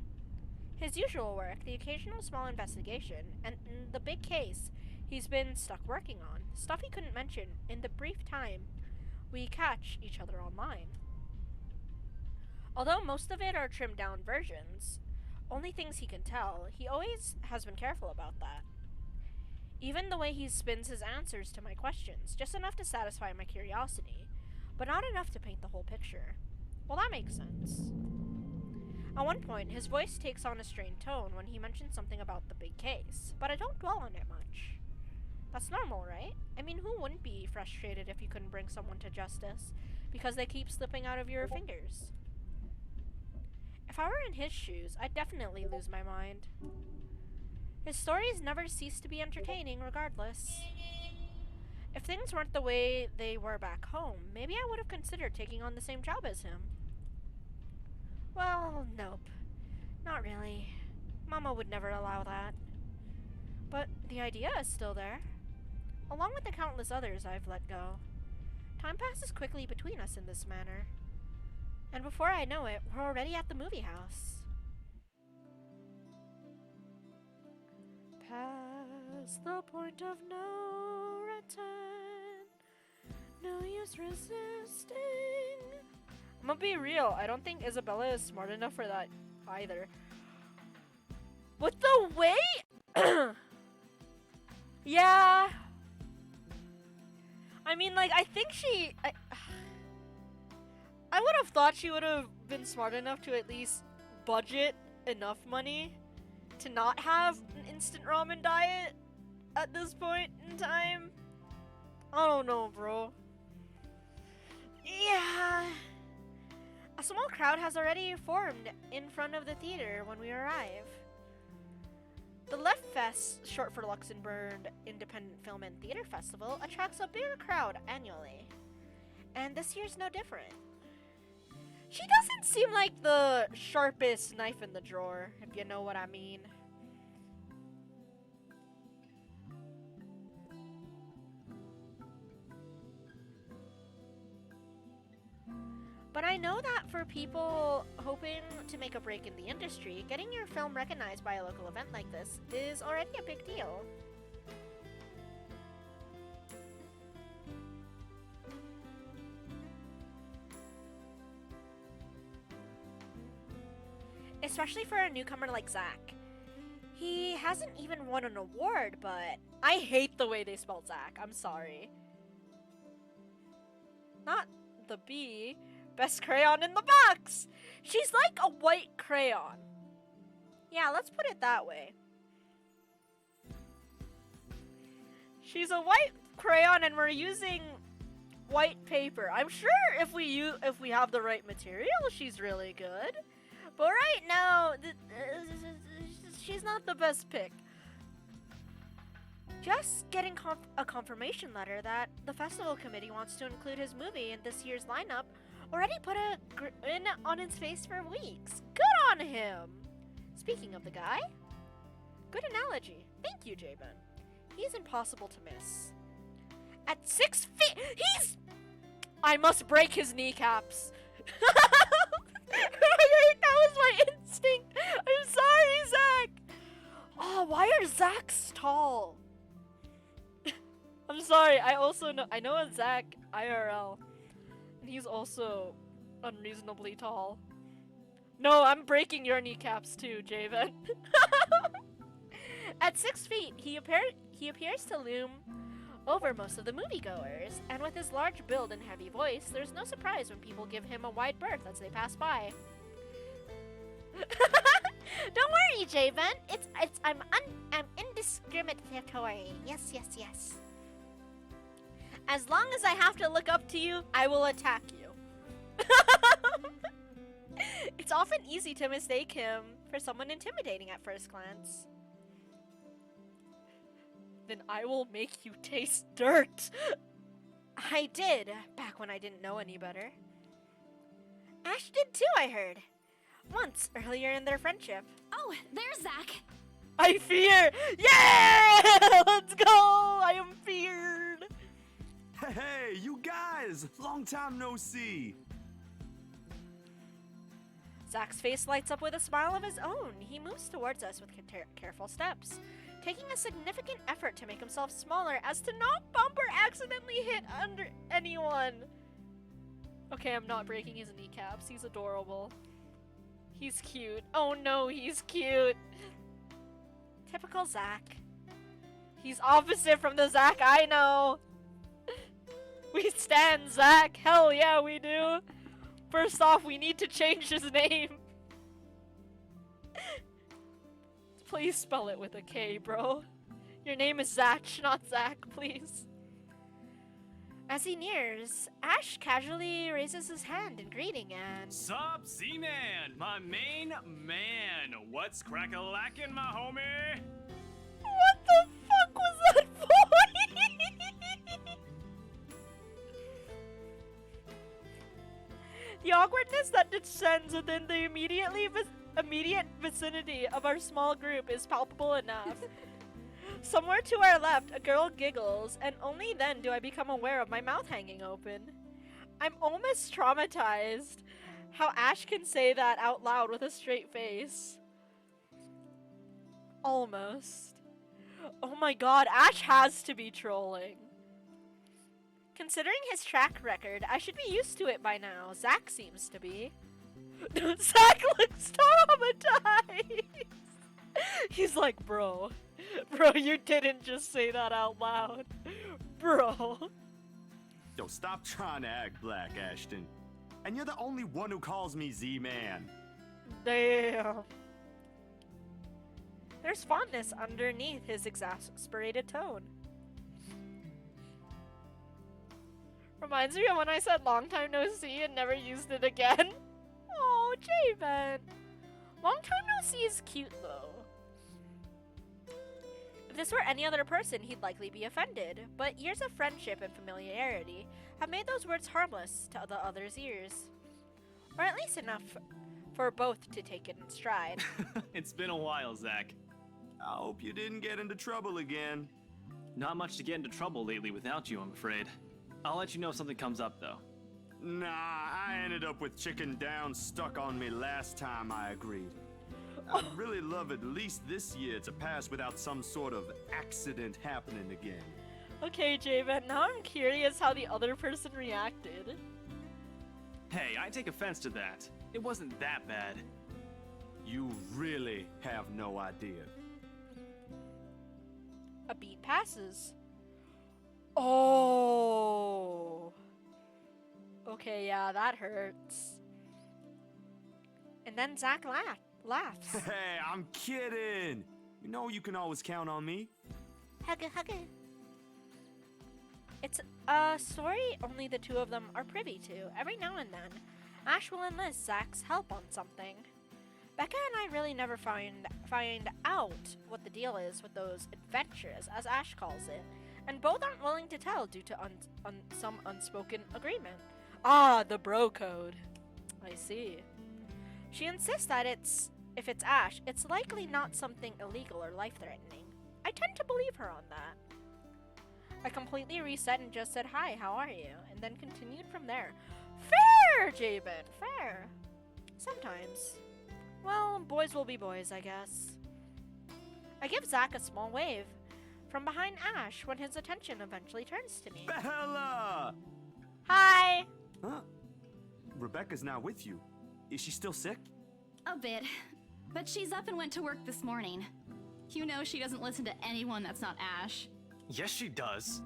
His usual work, the occasional small investigation, and the big case he's been stuck working on. Stuff he couldn't mention in the brief time we catch each other online. Although most of it are trimmed down versions, only things he can tell, he always has been careful about that. Even the way he spins his answers to my questions, just enough to satisfy my curiosity, but not enough to paint the whole picture. Well, that makes sense. At one point, his voice takes on a strained tone when he mentions something about the big case, but I don't dwell on it much. That's normal, right? I mean, who wouldn't be frustrated if you couldn't bring someone to justice because they keep slipping out of your fingers? If I were in his shoes, I'd definitely lose my mind. His stories never cease to be entertaining regardless. If things weren't the way they were back home, maybe I would have considered taking on the same job as him. Well, nope. Not really. Mama would never allow that. But the idea is still there. Along with the countless others I've let go. Time passes quickly between us in this manner. And before I know it, we're already at the movie house. Past the point of no return. No use resisting. I'm gonna be real, I don't think Isabella is smart enough for that either. With the way... yeah. I mean, like, I think she... I would have thought she would have been smart enough to at least budget enough money to not have an instant ramen diet at this point in time. I don't know, bro. Yeah. A small crowd has already formed in front of the theater when we arrive. The Left Fest, short for Luxembourg Independent Film and Theater Festival, attracts a bigger crowd annually. And this year's no different. She doesn't seem like the sharpest knife in the drawer, if you know what I mean. But I know that for people hoping to make a break in the industry, getting your film recognized by a local event like this is already a big deal. Especially for a newcomer like Zach. He hasn't even won an award, but I hate the way they spelled Zach. I'm sorry. Not the B. Best crayon in the box! She's like a white crayon. Yeah, let's put it that way. She's a white crayon and we're using white paper. I'm sure if we have the right material, she's really good. But right now, she's not the best pick. Just getting a confirmation letter that the festival committee wants to include his movie in this year's lineup already put a grin on his face for weeks. Good on him! Speaking of the guy, good analogy. Thank you, Jabin. He's impossible to miss. At 6 feet, I must break his kneecaps. That was my instinct. I'm sorry, Zach. Oh, why are Zachs tall? I'm sorry. I know a Zach IRL, and he's also unreasonably tall. No, I'm breaking your kneecaps too, Javen. At 6 feet, he appears to loom over most of the moviegoers, and with his large build and heavy voice, there's no surprise when people give him a wide berth as they pass by. Don't worry, Javen. I'm indiscriminatory. Yes. As long as I have to look up to you, I will attack you. It's often easy to mistake him for someone intimidating at first glance. Then I will make you taste dirt. I did, back when I didn't know any better. Ash did too, I heard. Once, earlier in their friendship. Oh, there's Zach. I fear! Yeah! Let's go! I am feared! Hey, you guys! Long time no see! Zach's face lights up with a smile of his own. He moves towards us with careful steps, taking a significant effort to make himself smaller as to not bump or accidentally hit under anyone. Okay, I'm not breaking his kneecaps. He's adorable. He's cute. Oh no, he's cute. Typical Zach. He's opposite from the Zach I know. We stand Zach. Hell yeah, we do. First off, we need to change his name. Please spell it with a K, bro. Your name is Zach, not Zach, please. As he nears, Ash casually raises his hand in greeting and... Sup, Z-Man, my main man. What's crack-a-lackin', my homie? What the fuck was that voice? The awkwardness that descends within the immediate vicinity of our small group is palpable enough. Somewhere to our left, a girl giggles, and only then do I become aware of my mouth hanging open. I'm almost traumatized how Ash can say that out loud with a straight face. Almost. Oh my god, Ash has to be trolling. Considering his track record, I should be used to it by now. Zach seems to be. Zach looks traumatized. He's like, bro, you didn't just say that out loud. Bro. Yo, stop trying to act black, Ashton. And you're the only one who calls me Z-Man. Damn. There's fondness underneath his exasperated tone. Reminds me of when I said long time no see and never used it again. Oh, Javen. Long time no see is cute though. If this were any other person, he'd likely be offended, but years of friendship and familiarity have made those words harmless to the other's ears. Or at least enough for both to take it in stride. It's been a while, Zach. I hope you didn't get into trouble again. Not much to get into trouble lately without you, I'm afraid. I'll let you know if something comes up, though. Nah, I ended up with chicken down stuck on me last time I agreed. I'd really love at least this year to pass without some sort of accident happening again. Okay, Javen, now I'm curious how the other person reacted. Hey, I take offense to that. It wasn't that bad. You really have no idea. A beat passes. Oh. Okay, yeah, that hurts. And then Zach laughs. Hey, I'm kidding. You know you can always count on me. Hugga. It's a story only the two of them are privy to. Every now and then, Ash will enlist Zach's help on something. Becca and I really never find out what the deal is with those adventures, as Ash calls it, and both aren't willing to tell due to some unspoken agreement. Ah, the bro code. I see. She insists that if it's Ash, it's likely not something illegal or life-threatening. I tend to believe her on that. I completely reset and just said, hi, how are you? And then continued from there. Fair, Jabin, fair. Sometimes. Well, boys will be boys, I guess. I give Zach a small wave from behind Ash when his attention eventually turns to me. Bella! Hi! Huh? Rebecca's not with you. Is she still sick? A bit. But she's up and went to work this morning. You know she doesn't listen to anyone that's not Ash. Yes, she does.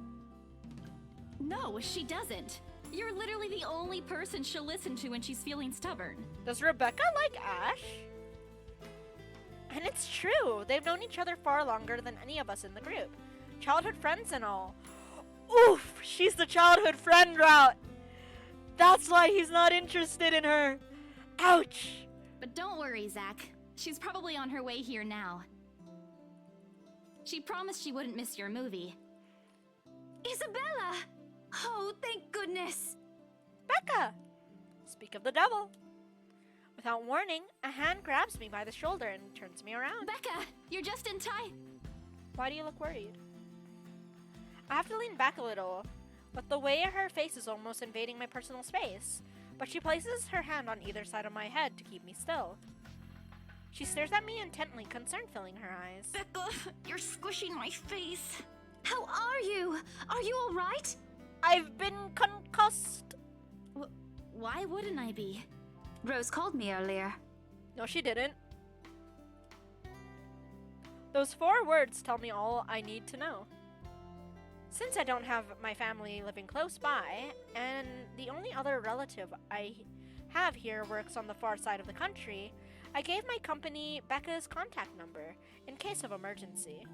No, she doesn't. You're literally the only person she'll listen to when she's feeling stubborn. Does Rebecca like Ash? And it's true. They've known each other far longer than any of us in the group. Childhood friends and all. Oof! She's the childhood friend route. That's why he's not interested in her. Ouch! But don't worry, Zach. She's probably on her way here now. She promised she wouldn't miss your movie. Isabella! Oh, thank goodness! Becca! Speak of the devil. Without warning, a hand grabs me by the shoulder and turns me around. Becca, you're just in time. Why do you look worried? I have to lean back a little, but the way her face is almost invading my personal space. but she places her hand on either side of my head to keep me still. She stares at me intently, concern filling her eyes. Becca, you're squishing my face. How are you? Are you all right? I've been concussed. Why wouldn't I be? Rose called me earlier. No, she didn't. Those 4 words tell me all I need to know. Since I don't have my family living close by, and the only other relative I have here works on the far side of the country, I gave my company Becca's contact number in case of emergency.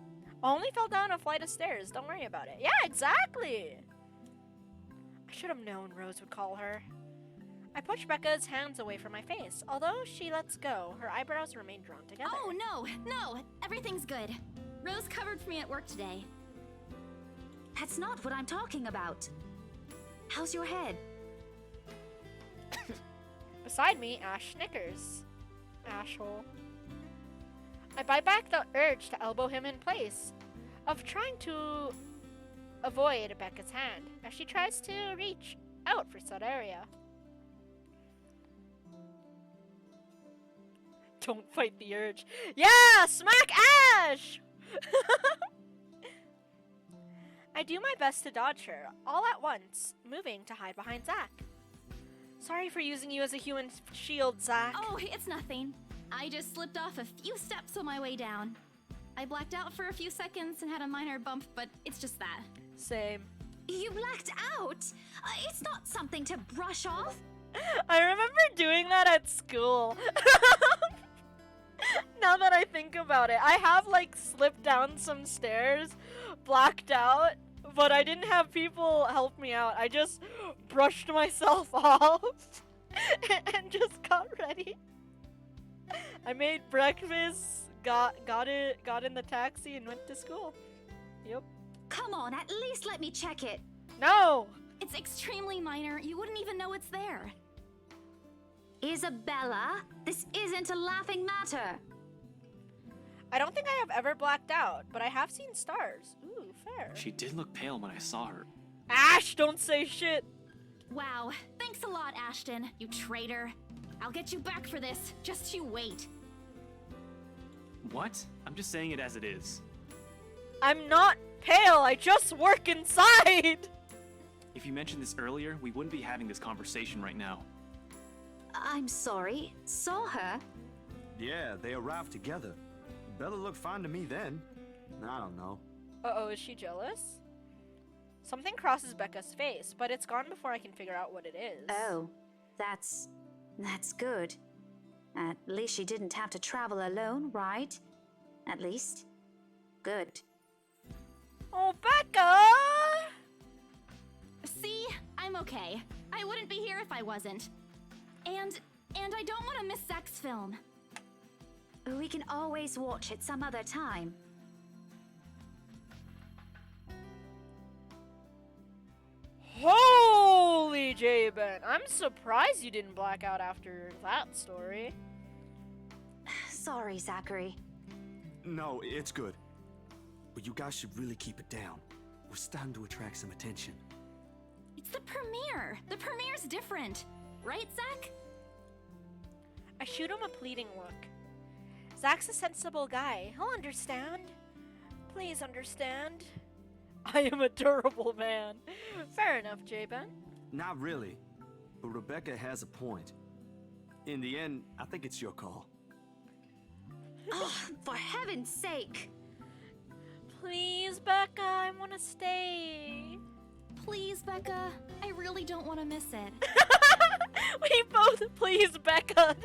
I only fell down a flight of stairs, don't worry about it. Yeah, exactly! I should have known Rose would call her. I push Becca's hands away from my face. Although she lets go, her eyebrows remain drawn together. Oh, no, everyth's good. Rose covered for me at work today. That's not what I'm talking about. How's your head? Beside me, Ash snickers. Asshole. I bite back the urge to elbow him in place, of trying to avoid Becca's hand, as she tries to reach out for said area. Don't fight the urge. Yeah! Smack Ash! I do my best to dodge her, all at once, moving to hide behind Zach. Sorry for using you as a human shield, Zach. Oh, it's nothing. I just slipped off a few steps on my way down. I blacked out for a few seconds and had a minor bump, but it's just that. Same. You blacked out? It's not something to brush off. I remember doing that at school. Now that I think about it, I have like slipped down some stairs, blacked out, but I didn't have people help me out. I just brushed myself off and just got ready. I made breakfast, got in the taxi and went to school. Yep. Come on, at least let me check it. No! It's extremely minor. You wouldn't even know it's there. Isabella, this isn't a laughing matter. I don't think I have ever blacked out, but I have seen stars. Ooh, fair. She did look pale when I saw her. Ash, don't say shit! Wow, thanks a lot, Ashton, you traitor. I'll get you back for this. Just you wait. What? I'm just saying it as it is. I'm not pale, I just work inside! If you mentioned this earlier, we wouldn't be having this conversation right now. I'm sorry. Saw her? Yeah, they arrived together. Bella looked fine to me then. I don't know. Uh-oh, is she jealous? Something crosses Becca's face, but it's gone before I can figure out what it is. Oh, that's good. At least she didn't have to travel alone, right? At least. Good. Oh, Becca! See? I'm okay. I wouldn't be here if I wasn't. And I don't want to miss Zach's film. We can always watch it some other time. Holy J-Ben! I'm surprised you didn't black out after that story. Sorry, Zachary. No, it's good. But you guys should really keep it down. We're starting to attract some attention. It's the premiere. The premiere's different. Right, Zach? I shoot him a pleading look. Zach's a sensible guy. He'll understand. Please understand. I am a durable man. Fair enough, J-Ben. Not really. But Rebecca has a point. In the end, I think it's your call. Oh, for heaven's sake! Please, Becca, I want to stay. Please, Becca. I really don't want to miss it. We both please, Becca.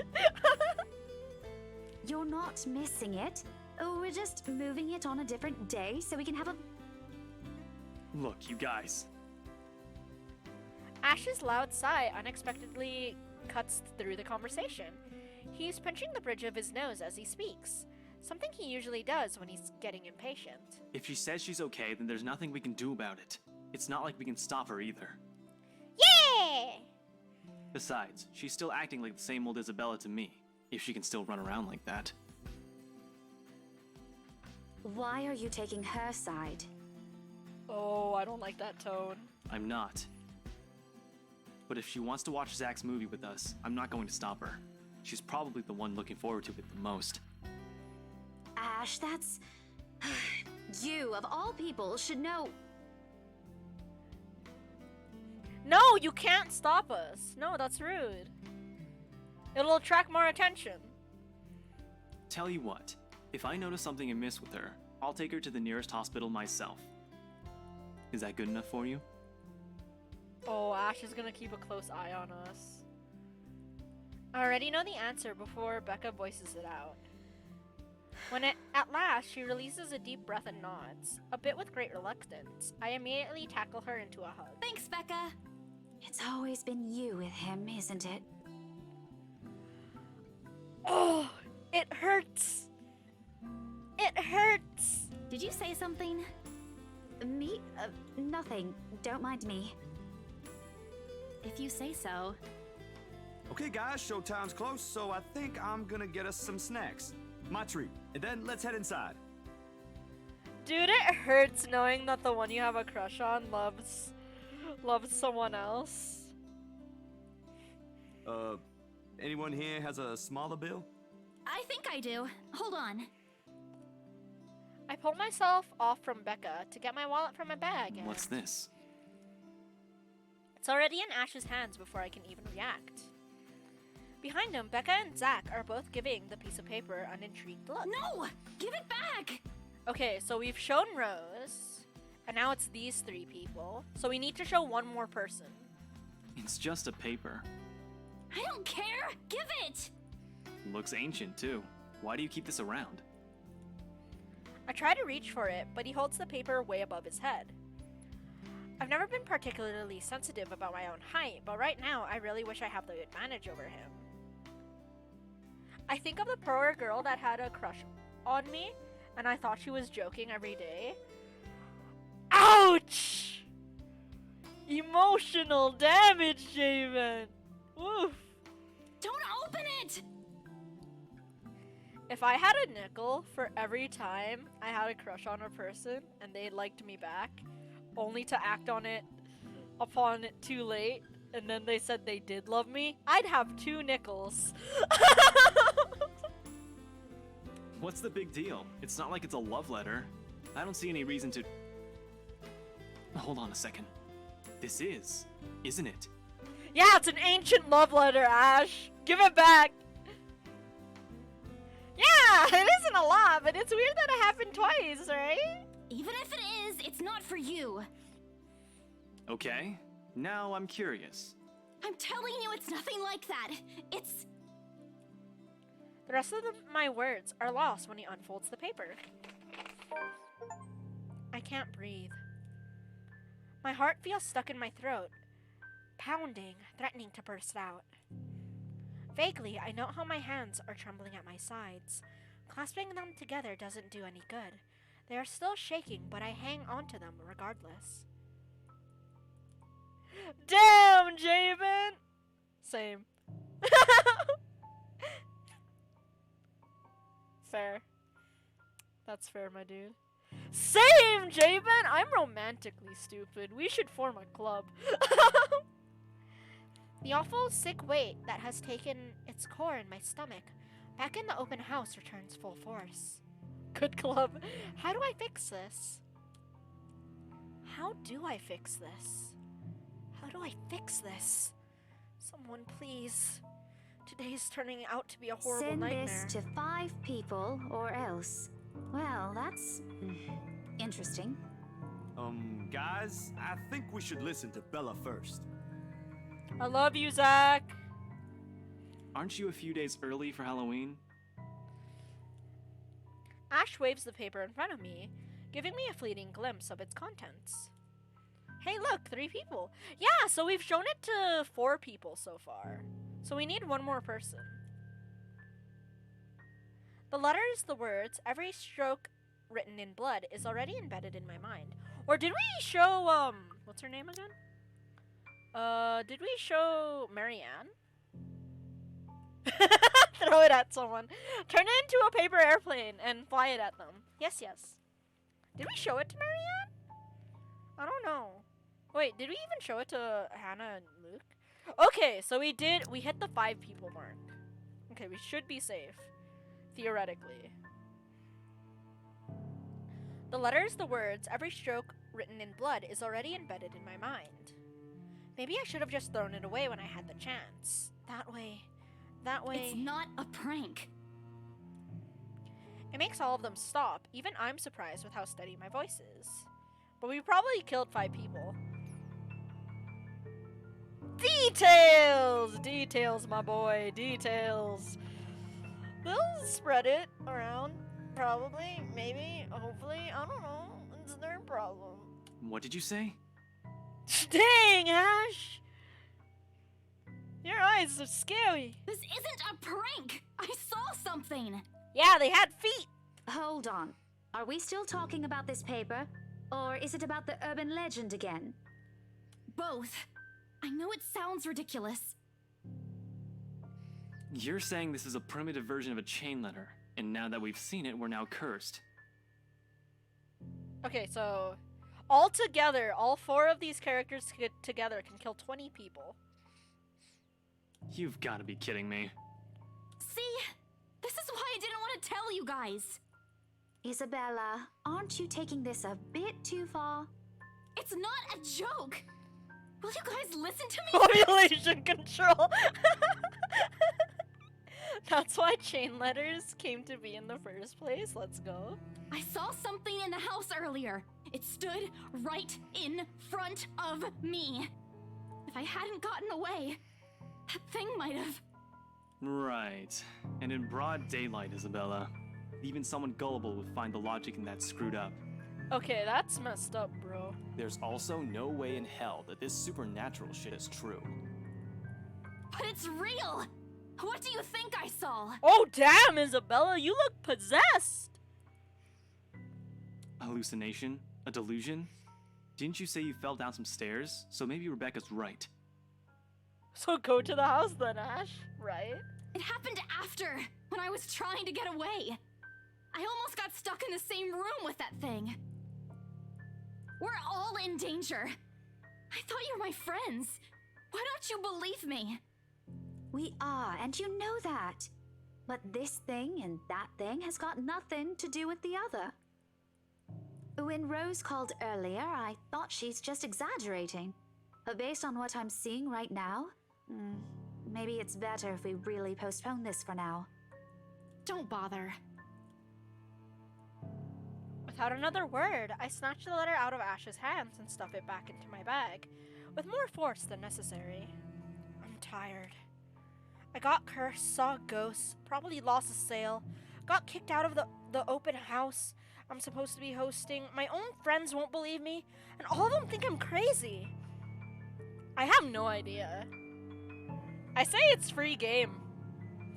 You're not missing it. We're just moving it on a different day so we can have a... Look, you guys. Ash's loud sigh unexpectedly cuts through the conversation. He's pinching the bridge of his nose as he speaks, something he usually does when he's getting impatient. If she says she's okay, then there's nothing we can do about it. It's not like we can stop her either. Yeah! Besides, she's still acting like the same old Isabella to me, if she can still run around like that. Why are you taking her side? Oh, I don't like that tone. I'm not. But if she wants to watch Zach's movie with us, I'm not going to stop her. She's probably the one looking forward to it the most. Ash, that's. You, of all people, should know. No, you can't stop us. No, that's rude. It'll attract more attention. Tell you what, if I notice something amiss with her, I'll take her to the nearest hospital myself. Is that good enough for you? Oh, Ash is gonna keep a close eye on us. I already know the answer before Becca voices it out. At last, she releases a deep breath and nods, a bit with great reluctance. I immediately tackle her into a hug. Thanks, Becca. It's always been you with him, isn't it? Oh, it hurts. It hurts. Did you say something? Me? Nothing. Don't mind me. If you say so. Okay, guys, showtime's close, so I think I'm gonna get us some snacks. My treat. And then let's head inside. Dude, it hurts knowing that the one you have a crush on loves someone else. Anyone here has a smaller bill? I think I do. Hold on. I pull myself off from Becca to get my wallet from my bag. And What's this? it's already in Ash's hands before I can even react. Behind him, Becca and Zach are both giving the piece of paper an intrigued look. No! Give it back! Okay, so we've shown Rose, and now it's these three people. So we need to show one more person. It's just a paper. I don't care! Give it! Looks ancient, too. Why do you keep this around? I try to reach for it, but he holds the paper way above his head. I've never been particularly sensitive about my own height, but right now I really wish I have the advantage over him. I think of the poor girl that had a crush on me, and I thought she was joking every day. Ouch! Emotional damage, Javen! Woof! Don't open it! If I had a nickel for every time I had a crush on a person and they liked me back, only to act on it upon it too late, and then they said they did love me, I'd have 2 nickels. What's the big deal? It's not like it's a love letter. I don't see any reason to... Hold on a second. This is, isn't it? Yeah, it's an ancient love letter, Ash. Give it back. Yeah, it isn't a lot, but it's weird that it happened twice, right? Even if it is, it's not for you. Okay, now I'm curious. I'm telling you, it's nothing like that. It's... The rest of my words are lost when he unfolds the paper. I can't breathe. My heart feels stuck in my throat, pounding, threatening to burst out. Vaguely, I note how my hands are trembling at my sides. Clasping them together doesn't do any good. They are still shaking, but I hang onto them regardless. Damn, Javen! Same. Fair. That's fair, my dude. Same, Javen! I'm romantically stupid. We should form a club. The awful sick weight that has taken its core in my stomach back in the open house returns full force. Good club. How do I fix this? How do I fix this? How do I fix this? Someone please. Today's turning out to be a horrible Send nightmare. this to 5 people or else. Well, that's interesting. Guys, I think we should listen to Bella first. I love you, Zach. Aren't you a few days early for Halloween? Ash waves the paper in front of me, giving me a fleeting glimpse of its contents. Hey, look, 3 people. Yeah, so we've shown it to 4 people so far. So we need one more person. The letters, the words, every stroke written in blood is already embedded in my mind. Or did we show, what's her name again? Did we show Marianne? Throw it at someone. Turn it into a paper airplane and fly it at them. Yes, yes. Did we show it to Marianne? I don't know. Wait, did we even show it to Hannah and Luke? Okay, so we hit the 5 people mark. Okay, we should be safe. Theoretically. The letters, the words, every stroke written in blood is already embedded in my mind. Maybe I should have just thrown it away when I had the chance. That way... It's not a prank. It makes all of them stop. Even I'm surprised with how steady my voice is. But we probably killed 5 people. Details! Details, my boy. Details. They'll spread it around. Probably. Maybe. Hopefully. I don't know. It's their problem. What did you say? Dang, Ash! Your eyes are scary. This isn't a prank! I saw something! Yeah, they had feet! Hold on. Are we still talking about this paper? Or is it about the urban legend again? Both. I know it sounds ridiculous. You're saying this is a primitive version of a chain letter, and now that we've seen it, we're now cursed. Okay, so... all together, all 4 of these characters together can kill 20 people. You've got to be kidding me. See? This is why I didn't want to tell you guys. Isabella, aren't you taking this a bit too far? It's not a joke! Will you guys listen to me? Population control! That's why chain letters came to be in the first place. Let's go. I saw something in the house earlier. It stood right in front of me. If I hadn't gotten away, that thing might have... Right. And in broad daylight, Isabella. Even someone gullible would find the logic in that screwed up. Okay, that's messed up, bro. There's also no way in hell that this supernatural shit is true. But it's real! What do you think I saw? Oh, damn, Isabella, you look possessed! A hallucination? A delusion? Didn't you say you fell down some stairs? So maybe Rebecca's right. So go to the house then, Ash, right? It happened after, when I was trying to get away. I almost got stuck in the same room with that thing. We're all in danger. I thought you were my friends. Why don't you believe me? We are, and you know that. But this thing and that thing has got nothing to do with the other. When Rose called earlier, I thought she's just exaggerating. But based on what I'm seeing right now, maybe it's better if we really postpone this for now. Don't bother. Without another word, I snatch the letter out of Ash's hands and stuff it back into my bag, with more force than necessary. I'm tired. I got cursed, saw ghosts, probably lost a sale, got kicked out of the open house I'm supposed to be hosting. My own friends won't believe me, and all of them think I'm crazy. I have no idea. I say it's free game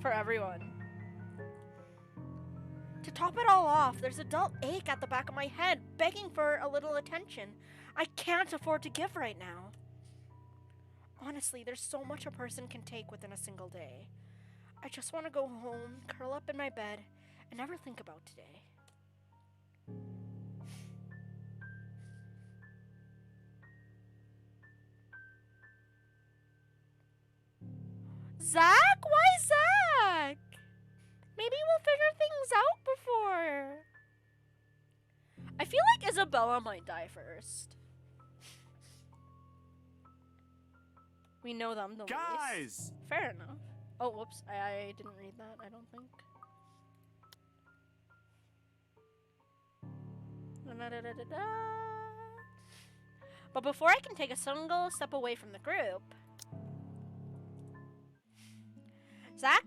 for everyone. To top it all off, there's a dull ache at the back of my head, begging for a little attention I can't afford to give right now. Honestly, there's so much a person can take within a single day. I just want to go home, curl up in my bed, and never think about today. Zach? Why Zach? Maybe we'll figure things out before. I feel like Isabella might die first. We know them the Guys! least. Fair enough. Oh, whoops. I didn't read that, I don't think. Da-da-da-da-da. But before I can take a single step away from the group, Zach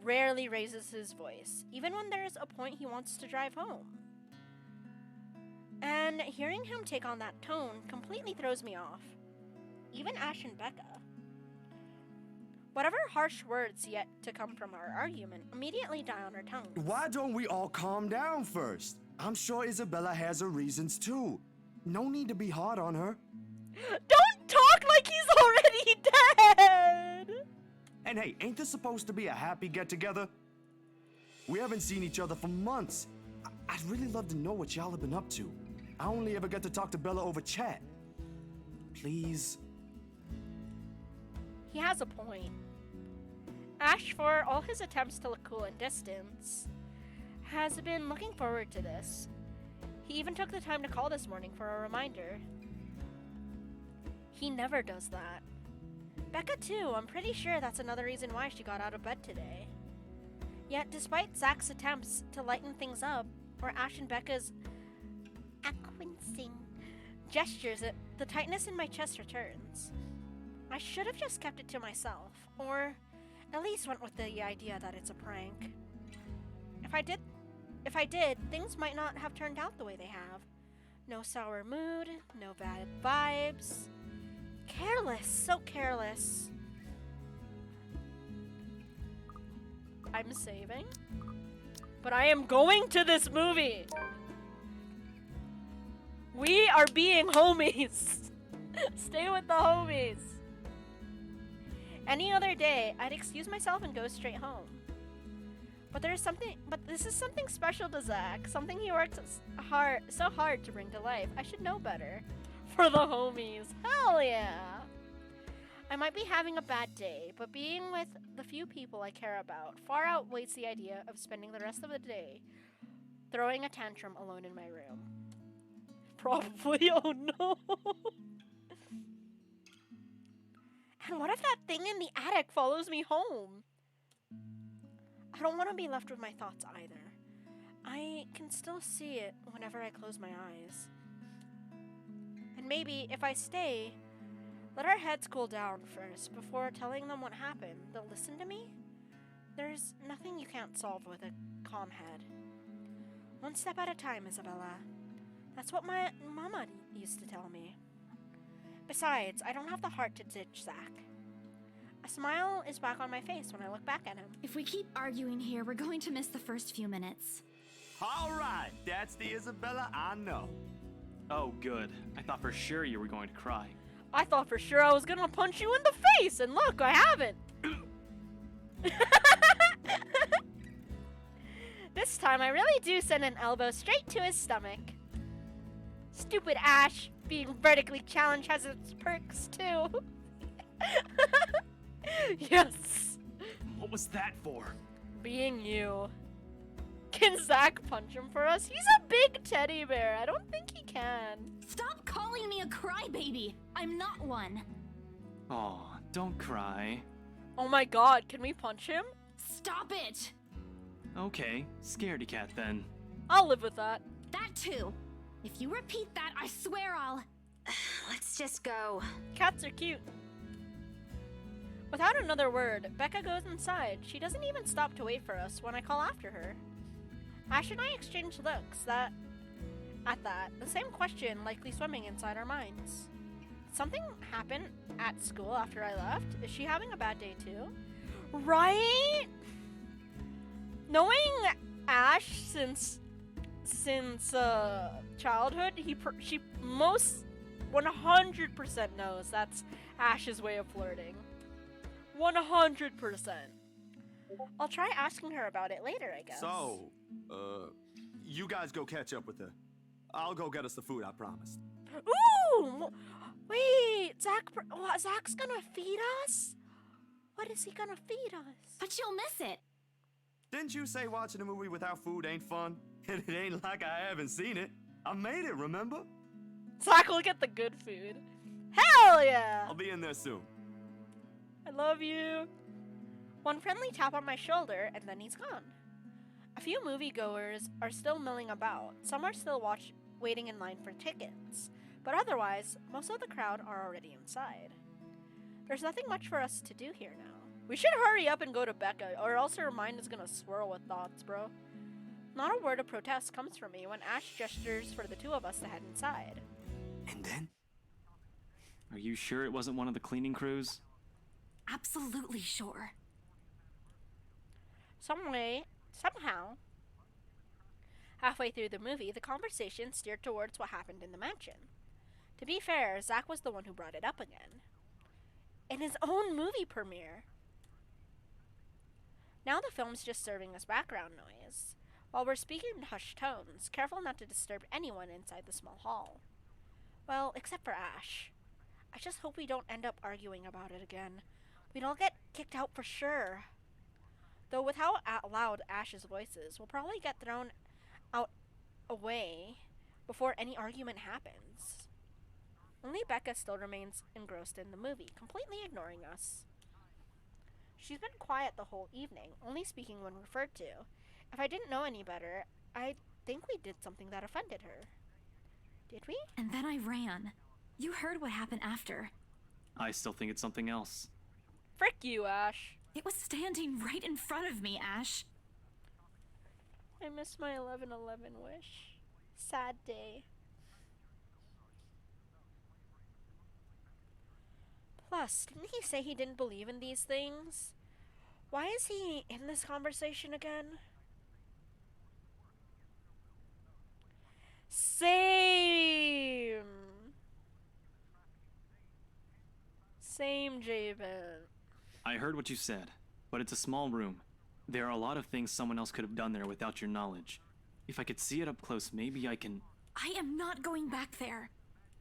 rarely raises his voice, even when there's a point he wants to drive home. And hearing him take on that tone completely throws me off. Even Ash and Becca. Whatever harsh words yet to come from our argument immediately die on our tongues. Why don't we all calm down first? I'm sure Isabella has her reasons too. No need to be hard on her. Don't talk like he's already dead! And hey, ain't this supposed to be a happy get-together? We haven't seen each other for months. I'd really love to know what y'all have been up to. I only ever get to talk to Bella over chat. Please. He He has a point. Ash, for all his attempts to look cool and distance, has been looking forward to this. He even took the time to call this morning for a reminder. He never does that. Becca too, I'm pretty sure that's another reason why she got out of bed today. Yet despite Zach's attempts to lighten things up, or Ash and Becca's acquiescing gestures, the tightness in my chest returns. I should have just kept it to myself, or at least went with the idea that it's a prank. If I did, things might not have turned out the way they have. No sour mood, no bad vibes. Careless, so careless. I'm saving. But I am going to this movie. We are being homies. Stay with the homies. Any other day, I'd excuse myself and go straight home. But this is something special to Zach. Something he works so hard to bring to life. I should know better. For the homies. Hell yeah. I might be having a bad day, but being with the few people I care about far outweighs the idea of spending the rest of the day throwing a tantrum alone in my room. Probably, oh no. And what if that thing in the attic follows me home? I don't want to be left with my thoughts either. I can still see it whenever I close my eyes. And maybe if I stay, let our heads cool down first before telling them what happened, they'll listen to me? There's nothing you can't solve with a calm head. One step at a time, Isabella. That's what my mama used to tell me. Besides, I don't have the heart to ditch Zach. A smile is back on my face when I look back at him. If we keep arguing here, we're going to miss the first few minutes. All right, that's the Isabella I know. Oh, good. I thought for sure you were going to cry. I thought for sure I was gonna punch you in the face, and look, I haven't. This time, I really do send an elbow straight to his stomach. Stupid Ash, being vertically challenged has its perks, too. Yes. What was that for? Being you. Can Zach punch him for us? He's a big teddy bear. I don't think he can. Stop calling me a crybaby. I'm not one. Aw, don't cry. Oh my god, can we punch him? Stop it! Okay, scaredy cat then. I'll live with that. That too. If you repeat that, I swear I'll... Let's just go. Cats are cute. Without another word, Becca goes inside. She doesn't even stop to wait for us when I call after her. Ash and I exchange looks at that. The same question likely swimming inside our minds. Did something happen at school after I left? Is she having a bad day too? Right? Knowing Ash since childhood, she most 100% knows that's Ash's way of flirting. 100%. I'll try asking her about it later, I guess. So, you guys go catch up with her. I'll go get us the food I promised. Ooh! Wait, Zach's gonna feed us? What is he gonna feed us? But you'll miss it. Didn't you say watching a movie without food ain't fun? And it ain't like I haven't seen it. I made it, remember? Zach will get the good food. Hell yeah! I'll be in there soon. I love you. One friendly tap on my shoulder, and then he's gone. A few moviegoers are still milling about. Some are still waiting in line for tickets. But otherwise, most of the crowd are already inside. There's nothing much for us to do here now. We should hurry up and go to Becca, or else her mind is gonna swirl with thoughts, bro. Not a word of protest comes from me when Ash gestures for the two of us to head inside. And then? Are you sure it wasn't one of the cleaning crews? Absolutely sure. Somehow, halfway through the movie, the conversation steered towards what happened in the mansion. To be fair, Zach was the one who brought it up again. In his own movie premiere. Now the film's just serving as background noise, while we're speaking in hushed tones, careful not to disturb anyone inside the small hall. Well, except for Ash. I just hope we don't end up arguing about it again. we'd all get kicked out for sure. Though with how loud Ash's voice is, we'll probably get thrown out away before any argument happens. Only Becca still remains engrossed in the movie, completely ignoring us. She's been quiet the whole evening, only speaking when referred to. If I didn't know any better, I'd think we did something that offended her. Did we? And then I ran. You heard what happened after. I still think it's something else. Frick you, Ash. It was standing right in front of me, Ash. I miss my 11/11 wish. Sad day. Plus, didn't he say he didn't believe in these things? Why is he in this conversation again? Same, Javen. I heard what you said, but it's a small room. There are a lot of things someone else could have done there without your knowledge. If I could see it up close, maybe I can... I am not going back there.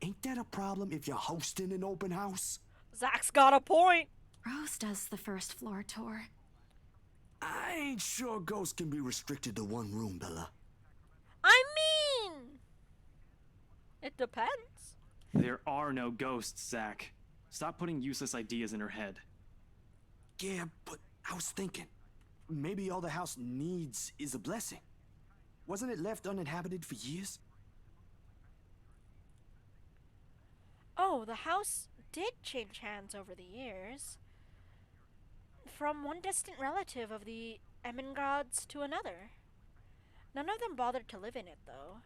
Ain't that a problem if you're hosting an open house? Zach's got a point. Rose does the first floor tour. I ain't sure ghosts can be restricted to one room, Bella. I mean, it depends. There are no ghosts, Zach. Stop putting useless ideas in her head. Yeah, but I was thinking, maybe all the house needs is a blessing. Wasn't it left uninhabited for years? Oh, the house did change hands over the years. From one distant relative of the Emengods to another. None of them bothered to live in it, though.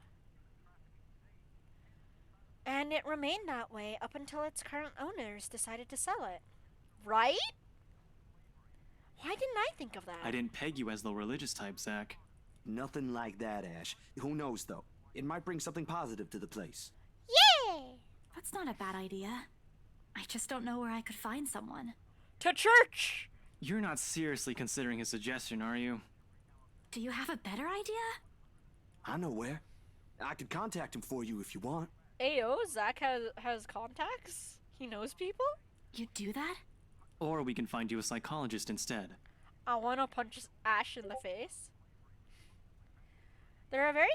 And it remained that way up until its current owners decided to sell it. Right? Why didn't I think of that? I didn't peg you as the religious type, Zach. Nothing like that, Ash. Who knows, though? It might bring something positive to the place. Yay! That's not a bad idea. I just don't know where I could find someone. To church! You're not seriously considering his suggestion, are you? Do you have a better idea? I know where. I could contact him for you if you want. Ayo, Zach has contacts? He knows people? You do that? Or we can find you a psychologist instead. I want to punch Ash in the face. There are very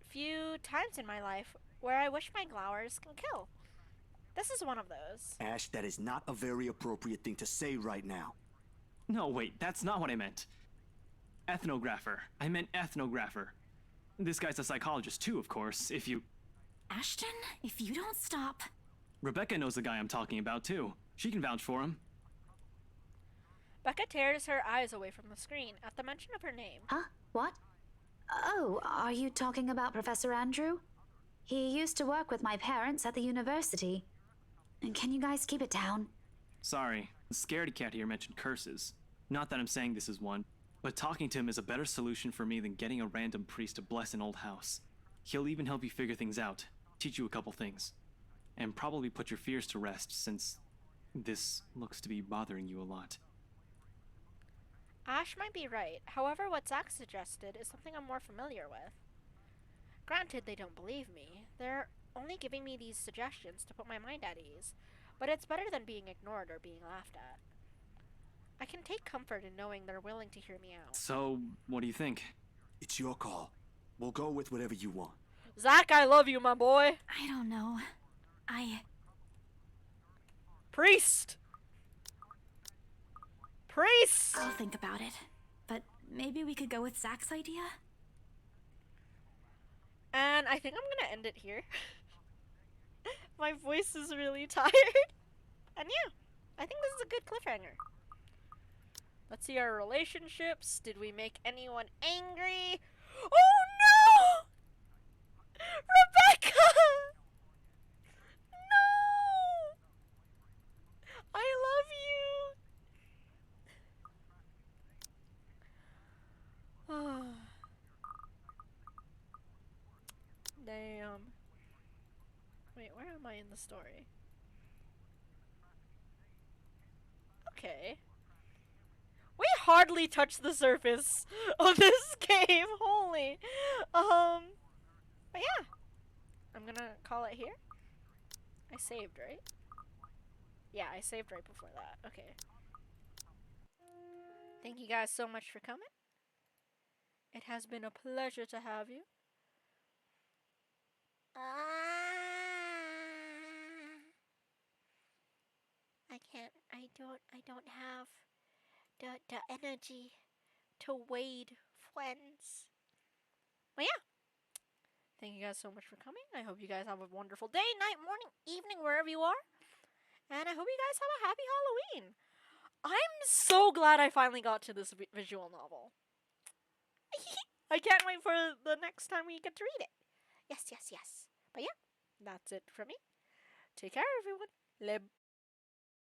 few times in my life where I wish my glowers can kill. This is one of those. Ash, that is not a very appropriate thing to say right now. No, wait, that's not what I meant. Ethnographer. I meant ethnographer. This guy's a psychologist too, of course, if you... Ashton, if you don't stop... Rebecca knows the guy I'm talking about too. She can vouch for him. Becca tears her eyes away from the screen at the mention of her name. Huh? What? Oh, are you talking about Professor Andrew? He used to work with my parents at the university. And can you guys keep it down? Sorry, the scaredy cat here mentioned curses. Not that I'm saying this is one, but talking to him is a better solution for me than getting a random priest to bless an old house. He'll even help you figure things out, teach you a couple things, and probably put your fears to rest since this looks to be bothering you a lot. Ash might be right. However, what Zach suggested is something I'm more familiar with. Granted, they don't believe me. They're only giving me these suggestions to put my mind at ease, but it's better than being ignored or being laughed at. I can take comfort in knowing they're willing to hear me out. So, what do you think? It's your call. We'll go with whatever you want. Zach, I love you, my boy. I don't know. Priest! Priest! I'll think about it. But maybe we could go with Zach's idea? And I think I'm gonna end it here. My voice is really tired. And yeah, I think this is a good cliffhanger. Let's see our relationships. Did we make anyone angry? Oh no! Rebecca! No! I love you! Damn. Wait, where am I in the story? Okay. We hardly touched the surface of this game, holy. But yeah. I'm gonna call it here. I saved, right? Yeah, I saved right before that. Okay. Thank you guys so much for coming. It has been a pleasure to have you. I don't have the energy to wade friends. Well, yeah. Thank you guys so much for coming. I hope you guys have a wonderful day, night, morning, evening, wherever you are. And I hope you guys have a happy Halloween. I'm so glad I finally got to this visual novel. I can't wait for the next time we get to read it. Yes. But yeah, that's it from me. Take care, everyone.